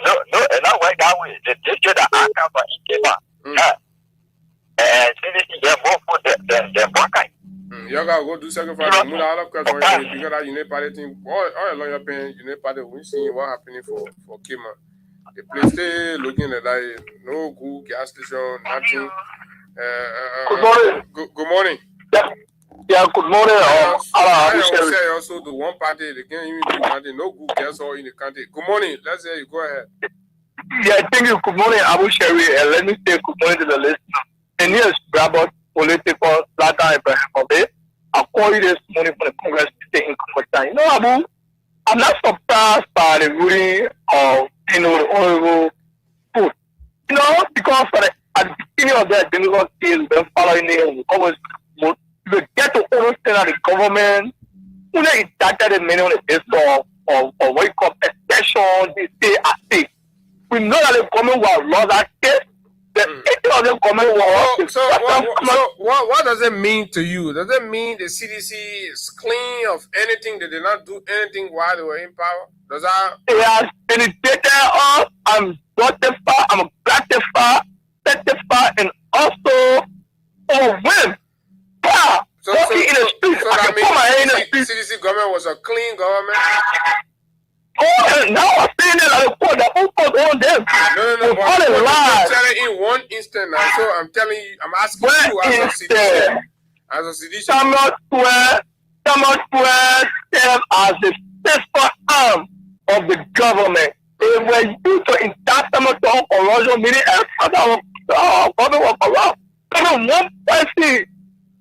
I: No, and not work that way. The teacher that I come from, he came out. And CDC, they're more for them one kind.
D: You gotta go do sacrifice. All of course, when you figure that Unity Party thing, all along your pain, Unity Party, we see what happening for Kima. The place stay looking at that, no good gas station, nothing.
N: Good morning.
D: Good morning.
N: Yeah, good morning.
D: I say also the one party, they can't even do nothing, no good gas oil in the country. Good morning. Let's say you go ahead.
N: Yeah, thank you. Good morning, Abu Shari, and let me say good morning to the listener. And here's about political Zlatan Ibrahimovic. I call you this morning for the Congress state in Congress. You know, Abu, I'm not surprised by the ruling of the honorable food. You know, because at the beginning of that Democrat case, we've been following it, we always get to understand that the government, when they started the many on the basis of what you call extension, they say at stake. We know that the government will lose that case. The of the government will
D: So what does it mean to you? Does it mean the CDC is clean of anything? They did not do anything while they were in power? Does that?
N: It has penetrated us. I'm gratified. I'm gratified, and also overwhelmed.
D: So that means the CDC government was a clean government?
N: Oh, now I'm saying that the focus on them.
D: No, but I'm telling in one instant now. So I'm telling you, I'm asking you as a CDC. As a CDC.
N: Samuel Tuwe served as the fiscal arm of the government. They were used to intact Samuel Tuwe corrosion, meaning our government was corrupt. Even one person,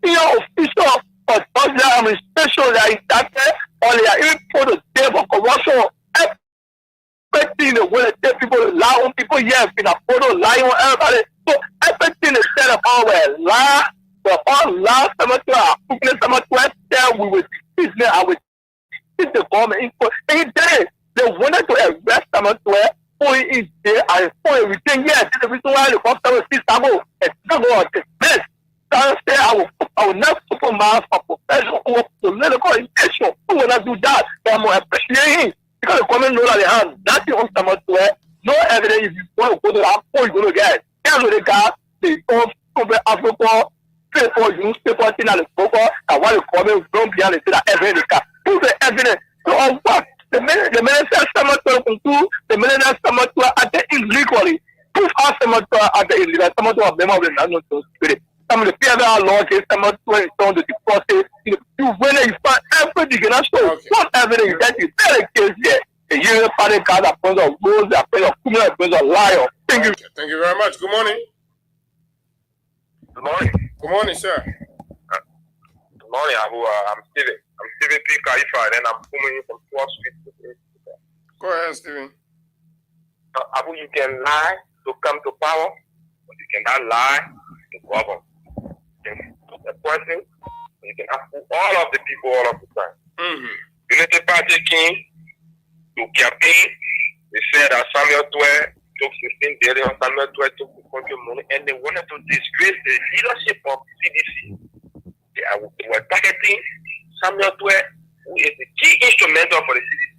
N: official of the administration that is acted, or they are even put to death for corruption. Everything the way they tell people to lie on people, yes, in a photo, lie on everybody. So everything is said about where lie, we're all lie, we will defeat them, I will defeat the government. And he did it. They wanted to arrest Samuel Tuwe, for he is there, and for everything, yes, this is the reason why the government see Samuel, and Samuel was dismissed. I say I will not compromise for professional or political intention. Who will not do that? But I'm going to appreciate him. Because the government knows that they have nothing on Samuel Tuwe. No evidence if you want to go to that point, you're going to get. Here's what they got. They come from Africa, paper, newspaper, thing at the focus, and what the comment don't be able to say that evidence. Who's the evidence? So on what? The minister summer to the minister summer to at the illegally. Proof us summer to at the illegal, summer to a member of the national spirit. Some of the PLR laws is summer to it on the process. You when you find everything, you can show what evidence that you tell a case here. The Union Party card are point of rules, they are point of criminal, point of liar. Thank you.
D: Thank you very much. Good morning.
I: Good morning.
D: Good morning, sir.
I: Good morning, Abu. I'm Steven. I'm Steven P. Khalifa, and I'm coming in from 12th Street.
D: Go ahead, Steven.
I: Abu, you can lie to come to power, but you cannot lie to govern. You can put a person, you can ask all of the people all of the time. Unity Party came to campaign. They said that Samuel Twe took 16 billion, Samuel Twe took the country money, and they wanted to disgrace the leadership of CDC. They were targeting Samuel Twe, who is the key instrumental for the CDC.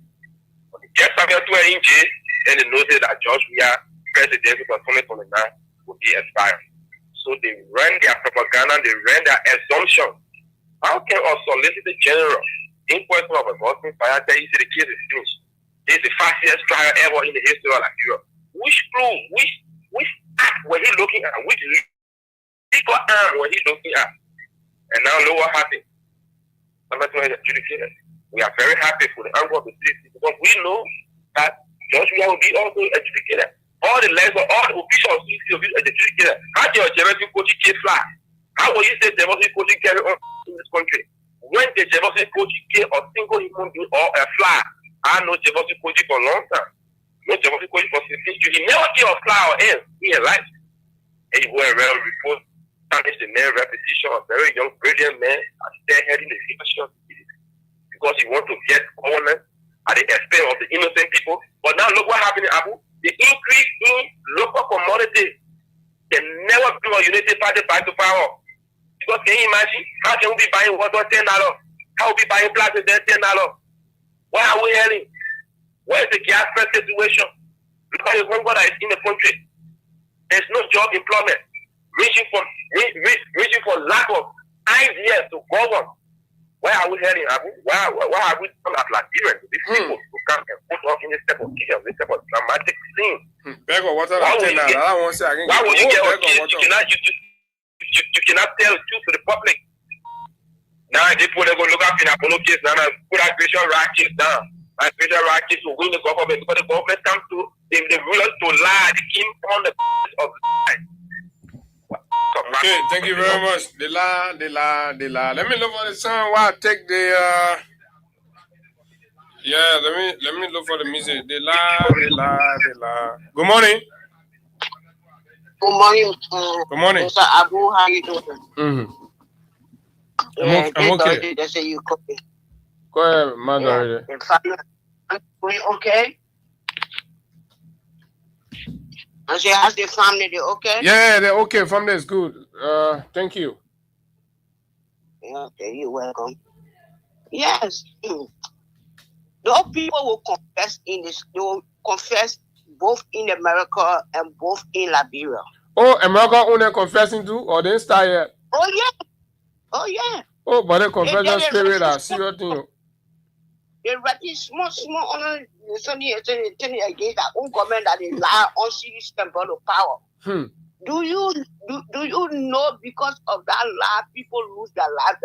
I: When they get Samuel Twe in jail, then they noticed that George Weah, president for 2029, would be expired. So they ran their propaganda, they ran their assumption. How can a Solicitor General in person of a Boston fire tell you the case is finished? This is the fastest trial ever in the history of Nigeria. Which clue, which act were he looking at? Which legal arm were he looking at? And now look what happened. Number 2 is adjudicated. We are very happy for the angle of the city because we know that George Weah will be also adjudicated. All the legs of all the officials will be adjudicated. How can your Jefferson coaching case fly? How will you say Jefferson coaching carry on in this country? When the Jefferson coaching case or single human being or a fly, I know Jefferson coaching for a long time. No Jefferson coaching for 16 years. He never killed a fly or else in his life. And he went around report, tarnish the main repetition of a very young, brilliant man spearheading the leadership of the city. Because he wants to get government at the expense of the innocent people. But now look what happened in Abu. The increase in local commodities can never bring a Unity Party back to power. Because can you imagine? How can we be buying water $10? How we be buying plastic $10? Why are we hearing? Where is the gas price situation? Look at the hunger that is in the country. There's no job employment. Reaching for lack of ideas to govern. Why are we hearing, Abu? Why are we done as Liberians? These people who come and put us in this type of chaos, this type of dramatic scene. Why will you get a case? You cannot tell the truth to the public. Now they put a go look up in a polo case now and put aggression rackets down. Aggression rackets will win the government because the government comes to the rulers to lie. They came on the of lie.
D: Okay, thank you very much. The la. Let me look for the song while I take the yeah, let me look for the music. The la. Good morning.
O: Good morning.
D: Good morning.
O: Mr. Abu, how you doing?
D: I'm okay.
O: They say you cooking.
D: Go ahead, mother.
O: I'm doing okay. I say, how's the family? They okay?
D: Yeah, they're okay. Family is good. Thank you.
O: Okay, you're welcome. Yes. Those people will confess in this. They will confess both in America and both in Liberia.
D: Oh, America only confessing too, or they start yet?
O: Oh yeah. Oh yeah.
D: Oh, but the confession spirit are serious thing.
O: They ready small on something against their own government that they lie on serious temple of power. Do you know because of that lie people lose their life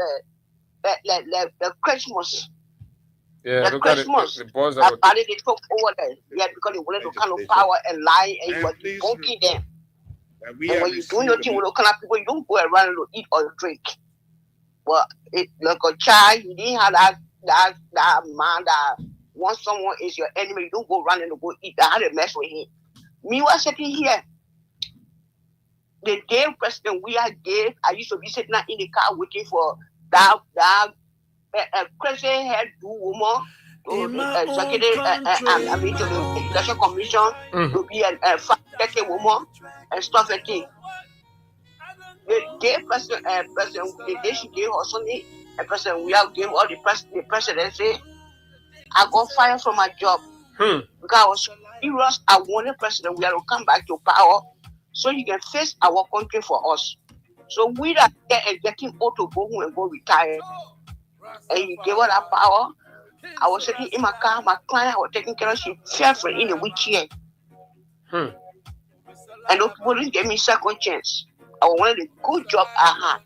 O: the Christmas?
D: Yeah,
O: the Christmas.
D: The boys
O: that they took over there. Yeah, because they wanted to kind of power and lie and you were debunking them. And when you do your thing with those kind of people, you don't go around and eat or drink. Well, like a child, you didn't have that man that once someone is your enemy, you don't go around and go eat. I had to mess with him. Me was sitting here. The day President Weah gave, I used to be sitting in the car waiting for that crazy head woman to the executive, to the election commission to be a fact-checking woman and stuff like that. The day the day she gave her Sunday, and President Weah gave all the presidency, I got fired from my job because I was so serious. I wanted President Weah to come back to power so he can face our country for us. So we that get getting old to go home and go retire. And you gave her that power. I was sitting in my car, my client, I was taking care of she fell for in a wheelchair. And those people didn't give me second chance. I wanted a good job I had.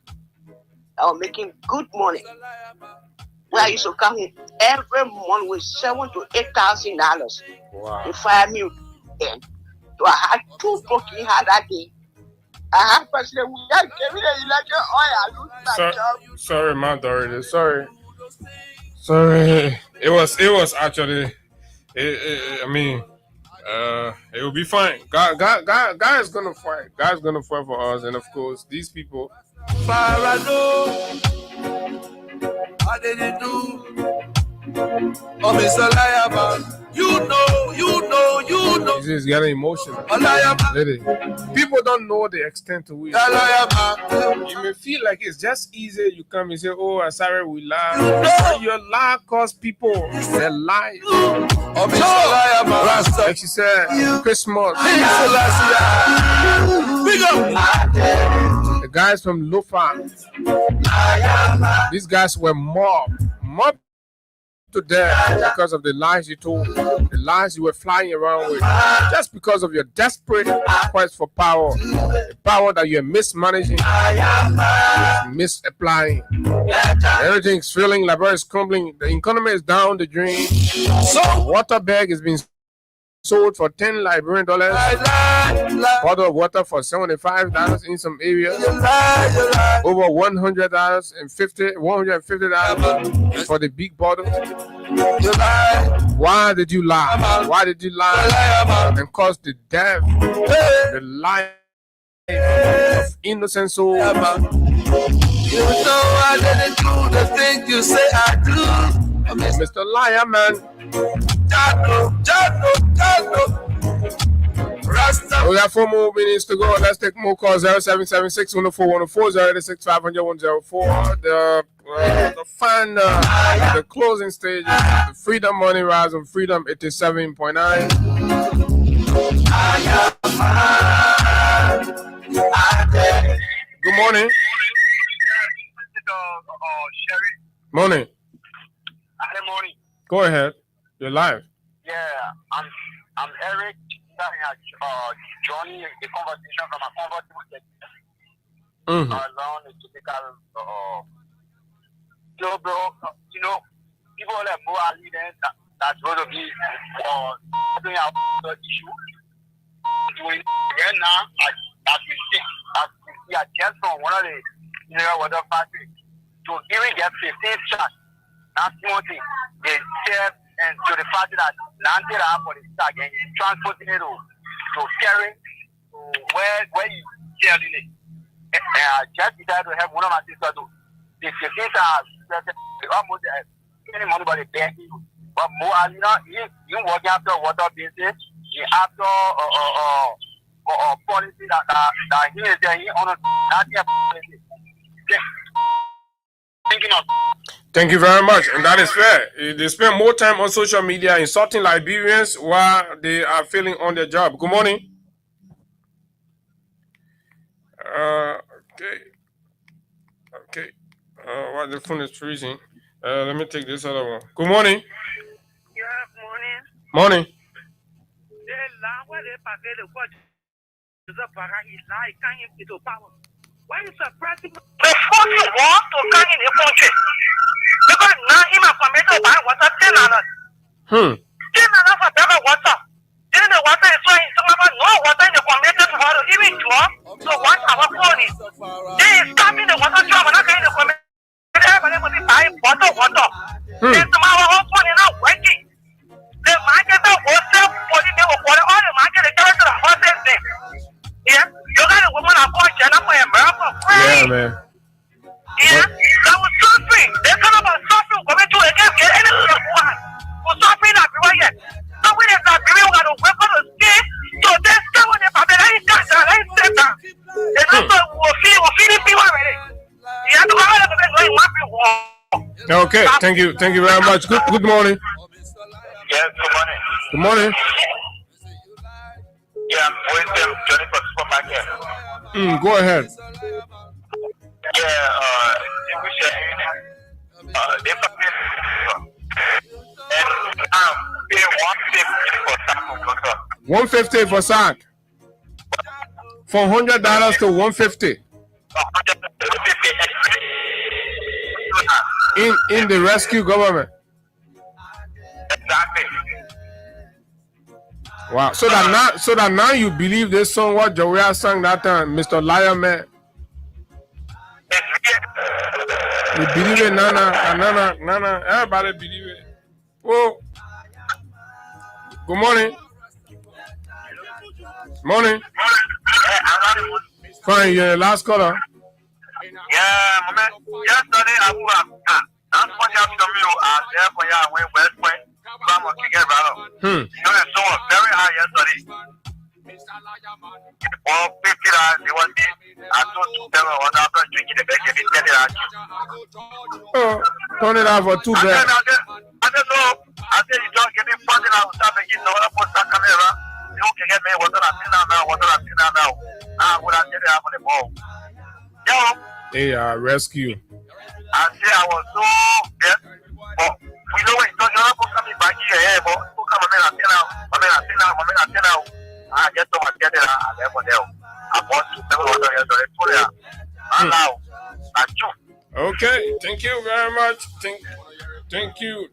O: I was making good money. Where I used to come in every month with $7,000 to $8,000.
D: Wow.
O: They fired me again. So I had 2 booking had that day. I have president who gave me the election oil. I lose my job.
D: Sorry, my Dorothy. Sorry. It was actually. I mean, it will be fine. God is gonna fight. God's gonna fight for us, and of course, these people.
P: How did it do? Oh, Mr. Liar Man, you know.
D: He's just getting emotional. People don't know the extent to which you may feel like it's just easy. You come and say, "Oh, I'm sorry, we lie." Your lie costs people their life.
P: Oh, Mr. Liar Man,
D: like she said, Christmas.
P: Big up.
D: The guys from Lofa. These guys were mobbed to death because of the lies you told, the lies you were flying around with, just because of your desperate quest for power, the power that you're mismanaging, misapplying. Everything's failing, Liberia is crumbling, the economy is down the drain. Water bag is being sold for $10 Liberian dollars. Bottle of water for $75 in some areas. Over $150 for the big bottle. Why did you lie? Why did you lie? And cause the death, the life of innocent souls.
P: You know I didn't do the thing you say I do.
D: Mr. Liar Man. We have 4 more minutes to go. Let's take more calls. 0776 104 104 086 500 104. The closing stage, the Freedom Money Rise on Freedom 87.9. Good morning. Morning. Go ahead. You're live.
I: Yeah, I'm Eric. Johnny, a conversation from a convertible around a typical bro, people like Bo Ali that's going to be doing our issue. Right now, as we are just from one of the mineral water factories to even get 15 shots. That's one thing. They serve and to the fact that landed up for the stack and transporting it to carry to where you carrying it. Just decided to help one of my sisters do. The 15 are almost any money by the bank. But more Alina, you working after water business, you after policy that he is there, he on that policy. Thinking of.
D: Thank you very much, and that is fair. They spend more time on social media insulting Liberians while they are failing on their job. Good morning. Okay. Well, the phone is freezing. Let me take this other one. Good morning.
Q: Yeah,
D: Morning.
Q: Why you suppressing the 40 want to come in the country? Because now he might permit to buy water $10. $10 for better water. Then the water is so some of no water in the community tomorrow, even draw. So what our phone is. They is stopping the water job and not in the community. Everybody will be buying water. Then tomorrow our phone is not working. The market of wholesale for the water, all the market is going to the wholesale thing. Yeah, you got a woman I call Jenna for a miracle.
D: Yeah, man.
Q: Yeah, that was suffering. They talk about suffering coming to against anything you want. For suffering that people yet. So we didn't have people who got to work on the state. So they stay with the family. They ain't got that. They ain't said that. And also, we'll feed people already. You have to go ahead and make one people.
D: Okay, thank you very much. Good morning.
I: Yes, good morning.
D: Good morning.
I: Yeah, I'm waiting Johnny for supermarket.
D: Go ahead. $150 for sack. From $100 to $150. In the rescue government.
I: Exactly.
D: Wow. So that now you believe this song what Joya sang that time, Mr. Liar Man. You believe it, Nana. Everybody believe it. Oh. Good morning. Morning. Fine, you're the last caller.
I: Yeah, man. Yesterday, I was that's what you have to do. There for you, I went West Point. I'm going to get right up. You know, the song was very high yesterday. $150, they want it. I told $2 on after drinking the back and they tell it.
D: Oh, turn it out for $2.
I: I don't know. I said, you don't get me funding out. Stop making no other post on camera. You can get me what I'm seeing now. What I'm getting out of the ball. Yo.
D: Hey, rescue.
I: I say I was so dead. But we know when you're not coming back here, but who come and now. I get to my get it. I never know. I want to tell you now.
D: Okay, thank you very much. Thank you,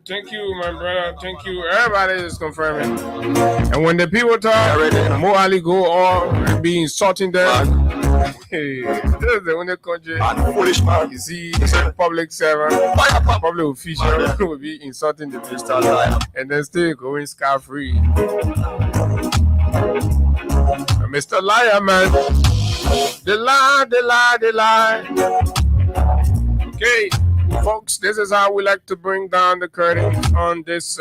D: my brother. Thank you. Everybody is confirming. And when the people talk, Mo Ali go on and be insulting them. Hey, this is the only country. Foolish man. You see, public servant, public official will be insulting the people and then still going scot-free. Mr. Liar Man. The lie. Okay. Folks, this is how we like to bring down the curtain on this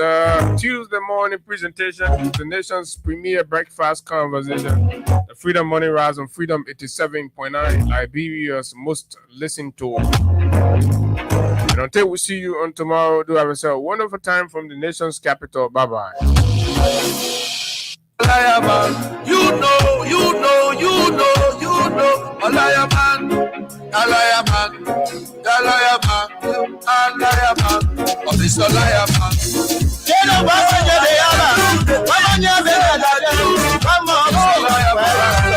D: Tuesday morning presentation, the nation's premier breakfast conversation, the Freedom Money Rise on Freedom 87.9, Liberia's most listened to. And until we see you on tomorrow, do have yourself a wonderful time from the nation's capital. Bye-bye.
P: Liar man, you know, a liar man, a liar man, a liar man, a liar man, oh, this a liar